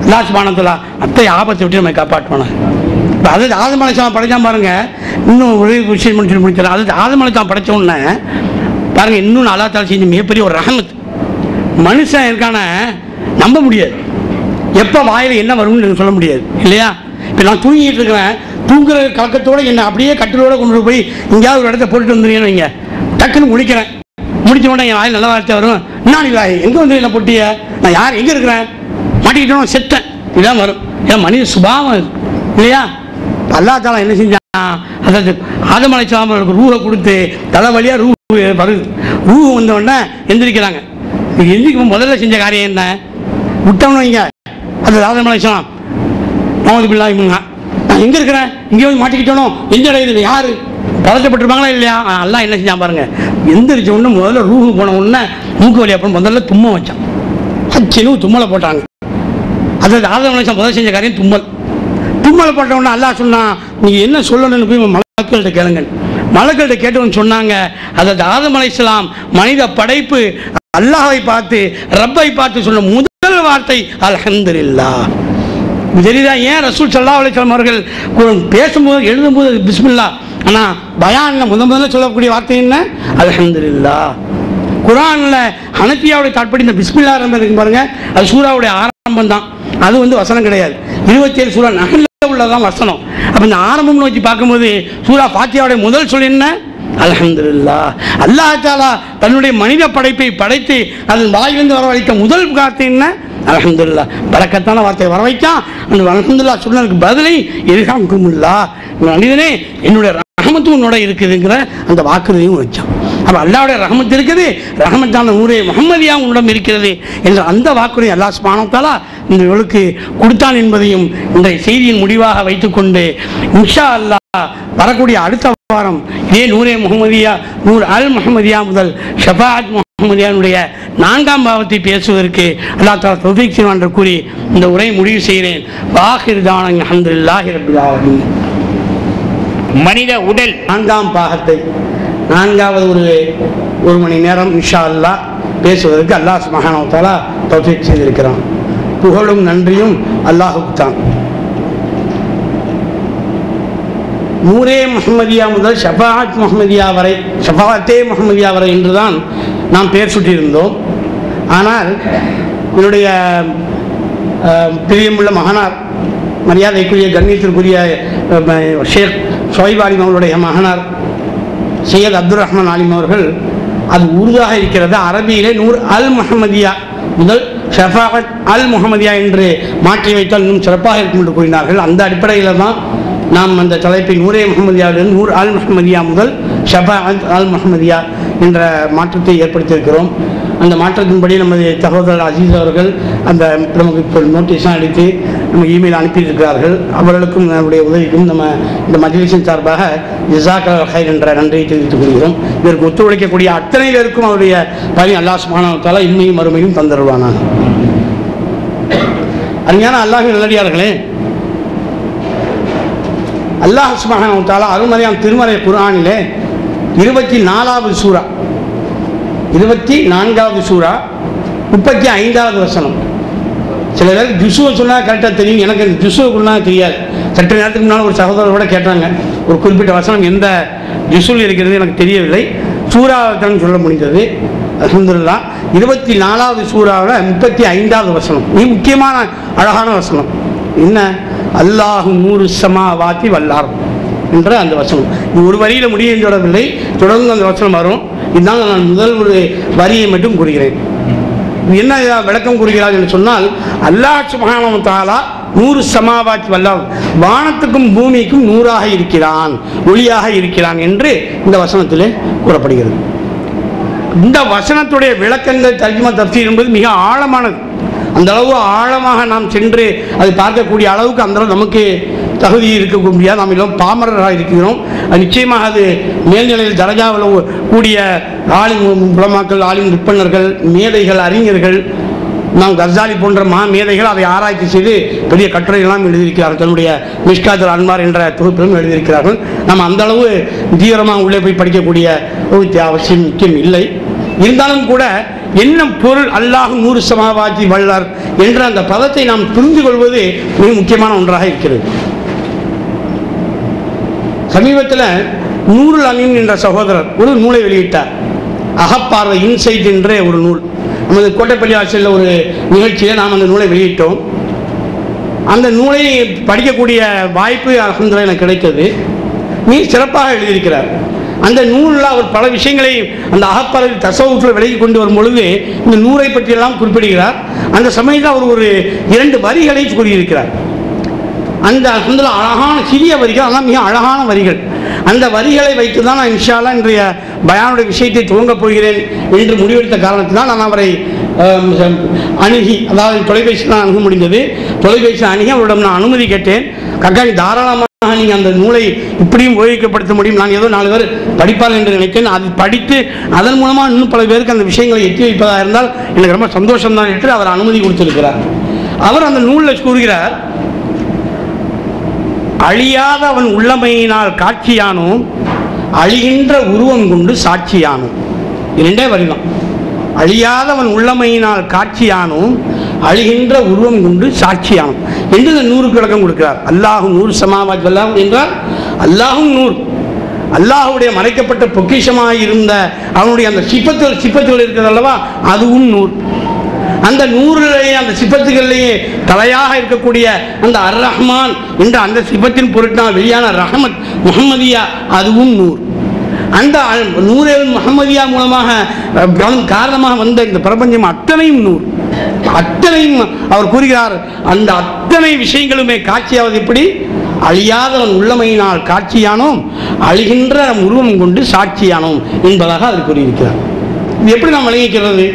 அல்லாஹ் சுப்ஹானஹு தஆலா அத்தை ஆபத்தை விட்டு நம்மை காப்பாற்றுவானாக. அது ஆதம் அலைஹிஸ்ஸலாம் படைச்சான் பாருங்க. இன்னும் ஒரு விஷயம் முடிச்சிடலாம். அது ஆதம் அலைஹிஸ்ஸலாம் படைச்ச உடனே பாருங்க, இன்னொன்று அல்லாஹ் தஆலா செஞ்ச மிகப்பெரிய ஒரு ரஹமத். மனுஷன் இருக்கான நம்ப முடியாது, எப்போ வாயில் என்ன வரும்னு சொல்ல முடியாது இல்லையா? இப்போ நான் தூங்கிட்டு இருக்கிறேன், தூங்குற கலக்கத்தோடு என்னை அப்படியே கட்டிலோடு கொண்டு போய் எங்கேயாவது ஒரு இடத்த போட்டுட்டு வந்துருக்கேன்னு வைங்க, டக்குன்னு முடிக்கிறேன். முடிச்ச உடனே என் வாயில் நல்ல வார்த்தை வரும், நான் இல்லை எங்கே வந்து என்ன பொட்டிய, நான் யார் எங்கே இருக்கிறேன், மாட்டிக்கிட்டோம், செத்தேன், இதான் வரும். ஏன் மனித சுபாவம் இல்லையா? அல்லாஹ் தஆலா என்ன செஞ்சான்? அதாவது ஆதம் அலைஹிஸ்ஸலாம் அவர்களுக்கு ரூஹை கொடுத்து தலை வழியாக ரூஹ் வருது. ரூஹ் வந்த உடனே எந்திரிக்கிறாங்க. எந்திரிக்கும் முதல்ல செஞ்ச காரியம் என்ன? விட்டவனு வைங்க, அது ஆதம் அலைஹிஸ்ஸலாம் நவுது பில்லாஹி மின்ஹா, நான் எங்கே இருக்கிறேன், இங்கே வந்து மாட்டிக்கிட்டோனோ, எந்த இடையில யார் பதட்டப்பட்டிருப்பாங்களா இல்லையா? அல்லாஹ் என்ன செஞ்சான் பாருங்க, எந்திரிச்ச உடனே முதல்ல ரூஹு போன உடனே மூக்கு வழி அப்புறம் முதல்ல தும்ம வச்சான். அச்சினு தும்மலை போட்டாங்க. அதாவது ஆதம் அலைஹிஸ்ஸலாம் முதல்ல செஞ்ச காரியம் தும்மல். தும்மலை போட்ட உடனே அல்லாஹ் சொன்னான், நீங்கள் என்ன சொல்லணும்னு போய் மலக்குகள்கிட்ட கேளுங்க. மலக்குகள்கிட்ட கேட்டவன்னு சொன்னாங்க, அதாவது ஆதம் அலைஹிஸ்ஸலாம் மனித படைப்பு அல்லாஹை பார்த்து ரப்பை பார்த்து சொன்ன முதல் வார்த்தை அல்ஹம்துலில்லாஹ். தெரியுதா? ஏன் ரசூல் ஸல்லல்லாஹு அலைஹி வஸல்லம் அவர்கள் பேசும்போது எழுதும்போது பிஸ்மில்லா, ஆனால் பயானில் முதல்ல சொல்லக்கூடிய வார்த்தை என்ன? அல்ஹம்துலில்லாஹ். குர்ஆனில் ஹனஃபியாவுடைய தாட்படி இந்த பிஸ்மில்லா ஆரம்பம் பாருங்க, அது சூராவுடைய ஆரம்பம் தான், அது வசனம் கிடையாது. 27 சூரா நஹ்ல்ல உள்ளதான் வசனம். அப்போ இந்த ஆரம்பம்னு வச்சு பார்க்கும்போது சூரா ஃபாத்தியாவுடைய முதல் சொல் என்ன? அல்ஹம்துலில்லாஹ். அல்லாஹ் தஆலா தன்னுடைய மனித படைப்பை படைத்து அதன் வாயிலிருந்து வரவழைத்த முதல் வார்த்தை என்ன? அல்ஹம்துலில்லாஹ். பரக்கத்தான வார்த்தையை வர வைத்தான். அந்த அல்ஹம்துலில்லாஹ் சொன்னதுக்கு பதிலை இர்ஹம்குமுல்லாஹ், மனிதனே என்னுடைய ரஹமத்து உன்னோட இருக்குதுங்கிற அந்த வாக்குறுதியும் வச்சான். அப்போ அல்லாஹ்வுடைய ரஹமத் இருக்குது, ரஹமத்தான நூரே முஹம்மதியா உன்னிடம் இருக்கிறது என்ற அந்த வாக்குறுதி அல்லாஹ் சுப்ஹானஹு வ தஆலா இந்த இவளுக்கு கொடுத்தான் என்பதையும் இன்றைய செய்தியின் முடிவாக வைத்துக்கொண்டு இன்ஷா அல்லாஹ் வரக்கூடிய அடுத்த வாரம் இதே நூரே முகமதியா நூர் அல் முஹம்மதியா முதல் ஷஃபாஅத் முஹம்மதியானுடைய 4ஆம் பாவத்தை பேசுவதற்கு அல்லாஹ் தஆலா தௌஃபீக் செய்வான் என்று கூறி இந்த உரையை முடிவு செய்கிறேன். வாஹிர் தஅவானா அல்ஹம்துலில்லாஹி ரப்பில் ஆலமீன். மனித உடல் 4ஆம் பாகத்தை 4வது ஒரு மணி நேரம் இன்ஷா அல்லாஹ் பேசுவதற்கு அல்லாஹ் சுப்ஹானஹு வ தஆலா தௌஃபீக் செய்திருக்கிறான். புகழும் நன்றியும் அல்லாஹ்வுக்கு தான். நூரே முஹம்மதியா முதல் ஷஃபாஅத் முஹம்மதியா வரை, ஷஃபாஅத்தே முஹம்மதியா வரை என்றுதான் நாம் பெயர் சுட்டியிருந்தோம். ஆனால் என்னுடைய பிரியமுள்ள மகனார், மரியாதைக்குரிய கண்ணியத்திற்குரிய ஷேக் ஷோய்ப் ஆலிம் அவர்களுடைய மகனார் சையத் அப்துல் ரஹ்மான் ஆலிம் அவர்கள் அது உருதாக இருக்கிறது, அரபியிலே நூர் அல் முஹம்மதியா முதல் ஷஃபாஅத் அல் முஹம்மதியா என்று மாற்றி வைத்தால் இன்னும் சிறப்பாக இருக்கும் என்று கூறினார்கள். அந்த அடிப்படையில் தான் நாம் அந்த தலைப்பை நூரே முஹம்மதியாவிலிருந்து நூர் அல் முஹம்மதியா முதல் ஷஃபாஅத் அல் முஹம்மதியா என்ற மாற்றத்தை ஏற்படுத்தியிருக்கிறோம். அந்த மாற்றத்தின்படி நமது சகோதரர் அசீஸ் அவர்கள் அந்த நமக்கு இப்போ நோட்டீஸாக அடித்து நம்ம இமெயில் அனுப்பியிருக்கிறார்கள். அவர்களுக்கும் நம்முடைய உதவிக்கும் நம்ம இந்த மஜ்லிஸின் சார்பாக ஜஸாக்கல்லாஹு ஹைர் என்ற நன்றியை தெரிவித்துக் கொள்கிறோம். இதற்கு ஒத்துழைக்கக்கூடிய அத்தனை பேருக்கும் அவருடைய பணி அல்லாஹ் சுப்ஹானஹு வ தஆலா இம்மையும் மறுமையும் தந்தருவானாக. அருமையான அல்லாஹ்வின் நல்லடியார்களே, அல்லாஹ் சுப்ஹானஹு வ தஆலா அருள்மறையாம் திருமறை குர்ஆனிலே 24வது சூரா 24வது சூரா 35வது வசனம். சில பேர் ஜுசுவை சொன்னால் கரெக்டாக தெரியும், எனக்கு அந்த ஜுசுவுக்குள்ளா தெரியாது. சற்று நேரத்துக்கு முன்னால் ஒரு சகோதரர் கூட கேட்டாங்க, ஒரு குறிப்பிட்ட வசனம் எந்த ஜுசுவில் இருக்கிறது எனக்கு தெரியவில்லை, சூறாவுக்கு சொல்ல முடிந்தது. அல்ஹம்துலில்லாஹ் 24வது சூறாவில் 35வது வசனம் மிக முக்கியமான அழகான வசனம். என்ன? அல்லாஹு நூறு ஸமாவாத்தி வல் அர்த் என்ற அந்த வசனம். இது ஒரு வரியில் முடியவில்லை, தொடர்ந்து அந்த வசனம் வரும். இதுதான் நான் முதல் ஒரு வரியை மட்டும் கூறுகிறேன். என்ன விளக்கம் கூறுகிறார் என்று சொன்னால், அல்லாஹ் சுப்ஹானஹு வ தஆலா நூறு ஸமாவாத்தி வல் அர்த், வானத்துக்கும் பூமிக்கும் நூறாக இருக்கிறான், ஒளியாக இருக்கிறான் என்று இந்த வசனத்திலே கூறப்படுகிறது. இந்த வசனத்துடைய விளக்கங்கள் தர்ஜுமா தஃப்சீர் என்பது மிக ஆழமானது. அந்த அளவு ஆழமாக நாம் சென்று அதை பார்க்கக்கூடிய அளவுக்கு அந்த அளவு நமக்கு தகுதி இருக்க முடியாது. நாம் எல்லாம் பாமரராக இருக்கிறோம். நிச்சயமாக அது மேல்நிலையில் தரஜாவில் கூடிய ஆலிம் உலமாக்கள், ஆலிம் விற்பனர்கள், மேதைகள், அறிஞர்கள், நாம் கர்சாலி போன்ற மேதைகள் அதை ஆராய்ச்சி செய்து பெரிய கட்டுரைகளாம் எழுதியிருக்கிறார்கள். தன்னுடைய மிஷ்காத்துல் அன்வார் என்ற தொகுப்பிலும் எழுதியிருக்கிறார்கள். நாம் அந்த அளவு தீவிரமாக உள்ளே போய் படிக்கக்கூடிய ஒரு அவசியம் முக்கியம் இல்லை. இருந்தாலும் கூட என்ன பொருள் அல்லாஹ் நூறு ஸமாவாத்தி வல் அர்த் என்ற அந்த பதத்தை நாம் புரிந்து கொள்வது மிக முக்கியமான ஒன்றாக இருக்கிறது. சமீபத்தில் நூருல் அமீன் என்ற சகோதரர் ஒரு நூலை வெளியிட்டார். அகப்பார்வை இன்சைட் என்ற ஒரு நூல். நமது கோட்டைப்பள்ளி ஆட்சியில் ஒரு நிகழ்ச்சியில் நாம் அந்த நூலை வெளியிட்டோம். அந்த நூலை படிக்கக்கூடிய வாய்ப்பு அல்ஹம்துலில்லாஹ் எனக்கு கிடைத்தது. மிக சிறப்பாக எழுதியிருக்கிறார். அந்த நூலில் அவர் பல விஷயங்களை அந்த அகப்பார்வை தஸவுஃபில் விலகி கொண்டு வரும் பொழுது இந்த நூரை பற்றியெல்லாம் குறிப்பிடுகிறார். அந்த சமயத்தில் அவர் ஒரு 2 வரிகளை கூறியிருக்கிறார். அந்த அல்ஹம்துலில்லாஹ் அழகான சிறிய வரிகள், ஆனால் மிக அழகான வரிகள். அந்த வரிகளை வைத்து தான் நான் இன்ஷா அல்லாஹ் இன்றைய பயானுடைய விஷயத்தை துவங்கப் போகிறேன் என்று முடிவெடுத்த காரணத்தினால் நான் அவரை அணுகி, அதாவது தொலைபேசி தான் அணுக முடிந்தது. தொலைபேசி அணுகி அவரிடம் நான் அனுமதி கேட்டேன். கக்காய் தாராளமாக நீங்கள் அந்த நூலை இப்படியும் உபயோகிக்கப்படுத்த முடியும், நான் ஏதோ 4 பேர் படிப்பார்கள் என்று நினைத்தேன். அது படித்து அதன் மூலமாக இன்னும் பல பேருக்கு அந்த விஷயங்களை எட்டி வைப்பதாக இருந்தால் எனக்கு ரொம்ப சந்தோஷம்தான் என்று அவர் அனுமதி கொடுத்திருக்கிறார். அவர் அந்த நூலில் கூறுகிறார், அழியாத அவன் உள்ளமையினால் காட்சியானோம், அழிகின்ற உருவம் கொண்டு சாட்சியானோம். 2 வரிதான். அழியாதவன் உள்ளமையினால் காட்சியானோம், அழிகின்ற உருவம் கொண்டு சாட்சியானோம் என்று இந்த நூறுக்கு விளக்கம் கொடுக்கிறார். அல்லாஹு நூறு ஸமாவாத்தி வல் அர்த் என்றால் அல்லாஹும் நூறு, அல்லாஹுடைய மறைக்கப்பட்ட பொக்கிஷமாக இருந்த அவனுடைய அந்த சிப்பத்துகள் இருக்கிறது அல்லவா, அதுவும் நூறு. அந்த நூறிலேயே அந்த சிப்பத்துகளிலேயே தலையாக இருக்கக்கூடிய அந்த அர் ரஹ்மான் என்ற அந்த சிப்பத்தின் பொருட்டால் வெளியான ரஹமத் முஹம்மதியா, அதுவும் நூறு. அந்த நூரே முஹம்மதியா மூலமாக காரணமாக வந்த இந்த பிரபஞ்சம் அத்தனையும் நூறு. அத்தனையும் அவர் கூறுகிறார், அந்த அத்தனை விஷயங்களுமே காட்சியாவது எப்படி? அழியாதவன் உள்ளமையினால் காட்சியானோம், அழிகின்ற உருவம் கொண்டு சாட்சியானோம் என்பதாக அவர் கூறியிருக்கிறார். இது எப்படி நாம் விளங்கிக்கிறது?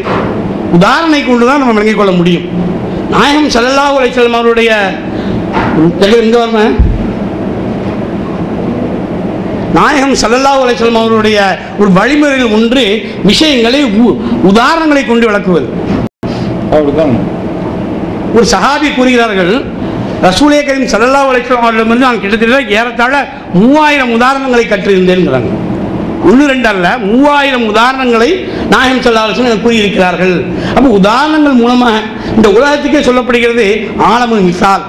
உதாரணை கொண்டுதான் நம்ம விளங்கிக் கொள்ள முடியும். நாயகம் ஸல்லல்லாஹு அலைஹி வஸல்லம் அவருடைய எங்க வரணும் நாயகம் ஸல்லல்லாஹு அலைஹி வஸல்லம் அவருடைய ஒரு வழிமுறையில் ஒன்று விஷயங்களை உதாரணங்களை கொண்டு விளக்குவது. ஒரு சஹாபி கூறுகிறார்கள், ரசூலே கரீம் ஸல்லல்லாஹு அலைஹி வஸல்லம் அவர்களிடமிருந்து நான் கிட்டத்தட்ட ஏறத்தாழ 3000 உதாரணங்களை கற்றிருந்தேன்கிறாங்க. 1-2 அல்ல, 3000 உதாரணங்களை நாயகம் ஸல்லல்லாஹு அலைஹி வஸல்லம் கூறியிருக்கிறார்கள். அப்போ உதாரணங்கள் மூலமாக இந்த உலகத்துக்கே சொல்லப்படுகிறது ஆலமுல் மிசால்.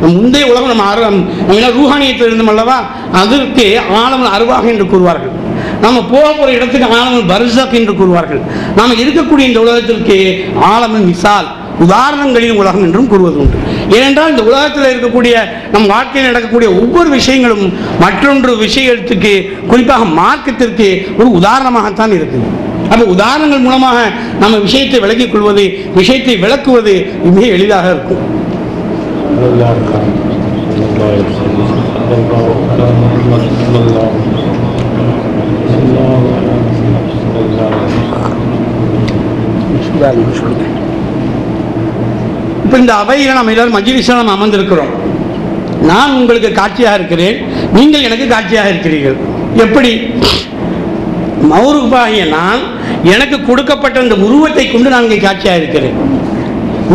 முந்தைய உலகம் நம்ம ரூஹானியத்தில் இருந்தோம் அல்லவா, அதற்கு ஆலமுல் அர்வாஹ் என்று கூறுவார்கள். நம்ம போக போகிற இடத்துக்கு ஆலமுல் பர்ஸக் என்று கூறுவார்கள். நாம் இருக்கக்கூடிய இந்த உலகத்திற்கு ஆலமுல் மிசால், உதாரணங்களின் உலகம் என்றும் கூறுவது உண்டு. ஏனென்றால் இந்த உலகத்தில் இருக்கக்கூடிய நம் வாழ்க்கையில் நடக்கக்கூடிய ஒவ்வொரு விஷயங்களும் மற்றொன்று விஷயத்துக்கு, குறிப்பாக மார்க்கத்திற்கு ஒரு உதாரணமாகத்தான் இருக்குது. அப்போ உதாரணங்கள் மூலமாக நம்ம விஷயத்தை விளக்கிக் கொள்வது, விஷயத்தை விளக்குவது மிக எளிதாக இருக்கும். இப்போ இந்த அவையில் நம்ம எல்லாரும் மஜ்லிஸில் நம்ம அமர்ந்திருக்கிறோம். நான் உங்களுக்கு காட்சியாக இருக்கிறேன், நீங்கள் எனக்கு காட்சியாக இருக்கிறீர்கள். எப்படி? மௌரூபாகிய நான் எனக்கு கொடுக்கப்பட்ட இந்த உருவத்தை கொண்டு நான் இங்கே காட்சியாக இருக்கிறேன்.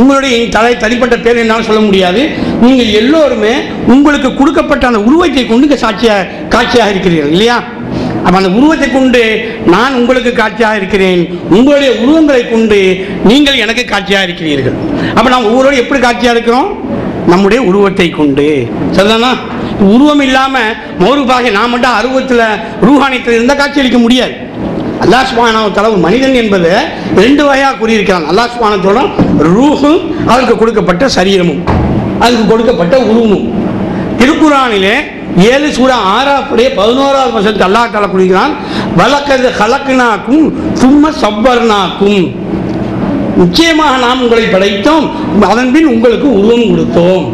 உங்களுடைய தனிப்பட்ட பேர் என்னால் சொல்ல முடியாது. நீங்கள் எல்லோருமே உங்களுக்கு கொடுக்கப்பட்ட அந்த உருவத்தை கொண்டு காட்சியாக இருக்கிறீர்கள் இல்லையா? அப்போ அந்த உருவத்தை கொண்டு நான் உங்களுக்கு காட்சியாக இருக்கிறேன், உங்களுடைய உருவங்களை கொண்டு நீங்கள் எனக்கு காட்சியாக இருக்கிறீர்கள். அப்போ நாம் ஒவ்வொருவரும் எப்படி காட்சியாக இருக்கிறோம்? நம்முடைய உருவத்தை கொண்டு. சரிதானா? உருவம் இல்லாமல் மௌரூபாக நான் மட்டும் அருவத்தில் ரூஹானியத்தில் இருந்தால் காட்சி அளிக்க முடியாது. அல்லாஹ் சுப்ஹானஹு வ தஆலா மனிதன் என்பது 2 வகையாக கூறியிருக்கிறான். அல்லாஹ் சுப்ஹானஹு வ தஆலா ரூஹும், அதற்கு கொடுக்கப்பட்ட சரீரமும், அதுக்கு கொடுக்கப்பட்ட உருவமும். திருக்குர்ஆனிலே 7 சூரா ஆராஃபுடைய 11வது வசனத்தில் அல்லாஹ் தஆலா கூறுகிறான், வலக்கத் ஹலக்னாக்கும் சும்ம சவ்வர்னாக்கும். நிச்சயமாக நாம் உங்களை படைத்தோம், அதன் பின் உங்களுக்கு உருவம் கொடுத்தோம்.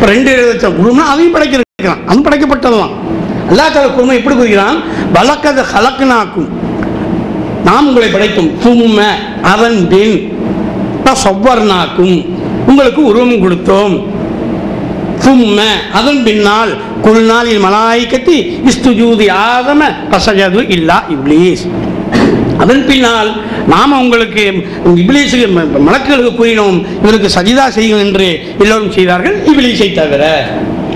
2 உருவம்னா அதையும் படைக்கிறான், அதுவும் படைக்கப்பட்டதுதான். அல்லாஹ் தஆலா குர்ஆன் எப்படி கூறுகிறான்? வலக்கத் ஹலக்னாக்கும், நாம் உங்களை படைத்தோம், சும்ம அதன் பின் சவ்வர்னாக்கும், உங்களுக்கு உருவம் கொடுத்தோம். சும்ம அதன் பின்னால் குல்நாளில் மலாயிகத்தி இஸ்துஜூதி ஆதம ஃபஸஜது இல்லா இப்லீஸ். அதன் பின்னால் நாம் உங்களுக்கு இப்லீஸுக்கு மலக்குகளுக்கு கூறினோம், இவருக்கு சஜிதா செய்யும் என்று எல்லோரும் செய்தார்கள், இப்லீஸை தவிர.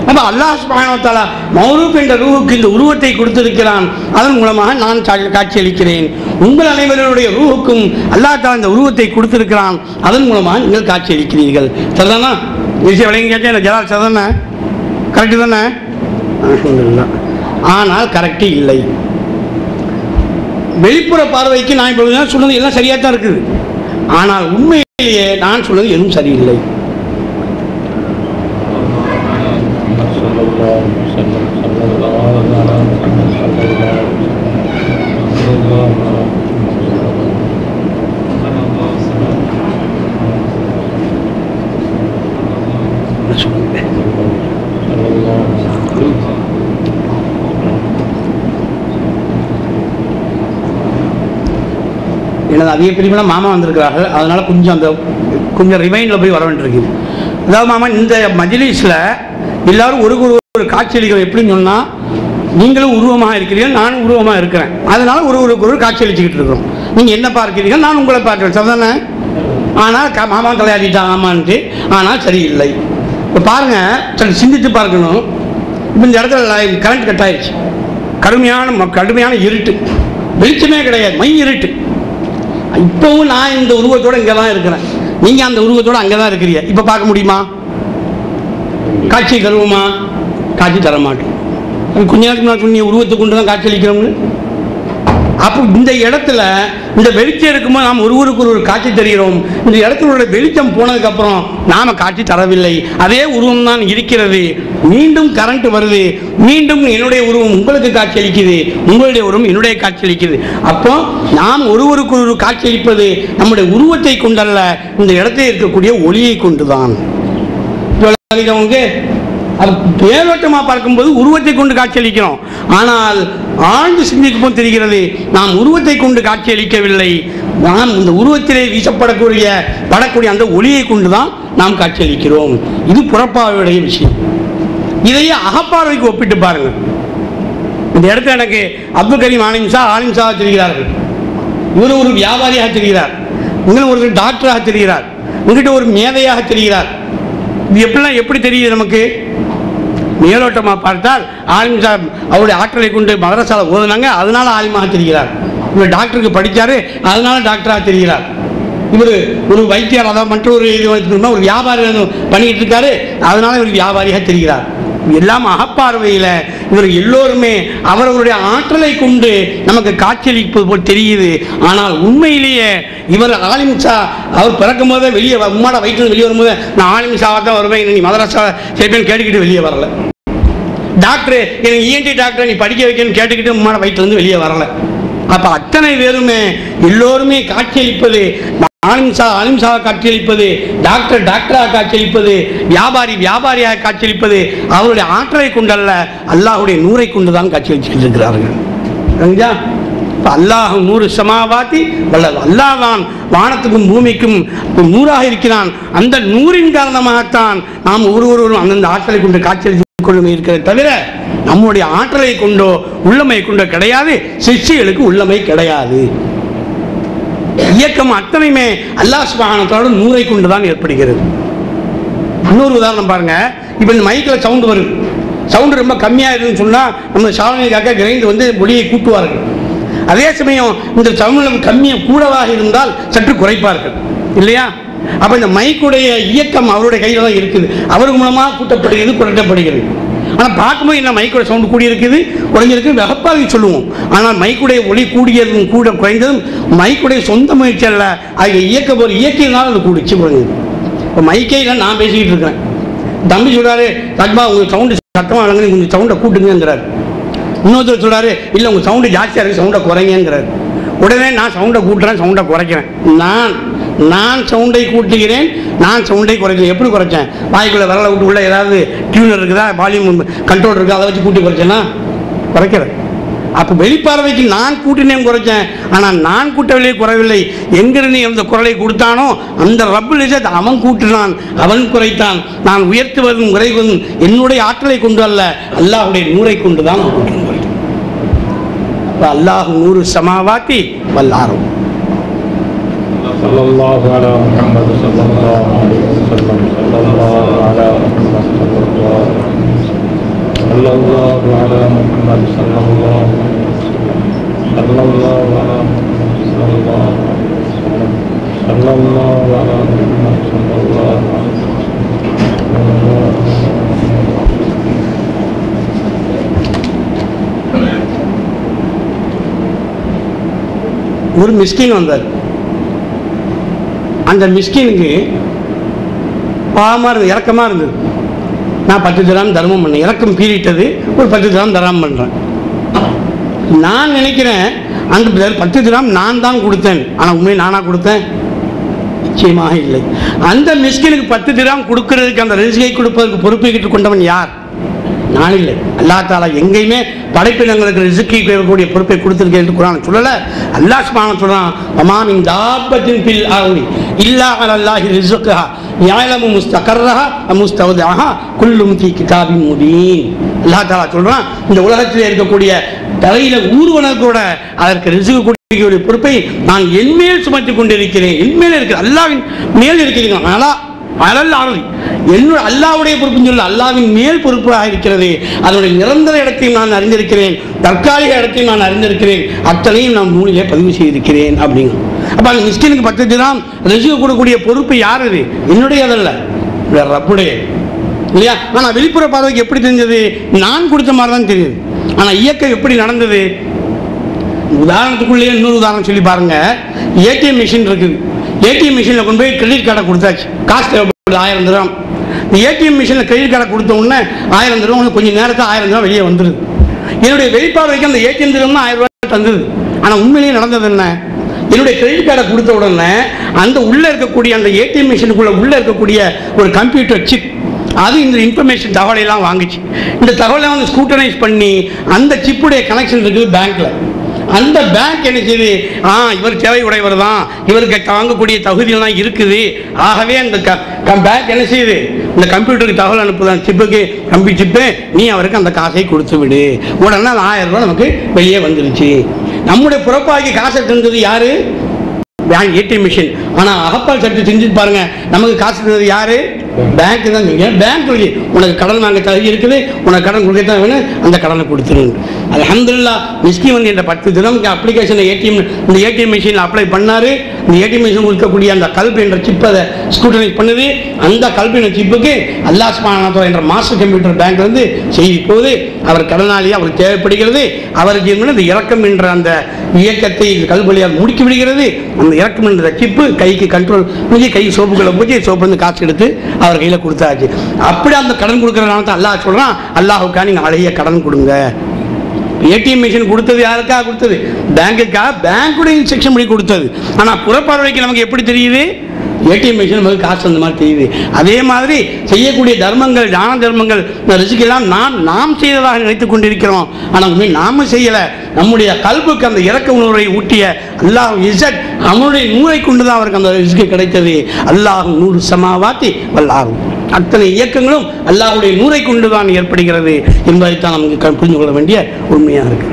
அப்போ அல்லாஹ் சுப்ஹானஹு வ தஆலா மௌரூப் என்ற ரூஹுக்கு இந்த உருவத்தை கொடுத்திருக்கிறான். அதன் மூலமாக நான் காட்சியளிக்கிறேன். உங்கள் அனைவருடைய ரூஹுக்கும் அல்லாஹ் தஆலா இந்த உருவத்தை கொடுத்திருக்கிறான். அதன் மூலமாக நீங்கள் காட்சியளிக்கிறீர்கள். சரிதானா? விஷயம் விளங்கி கேட்டேன். இல்லை ஜலால் சரிதானே? கரெக்டு தானே? ஆனால் கரெக்டு இல்லை. வெளிப்புற பார்வைக்கு நான் இப்போ சொன்னது எல்லாம் சரியாக தான் இருக்குது. ஆனால் உண்மையிலேயே நான் சொன்னது எதுவும் சரியில்லை. எனது அதிக பிரிவுலாம் மாமா வந்திருக்கிறார்கள், அதனால கொஞ்சம் ரிமைண்டில் போய் வர வேண்டியிருக்குது. அதாவது மாமா, இந்த மஜ்லிஸில் எல்லாரும் ஒரு காட்சி அளிக்கிறோம். எப்படின்னு சொன்னால், நீங்களும் உருவமாக இருக்கிறீர்கள், நானும் உருவமாக இருக்கிறேன். அதனால ஒரு காட்சி அளிச்சுக்கிட்டு இருக்கிறோம். நீங்கள் என்ன பார்க்கிறீர்கள், நான் உங்களை பார்க்கிறேன். சரிதானே? ஆனால் மாமா தலையாடிட்டான் ஆமான்ட்டு, ஆனால் சரியில்லை. இப்போ பாருங்கள், சரி சிந்தித்து பார்க்கணும். இப்போ இந்த இடத்துல கரண்ட் கட் ஆயிடுச்சு, கடுமையான இருட்டு, வெளிச்சமே கிடையாது, மை இருட்டு. இப்போவும் நான் இந்த உருவத்தோடு இங்கே தான் இருக்கிறேன், நீங்கள் அந்த உருவத்தோடு அங்கே தான் இருக்கிறீங்க. இப்போ பார்க்க முடியுமா? காட்சி தருவோமா? காட்சி தர மாட்டோம். கொஞ்ச நேரத்துக்கு நான் சொன்ன உருவத்தை கொண்டு தான் காட்சி அளிக்கிறோம்னு. அப்போ இந்த இடத்துல இந்த வெளிச்சம் இருக்கும்போது நாம் ஒருவருக்கு ஒரு காட்சி தருகிறோம். இந்த இடத்துல வெளிச்சம் போனதுக்கப்புறம் நாம் காட்சி தரவில்லை, அதே உருவம் தான் இருக்கிறது. மீண்டும் கரண்ட் வருது, மீண்டும் என்னுடைய உருவம் உங்களுக்கு காட்சி அளிக்குது, உங்களுடைய உருவம் என்னுடைய காட்சி அளிக்குது. அப்போ நாம் ஒருவருக்கு ஒரு காட்சி அளிப்பது நம்முடைய உருவத்தை கொண்டல்ல, இந்த இடத்தில் இருக்கக்கூடிய ஒளியை கொண்டுதான். பேரோட்டமாக பார்க்கும்போது உருவத்தை கொண்டு காட்சி அளிக்கிறோம். ஆனால் ஆழ்ந்து சிந்திக்கும் போது தெரிகிறது, நாம் உருவத்தை கொண்டு காட்சி அளிக்கவில்லை, நாம் இந்த உருவத்திலே வீசப்படக்கூடிய அந்த ஒளியை கொண்டுதான் நாம் காட்சி அளிக்கிறோம். இது புறப்பார்வையுடைய விஷயம். இதையே அகப்பார்வைக்கு ஒப்பிட்டு பாருங்கள். இந்த இடத்துல எனக்கு அப்துல் கரீம் ஆலிம் ஷா தெரிகிறார்கள். இவர் ஒரு வியாபாரியாக தெரிகிறார், இன்னும் ஒரு டாக்டராக தெரிகிறார், உங்ககிட்ட ஒரு மேதையாக தெரிகிறார். இது எப்படி தெரியுது நமக்கு? மேலோட்டமாக பார்த்தால் ஆலிம் சாப் அவருடைய ஆற்றலை கொண்டு மதரசால ஓதுனாங்க, அதனால ஆலிமாக தெரிகிறார். இவர் டாக்டருக்கு படித்தாரு, அதனால டாக்டராக தெரிகிறார். இவர் ஒரு வைத்தியர், அதாவது மற்றொரு இது ஒரு வியாபாரி பண்ணிக்கிட்டு இருக்காரு, அதனால இவர் வியாபாரியாக தெரிகிறார். எல்லாம் அகப்பார்வையில் இவர் எல்லோருமே அவர்களுடைய ஆற்றலை கொண்டு நமக்கு காட்சியளிப்பது போல் தெரியுது. ஆனால் உண்மையிலேயே இவர் ஆலிம் ஷா அவர் பிறக்கும் போதே வெளியே உம்மாட வயிற்று வெளியே வரும்போது நான் ஆலிம் ஷாவாக தான் வருவேன், நீ மதரசா சேர்ப்பேன்னு கேட்டுக்கிட்டு வெளியே வரல. டாக்டர் எனக்கு இஎன்டி டாக்டர் நீ படிக்க வைக்கணும்னு கேட்டுக்கிட்டு உம்மாட வயிற்றுலேருந்து வெளியே வரல. அப்போ அத்தனை பேருமே எல்லோருமே காட்சியளிப்பது ஆலிம் ஷாவை காட்சியளிப்பது, டாக்டராக காட்சியளிப்பது, வியாபாரியாக காட்சியளிப்பது அவருடைய ஆற்றலை கொண்டல்ல, அல்லாஹுடைய நூரை கொண்டுதான் காட்சியளிச்சிருக்கிறார்கள். அல்லாஹ் நூறு சமாவாத்தி வல்லது, அல்லாஹ் தான் வானத்துக்கும் பூமிக்கும் நூறாக இருக்கிறான். அந்த நூறின் காரணமாகத்தான் நாம் ஒருவரும் அந்தந்த ஆற்றலை கொண்டு காட்சியளித்துக் கொள்ளுமே இருக்கிறது தவிர நம்முடைய ஆற்றலை கொண்டோ உள்ளமை கொண்டோ கிடையாது. சிஷ்யர்களுக்கு உள்ளமை கிடையாது. இயக்கம் அத்தனையுமே அல்லாஹ் சுப்ஹானஹு வ தஆலா நூரை கொண்டுதான் ஏற்படுகிறது. இன்னொரு உதாரணம் பாருங்க. இப்போ இந்த மைக்கில் சவுண்டு வருது, சவுண்டு ரொம்ப கம்மியாக இருக்குன்னு சொன்னால் நம்ம சாதனைக்காக கிரைண்ட் வந்து ஒளியை கூட்டுவார்கள். அதே சமயம் இந்த சவுண்டு கம்மியாக கூடவாக இருந்தால் சற்று குறைப்பார்கள் இல்லையா? அப்போ இந்த மைக்குடைய இயக்கம் அவருடைய கையில் தான் இருக்குது. அவர் மூலமாக கூட்டப்படுகிறது, குறைக்கப்படுகிறது. ஆனால் பார்க்கும்போது என்ன மைக்கோட சவுண்டு கூடி இருக்குது, குறைஞ்சிருக்கு, வெகப்பாக சொல்லுவோம். ஆனால் மைக்குடைய ஒளி கூடியதும் கூட குறைந்ததும் மைக்குடைய சொந்த முயற்சி அல்ல, அது இயக்கினாலும் அது கூடிச்சு குறைஞ்சது. இப்போ மைக்கே இல்லை, நான் பேசிக்கிட்டு இருக்கிறேன், தம்பி சொல்கிறாரு தக்பா உங்கள் சவுண்டு சத்தமாக வழங்க, கொஞ்சம் சவுண்டை கூட்டுங்கிறார். இன்னொருத்தர் சொல்கிறாரு இல்லை உங்கள் சவுண்டு ஜாஸ்தியாக இருக்குது, சவுண்டை குறைங்கிறார். உடனே நான் சவுண்டை கூட்டுறேன், சவுண்டை குறைக்கிறேன். நான் சவுண்டை கூட்டுகிறேன், நான் சவுண்டை குறைக்கிறேன். எப்படி குறைச்சேன்? வாய்க்குள்ளே விரலை விட்டு உள்ள ஏதாவது டியூனர் இருக்குதா, வால்யூம் கண்ட்ரோல் இருக்குதா, அதை வச்சு கூட்டி குறைச்சேன்னா குறைக்கிறேன். அப்போ வெளிப்பார்வைக்கு நான் கூட்டினேன் குறைச்சேன். ஆனால் நான் கூட்டவில்லை, குறைவில்லை. எங்கிருந்து அந்த குரலை கொடுத்தானோ அந்த ரப்புல் இஸ்ஸத் அவன் கூட்டினான், அவன் குறைத்தான். நான் உயர்த்துவதும் குறைவதும் என்னுடைய ஆற்றலை கொண்டு அல்ல, அல்லாஹுடைய நூரை கொண்டு தான் நான் கூட்டினேன். அல்லாஹ் நூறு சமாவாத்தி வல்லாரும். sallallahu ala Muhammad sallallahu alaihi wasallam sallallahu ala Muhammad sallallahu ala Muhammad sallallahu ala sallallahu ala Muhammad sallallahu. ஒரு மிஸ்கின் வந்தார். அந்த மிஸ்கினுக்கு பாவமாக இருந்தது, இறக்கமாக இருந்தது. நான் 10 திராம் தர்மம் பண்ணேன், இறக்கம் பீறிட்டது, ஒரு 10 திராம் தர்மம் பண்ணுறேன். நான் நினைக்கிறேன் அந்த 10 திராம் நான் தான் கொடுத்தேன். ஆனால் உண்மையை நானாக கொடுத்தேன்? நிச்சயமாக இல்லை. அந்த மிஸ்கினுக்கு 10 திராம் கொடுக்கறதுக்கு, அந்த ரிஸ்கை கொடுப்பதற்கு பொறுப்பேற்று கொண்டவன் யார்? நான் இல்லை. அல்லாஹ் தஆலா எங்கேயுமே படைப்பினங்களுக்கு ரிஸ்கை கொடுக்கக்கூடிய பொறுப்பை கொடுத்திருக்கேன் என்று குர்ஆன் சொல்லல. அல்லாஹ் சுப்ஹானஹு சொல்றான், வமா மின் தாபத்தின் ஃபில் அர்தி இல்லா அலல்லாஹி ரிஸ்குஹா யஅலமு முஸ்தகர்ரஹா வ முஸ்தௌதஹா குல்லும் ஃபீ கிதாபின் முபீன். அல்லாஹ் தஆலா சொல்றான், இந்த உலகத்தில் இருக்கக்கூடிய தலையில ஊர்வன கூட அதற்கு ரிஸ்க் கொடுக்கக்கூடிய பொறுப்பை நான் என் மேல் சுமத்தி கொண்டிருக்கிறேன். என் மேல் இருக்கிற அல்லாஹ்வின் மேல் இருக்கிறீங்க. என்னோட அல்லாஹ்வுடைய பொறுப்புன்னு சொல்ல, அல்லாஹ்வின் மேல் பொறுப்பாக இருக்கிறது. அதனுடைய நிரந்தர இடத்தையும் நான் அறிந்திருக்கிறேன், தற்காலிக இடத்தையும் நான் அறிந்திருக்கிறேன், அத்தனையும் நான் நூலிலே பதிவு செய்திருக்கிறேன் அப்படிங்க. அப்போ அந்த மிஸ்கினுக்கு 10 திராம் ரிஸ்க் கொடுக்கக்கூடிய பொறுப்பு யார்? இது என்னுடையதல்ல, ரப்புடைய இல்லையா? ஆனால் வெளிப்புற பார்வைக்கு எப்படி தெரிஞ்சது? நான் கொடுத்த மாதிரி தான் தெரியுது. ஆனால் இயக்கம் எப்படி நடந்தது? உதாரணத்துக்குள்ளேயே இன்னொரு உதாரணம் சொல்லி பாருங்க. ஏடிஎம் மிஷின் இருக்குது. ஏடிஎம் மிஷினில் கொண்டு போய் கிரெடிட் கார்டை கொடுத்தாச்சு, காசு தேவைப்படுது 1000 திராம். இந்த ஏடிஎம் மிஷினில் கிரெடிட் கார்டை கொடுத்த உடனே 1000 திராம் கொஞ்சம் நேரத்தில் 1000 திராம் வெளியே வந்துடுது. என்னுடைய வெளிப்பார்வைக்கு அந்த ஏடிஎம் திராம் 1000 ரூபாய் தந்தது. ஆனால் உண்மையிலேயே நடந்தது என்ன? என்னுடைய கிரெடிட் கார்டை கொடுத்த உடனே அந்த உள்ளே இருக்கக்கூடிய அந்த ஏடிஎம் மிஷினுக்குள்ளே உள்ளே இருக்கக்கூடிய ஒரு கம்ப்யூட்டர் சிப், அது இந்த இன்ஃபர்மேஷன் தகவலையெல்லாம் வாங்கிச்சு. இந்த தகவலை வந்து ஸ்கூட்டனைஸ் பண்ணி அந்த சிப்புடைய கனெக்ஷன் இருக்குது பேங்க்கில். அந்த பேங்க் என்ன செய்யுது? இவர் தேவை உடையவர் தான், இவருக்கு வாங்கக்கூடிய தகுதியெல்லாம் இருக்குது. ஆகவே அந்த பேங்க் என்ன செய்யுது? இந்த கம்ப்யூட்டருக்கு தகவல் அனுப்புதான் சிப்புக்கு சிப்பு, நீ அவருக்கு அந்த காசை கொடுத்து விடு. உடனே 1000 ரூபாய் நமக்கு வெளியே வந்துருச்சு. நம்முடைய புறப்பாக்கி காசை தந்தது யாரு? Bank ATM machine. ஆனால் அகப்பால் சட்டை செஞ்சுட்டு பாருங்க, நமக்கு காசு தந்தது யாரு? பேங்க் தான். நீங்கள் பேங்க் உனக்கு கடன் வாங்க தகுதி இருக்குது, உனக்கு கடன் கொடுக்கத்தான் வேணும், அந்த கடனை கொடுத்துருங்க. அல்ஹம்துலில்லாஹ் மிஸ்கின் வந்து இந்த 10 தினம் அப்ளிகேஷனை இந்த ஏடிஎம் மிஷினில் அப்ளை பண்ணாரு. இந்த ஏடிஎம் மிஷின் இருக்கக்கூடிய அந்த கல்பு என்ற சிப்பை அதை ஸ்கூட்டரைஸ் பண்ணுது. அந்த கல்பு என்ற சிப்புக்கு அல்லாஹ் சுப்ஹானஹு வ தஆலா என்ற மாஸ்டர் கம்ப்யூட்டர் பேங்க்ல இருந்து செய்தி போகுது. அவர் கடனாளியாக அவருக்கு தேவைப்படுகிறது. அவருக்கு இந்த இறக்கம் என்ற அந்த இயக்கத்தை கல்வழியால் முடுக்கி விடுகிறது. அந்த இறக்கம் என்ற சிப்பு கைக்கு கண்ட்ரோல் பூஜை, கை சோப்புகளை பூஜை, சோப்பு வந்து காசு எடுத்து அவர் கையில் கொடுத்தாச்சு. அப்படி அந்த கடன் கொடுக்கறதுனால தான் அல்லாஹ் சொல்றான், அல்லாஹுக்கா நீங்க அழகிய கடன் கொடுங்க. ஏடிஎம் மிஷின் கொடுத்தது யாருக்கா கொடுத்தது? பேங்குக்கா? பேங்குடைய இன்ஸ்ட்ரக்ஷன் படி கொடுத்தது. ஆனால் புறப்பார்வைக்கு நமக்கு எப்படி தெரியுது? ஏடிஎம் மிஷின் நமக்கு காசு அந்த மாதிரி தெரியுது. அதே மாதிரி செய்யக்கூடிய தர்மங்கள், தான தர்மங்கள், ரிஸ்கெல்லாம் நாம் செய்ததாக நினைத்துக் கொண்டிருக்கிறோம். ஆனால் உண்மையில் நாம செய்யலை. நம்முடைய கல்புக்கு அந்த இறக்க உணர்வை ஊட்டிய அல்லாஹ் இஸ்ஸத் அவனுடைய நூரை கொண்டு தான் அவருக்கு அந்த ரிஸ்க் கிடைத்தது. அல்லாஹ் நூறு சமாவாத்தி வல்லாஹ். அத்தனை இயக்கங்களும் அல்லாஹ்வுடைய நூரை கொண்டு தான் ஏற்படுகிறது என்பதைத்தான் நமக்கு புரிந்து கொள்ள வேண்டிய உண்மையாக இருக்கு.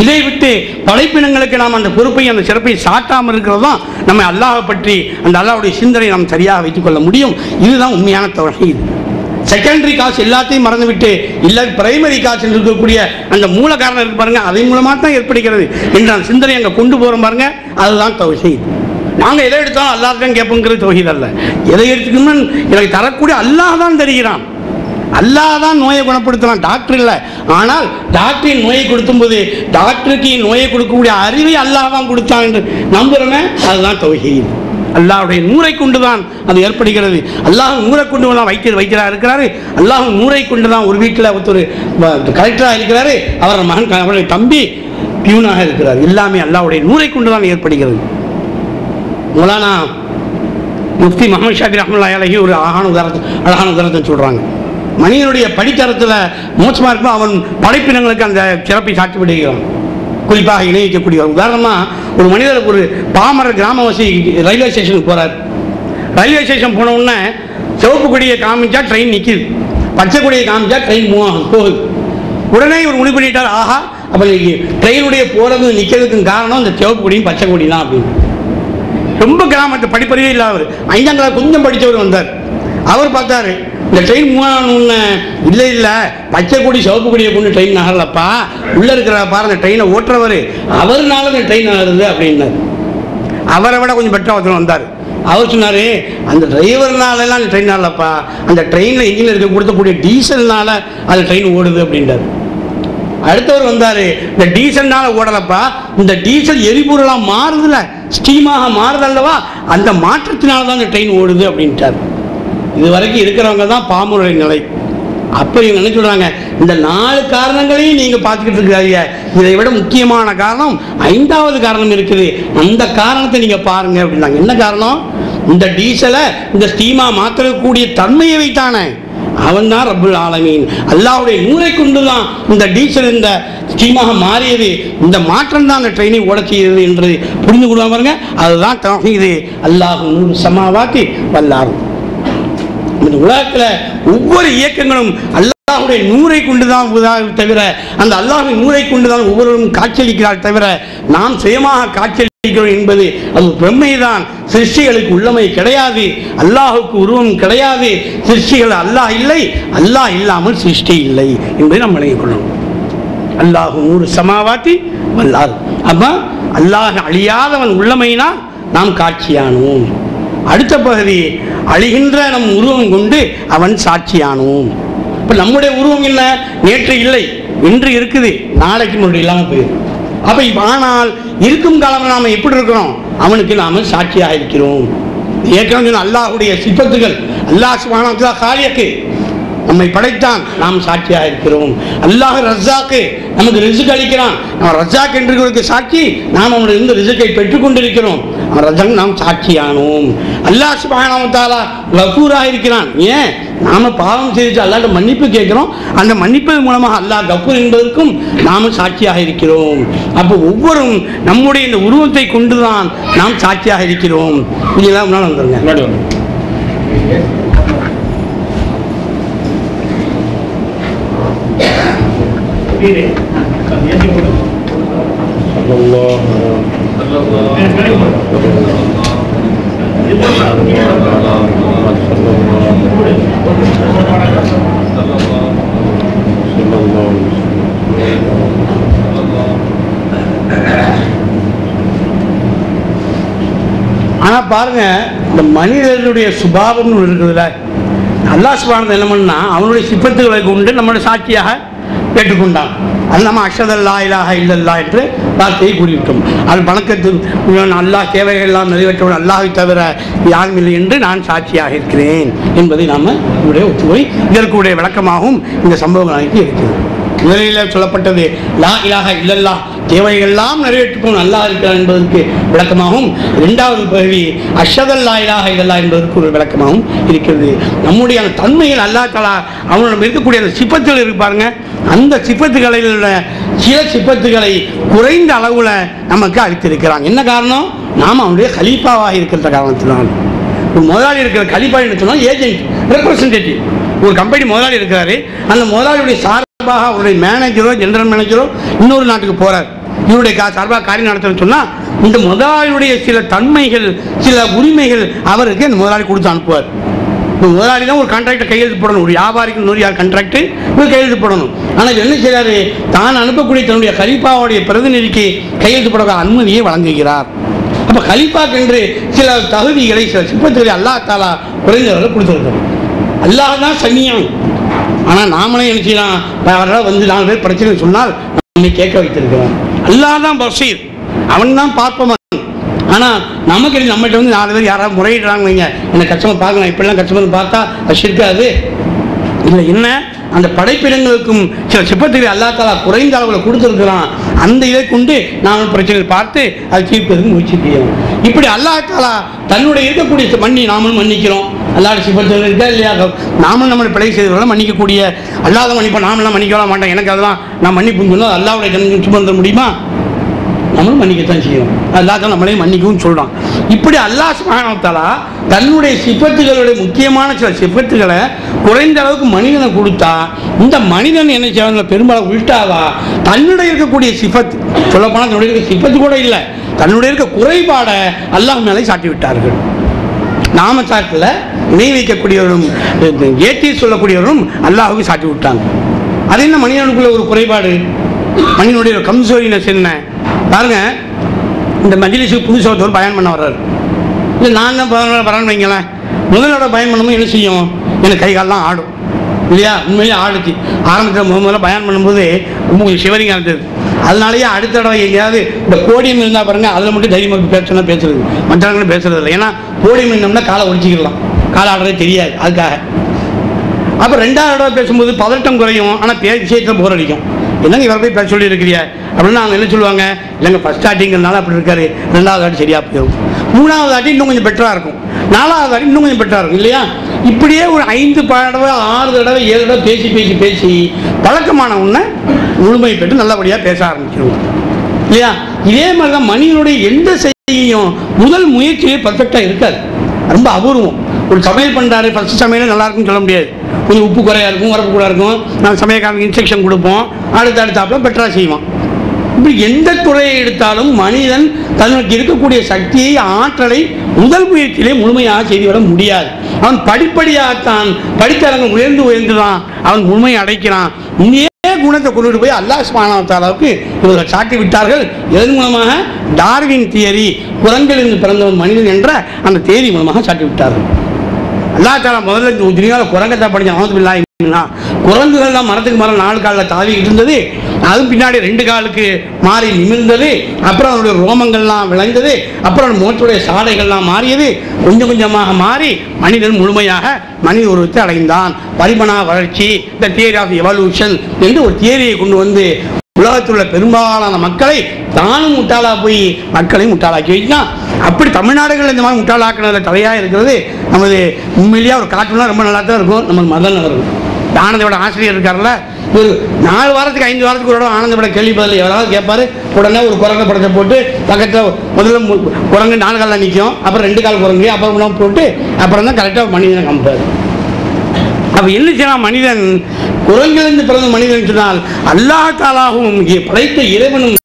இதை விட்டு படைப்பினங்களுக்கு நாம் அந்த பொறுப்பை, அந்த சிறப்பை சாட்டாமல் இருக்கிறது தான் நம்ம அல்லாஹை பற்றி அந்த அல்லாஹ்வுடைய சிந்தனை நாம் சரியாக வைத்துக் கொள்ள முடியும். இதுதான் உண்மையான தௌஹீத். செகண்டரி காசு எல்லாத்தையும் மறந்துவிட்டு இல்லை பிரைமரி காசு இருக்கக்கூடிய அந்த மூல காரணம் இருக்கு பாருங்க, அதன் மூலமாக தான் ஏற்படுகிறது என்ற அந்த சிந்தனை அங்கே கொண்டு போகிறோம் பாருங்க, அதுதான் தௌஹீத். நாங்கள் எதை எடுத்தாலும் அல்லாஹ் தான் கேட்போங்கிறது தௌஹீத் அல்ல. எதை எடுத்துக்கணும்னு எனக்கு தரக்கூடிய அல்லாஹ் தான் தெரிகிறான். அல்லாஹ் தான் நோயை குணப்படுத்தலாம், டாக்டர் இல்லை. ஆனால் டாக்டரின் நோயை கொடுத்தும் போது டாக்டருக்கு நோயை கொடுக்கக்கூடிய அறிவை அல்லாஹ் தான் கொடுத்தான் என்று நம்புறமே, அதுதான் தௌஹீத். அல்லாஹ்வுடைய நூரை கொண்டு தான் அது ஏற்படுகிறது. அல்லாஹ் நூரை கொண்டு தான் வைத்தியராக இருக்கிறாரு. அல்லாஹ் நூரை கொண்டு தான் ஒரு வீட்டில் ஒருத்தர் கலெக்டராக இருக்கிறாரு, அவர் மகன் அவருடைய தம்பி பியூனாக இருக்கிறார். எல்லாமே அல்லாஹ்வுடைய நூரை கொண்டு தான் ஏற்படுகிறது. மௌலானா முஃப்தி முஹம்மது ஷாஃபி ரஹ்மத்துல்லாஹி அலைஹி ஒரு அழகான உதாரணத்தை சொல்கிறாங்க. மனிதனுடைய படித்தரத்தில் மோசமாக இருக்கும், அவன் படைப்பினங்களுக்கு அந்த சிறப்பை சாட்சி விடுகிறான். குறிப்பாக இணைக்கக்கூடிய ஒரு உதாரணமாக, ஒரு மனிதர் ஒரு பாமர கிராமவாசி ரயில்வே ஸ்டேஷனுக்கு போகிறார். ரயில்வே ஸ்டேஷன் போன உடனே சிவப்பு கொடியை காமிச்சா ட்ரெயின் நிற்கிது, பச்சை கொடியை காமிச்சா ட்ரெயின் போகுது. உடனே இவர் முடிவு பண்ணிட்டார், ஆஹா அப்போ ட்ரெயினுடைய போகிறது நிற்கிறதுக்கு காரணம் இந்த சிவப்பு கொடியும் பச்சை கொடி தான் அப்படின்னு. ரொம்ப கிராமத்தை படிப்பறிவே இல்லை. அவர் 5ஆம் கிளாஸ் கொஞ்சம் படித்தவர் வந்தார். அவர் பார்த்தாரு, இந்த ட்ரெயின் மூணு இல்லை பச்சை கொடி சிவப்பு கொடியை கொண்டு ட்ரெயின் நகரலப்பா, உள்ளே இருக்கிற பாரு அந்த ட்ரெயினை ஓட்டுறவர் அவர்னால இந்த ட்ரெயின் நகருது அப்படின்னாரு. அவரை விட கொஞ்சம் பெட்டராக ஒருத்தர் வந்தார். அவர் சொன்னார், அந்த டிரைவர்னாலலாம் அந்த ட்ரெயின் நகரலப்பா, அந்த ட்ரெயினில் இன்ஜினில் இருக்க கொடுத்தக்கூடிய டீசல்னால அந்த ட்ரெயின் ஓடுது அப்படின்றார். அடுத்தவர் வந்தார், இந்த டீசல்னால ஓடலப்பா, இந்த டீசல் எரிபொருளாக மாறுதுல, ஸ்டீமாக மாறுதல்லவா, அந்த மாற்றத்தினால தான் இந்த ட்ரெயின் ஓடுது அப்படின்ட்டார். இது வரைக்கும் இருக்கிறவங்க தான் பாமருடைய நிலை. அப்போ இவங்க என்ன சொல்கிறாங்க, இந்த 4 காரணங்களையும் நீங்கள் பார்த்துக்கிட்டு இருக்கிறாங்க, இதை விட முக்கியமான காரணம் 5வது காரணம் இருக்குது, அந்த காரணத்தை நீங்கள் பாருங்கள் அப்படின்னாங்க. என்ன காரணம்? இந்த டீசலை இந்த ஸ்டீமாக மாற்றக்கூடிய தன்மையை வைத்தானே அவன் தான் ரப்புல் ஆலமீன். அல்லாஹ்வுடைய நூரை கொண்டு தான் இந்த டீசல் இந்த ஸ்டீமாக மாறியது, இந்த மாற்றம் தான் அந்த ட்ரெயினை ஓட செய்கிறது என்று புரிந்து கொள்வாங்க பாருங்க. அதுதான் தௌஹீது. அல்லாஹ் நூறு சமாவாத்தி வல்லாஹ். இந்த உலகத்தில் ஒவ்வொரு இயக்கங்களும் அல்லாஹ்வுடைய நூரை கொண்டு தான் தவிர, அந்த அல்லாஹ்வின் நூரை கொண்டு தான் ஒவ்வொருவரும் காட்சியளிக்கிறார் தவிர, நாம் சுயமாக காட்சியளிக்கிறோம் என்பது அது பிரம்மைதான். சிருஷ்டிகளுக்கு உள்ளமை கிடையாது, அல்லாஹுக்கு உருவம் கிடையாது. சிருஷ்டிகள் அல்லாஹ் இல்லை, அல்லாஹ் இல்லாமல் சிருஷ்டி இல்லை என்பதை நாம் விளங்கிக் கொள்ளணும். அல்லாஹு நூறு சமாவாத்தி வல்லாஹ். அப்போ அல்லாஹ் அழியாதவன் உள்ளமையினால் நாம் காட்சியானோம். அடுத்த பகுதி, அழிகின்ற நம் உருவம் கொண்டு அவன் சாட்சியானோம். இப்போ நம்முடைய உருவம் என்ன? நேற்று இல்லை, இன்று இருக்குது, நாளைக்கு முன்னாடி இல்லாமல் போயிடும். அப்போ ஆனால் இருக்கும் காலம் நாம் எப்படி இருக்கிறோம்? அவனுக்கு நாம் சாட்சியாக இருக்கிறோம். ஏற்கனவே அல்லாஹ்வுடைய சிப்பத்துகள், அல்லாஹ் சுப்ஹானஹு வ தஆலா காலியக்கு நம்மை படைத்தான், நாம் சாட்சியாக இருக்கிறோம். அல்லாஹ் ரஸாக்கு நமக்கு ரிஸ்க் அளிக்கிறான், நம்ம ரஸாக் என்று சாட்சி, நாம் அவனுடைய இந்த ரிஸ்கை பெற்றுக்கொண்டிருக்கிறோம். அவன் ரஸாக் நாம் சாட்சியானோம். அல்லாஹ் சுப்ஹானஹு வ தஆலா கஃபூராக இருக்கிறான். ஏன்? நாம பாவம் செய்து அல்லாஹ்ட்ட மன்னிப்பு கேட்கிறோம், அந்த மன்னிப்பதன் மூலமாக அல்லாஹ் கஃபூர் என்பதற்கும் நாம சாட்சியாக இருக்கிறோம். அப்போ ஒவ்வொரும் நம்முடைய இந்த உருவத்தை கொண்டுதான் நாம் சாட்சியாக இருக்கிறோம். இதெல்லாம் முன்னால் வந்துருங்க. ஆனா பாருங்க, இந்த மனிதனுடைய சுபாவம்னு இருக்குதுல்ல, அல்லாஹ் சுப்ஹானஹு என்ன பண்ணா அவனுடைய சிஃபத்துகளை கொண்டு நம்மளுடைய சாட்சியாக ஏற்றுக்கொண்டான். அது நம்ம அஷ்ஹது அல்லா இலாஹ இல்லல்லாஹ் என்று வார்த்தையை கூறிவிட்டோம். அது வணக்கத்தில் அல்லாஹ் தேவைகள் எல்லாம் நிறைவேற்றவன் அல்லாஹை தவிர யாரும் இல்லை என்று நான் சாட்சியாக இருக்கிறேன் என்பதை நாம் இவருடைய ஒத்துவை இதற்குடைய விளக்கமாகவும் இந்த சம்பவங்கள் அனைத்து இருக்கிறது. முதலில் சொல்லப்பட்டது லா இலாஹ இல்லல்லாஹ் தேவைகள்லாம் நிறைவேற்றுப்போம் அல்லாஹ் இருக்கிறான் என்பதற்கு விளக்கமாகவும், இரண்டாவது பகுதி அஷ்ஹது அல்லா இலாஹ இல்லல்லாஹ் என்பதற்கு ஒரு விளக்கமாகவும் இருக்கிறது. நம்முடைய அந்த தன்மைகள் அல்லாஹ் தஆலா அவனிடம் இருக்கக்கூடிய அந்த சிஃபத்துகள் இருக்கு பாருங்க, அந்த சிஃபத்துகளில் உள்ள சில சிஃபத்துகளை குறைந்த அளவில் நமக்கு அளித்திருக்கிறாங்க. என்ன காரணம்? நாம் அவனுடைய கலீஃபாவாக இருக்கிற காரணத்தினால். ஒரு முதலாளி இருக்கிற கலீஃபா என்று சொன்னால் ஏஜென்ட், ரெப்ரசன்டேட்டிவ். ஒரு கம்பெனி முதலாளி இருக்கிறாரு, அந்த முதலாளியுடைய சார்பாக அவருடைய மேனேஜரோ ஜெனரல் மேனேஜரோ இன்னொரு நாட்டுக்கு போறார், இவருடைய சார்பாக காரியம் நடத்தணும்னு சொன்னால் இந்த முதலாளியுடைய சில தன்மைகள் சில உரிமைகள் அவருக்கு அந்த முதலாளி கொடுத்து அனுப்புவார். இப்போ முதலாளி தான் ஒரு கான்ட்ராக்டை கையெழுத்து போடணும், ஒரு வியாபாரிக்கு இன்னொரு யார் கான்ட்ராக்ட் இவர் கையெழுத்து போடணும். ஆனால் என்ன செய்யறாரு, தான் அனுப்பக்கூடிய தன்னுடைய கலீஃபாவுடைய பிரதிநிதிக்கு கையெழுத்து போட அனுமதியை வழங்குகிறார். அப்போ கலீஃபாக்கு என்று சில தகுதிகளை சில சிப்பத்துகளை அல்லாஹ் தஆலா குறைந்தவர்கள் கொடுத்துருக்காரு. அல்லாஹ் தான் சன்னியான். ஆனால் நாமளே என்ன செய்யலாம், அவரால் வந்து 4 பேர் பிரச்சனை சொன்னால் நம்மை கேட்க வைத்திருக்கிறான். அல்லாஹ் தான் பசீர், அவன் தான் பார்ப்பவன். ஆனால் நமக்கு நம்மகிட்ட வந்து 4 பேர் யாராவது முறையிடுறாங்க வைங்க, என்ன கஸ்டமர் பார்க்கலாம், இப்படிலாம் கஸ்டமர் பார்த்தா அது இருக்காது இல்லை. என்ன அந்த படைப்பிடங்களுக்கும் சில சிப்பத்துகளை அல்லாஹ் தஆலா குறைந்த அளவில் கொடுத்துருக்கிறான். அந்த இதை கொண்டு நாம் பிரச்சனைகள் பார்த்து அதை தீர்ப்பதற்கு முயற்சி செய்யணும். இப்படி அல்லாஹ் தஆலா தன்னுடைய இருக்கக்கூடிய நாமளும் மன்னிக்கிறோம். அல்லாஹ் சிப்பத்துகள் இருக்கா இல்லையா, நாமளும் நம்மளை பிழை செய்தவர்களால் மன்னிக்கக்கூடிய அல்லாத மன்னிப்போம். நாமெல்லாம் மன்னிக்கலாம் மாட்டோம், எனக்கு அதெல்லாம் நான் மன்னிப்புன்னு சொன்னால் அல்லாஹ்வுடைய கண்ணுக்கு சும்மா வந்துட முடியுமா? நம்மளும் மன்னிக்கத்தான் செய்யணும். அல்லாஹ் தான் நம்மளையும் மன்னிக்கவும் சொல்கிறான். இப்படி அல்லாஹ் சுப்ஹானஹு வ தஆலா தன்னுடைய சிஃபத்துகளுடைய முக்கியமான சில சிஃபத்துகளை குறைந்த அளவுக்கு மனிதனை கொடுத்தா, இந்த மனிதன் என்ன செய்வாங்க, பெரும்பாலும் உள்டாவா தன்னுடைய இருக்கக்கூடிய சிஃபத், சொல்லப்போனால் தன்னுடைய இருக்க சிஃபத்து கூட இல்லை, தன்னுடைய இருக்க குறைபாடை அல்லாஹ் மேலே சாட்டி விட்டார்கள். நாம சாட்டில் இணை வைக்கக்கூடியவரும் ஏற்றி சொல்லக்கூடியவரும் அல்லாஹுக்கு சாட்டி விட்டாங்க. அது என்ன மனிதனுக்குள்ள ஒரு குறைபாடு, மனிதனுடைய கம்சோரினஸ் என்ன பாருங்க. இந்த மஜ்லிஸுக்கு புதுசாக ஒருத்தர் பயன் பண்ண வர்றாரு, இல்லை நான் தான் வரான்னு வைங்களேன், முதலோட பயன் பண்ணும்போது என்ன செய்யும், எனக்கு கை காலெலாம் ஆடும் இல்லையா? உண்மையிலே ஆடுச்சு. ஆரம்பத்தில் முதல்ல பயன் பண்ணும்போது ரொம்ப கொஞ்சம் சிவரிங்க இருந்தது. அதனாலேயே அடுத்த தடவை எங்கேயாவது இந்த போடியம் இருந்தால் பாருங்கள், அதில் மட்டும் தைரியமாக பேசணும்னா பேசுறது, மற்றவங்களும் பேசுறது இல்லை. ஏன்னா போடியம் இருந்தோம்னா காலை ஒடிச்சிக்கலாம், காலை ஆடுறதே தெரியாது அதுக்காக. அப்போ 2வது தடவை பேசும்போது பதட்டம் குறையும், ஆனால் விஷயத்தில் போர் அடிக்கும். என்னங்க இவரை போய் பேச சொல்லி இருக்கிறியா அப்படின்னா அவங்க என்ன சொல்லுவாங்க, இல்லைங்க ஃபஸ்ட் ஸ்டார்டிங்கிறதுனால அப்படி இருக்காரு, 2வது ஆட்டி சரியாக போயிடும், 3வது ஆட்டி இன்னும் கொஞ்சம் பெட்டராக இருக்கும், 4வது ஆட்டி இன்னும் கொஞ்சம் பெட்டராக இருக்கும் இல்லையா? இப்படியே ஒரு 5 தடவை 6 தடவை 7 தடவை பேசி பேசி பேசி பழக்கமான உடனே முழுமை பெற்று நல்லபடியாக பேச ஆரம்பிச்சிருவோம் இல்லையா? இதே மாதிரி தான் மனிதனுடைய எந்த செய்தியும் முதல் முயற்சியே பர்ஃபெக்டாக இருக்காது, ரொம்ப அபூர்வம். ஒரு சமையல் பண்ணுறாரு, ஃபஸ்ட்டு சமையலே நல்லா இருக்குன்னு சொல்ல முடியாது, கொஞ்சம் உப்பு குறையாக இருக்கும், உரப்பு கூட இருக்கும். நாங்கள் சமையல்காரங்க இன்ஸ்ட்ரக்ஷன் கொடுப்போம், அடுத்தாப்பில் பெட்டராக செய்வோம். இப்படி எந்த துறையை எடுத்தாலும் மனிதன் தனக்கு இருக்கக்கூடிய சக்தியை ஆற்றலை முதல் முயற்சியிலே முழுமையாக செய்துவிட முடியாது. அவன் படிப்படியாகத்தான் படித்தரங்கள் உயர்ந்து தான் அவன் முழுமையை அடைக்கிறான். இதே குணத்தை கொண்டுட்டு போய் அல்லாஹ் சுப்ஹானஹு வ தஆலாவுக்கு இவர்கள் சாட்டி விட்டார்கள். இதன் மூலமாக டார்வின் தியரி, குரங்கிலிருந்து பிறந்தவன் மனிதன் என்ற அந்த தியரி மூலமாக சாட்டி விட்டார்கள். அல்லாஹ் தஆலா முதல்ல இந்த துனியாவில் குரங்கத்தை படித்தான். குரங்குகள் தான் மரத்துக்கு மரம் 4 காலில் தாவிக்கிட்டு இருந்தது, அதுவும் பின்னாடி 2 காலுக்கு மாறி நிமிர்ந்தது, அப்புறம் அவருடைய ரோமங்கள்லாம் விளைந்தது, அப்புறம் மோட்டுடைய சாடைகள்லாம் மாறியது, கொஞ்சம் கொஞ்சமாக மாறி மனிதன் முழுமையாக மனித உருவத்தை அடைந்தான். பரிமாண வளர்ச்சி, இந்த தியரி ஆஃப் எவல்யூஷன் என்று ஒரு தியரியை கொண்டு வந்து உலகத்தில் உள்ள பெரும்பாலான மக்களை தானும் முட்டாளா போய் மக்களையும் முட்டாளாக்கி வைத்தான். அப்படி தமிழ்நாடுகள் இந்த மாதிரி முட்டாளாக்குனதுல தலையாக இருக்கிறது நமது உண்மையிலேயே ஒரு காட்டுலாம் ரொம்ப நல்லா தான் இருக்கும். நமக்கு மதன் அவர் ஆனந்தோட ஆசிரியர் இருக்கார்ல, ஒரு 4 வாரத்துக்கு 5 வாரத்துக்கு ஒரு ஆனந்தோட கேள்வி பதில் எவ்வளவு கேட்பாரு. உடனே ஒரு குரங்க படத்தை போட்டு பக்கத்தில் முதல்ல குரங்கு 4 காலில் நிற்கும், அப்புறம் 2 கால் குரங்கு, அப்புறம் போட்டு அப்புறம் தான் கரெக்டாக மனிதனை காமிப்பார். அப்ப என்ன செய்யலாம்? மனிதன் குரங்கிலிருந்து பிறந்த மனிதன் சொன்னால் அல்லாஹ் தாலாவும் படைத்த இறைவனும்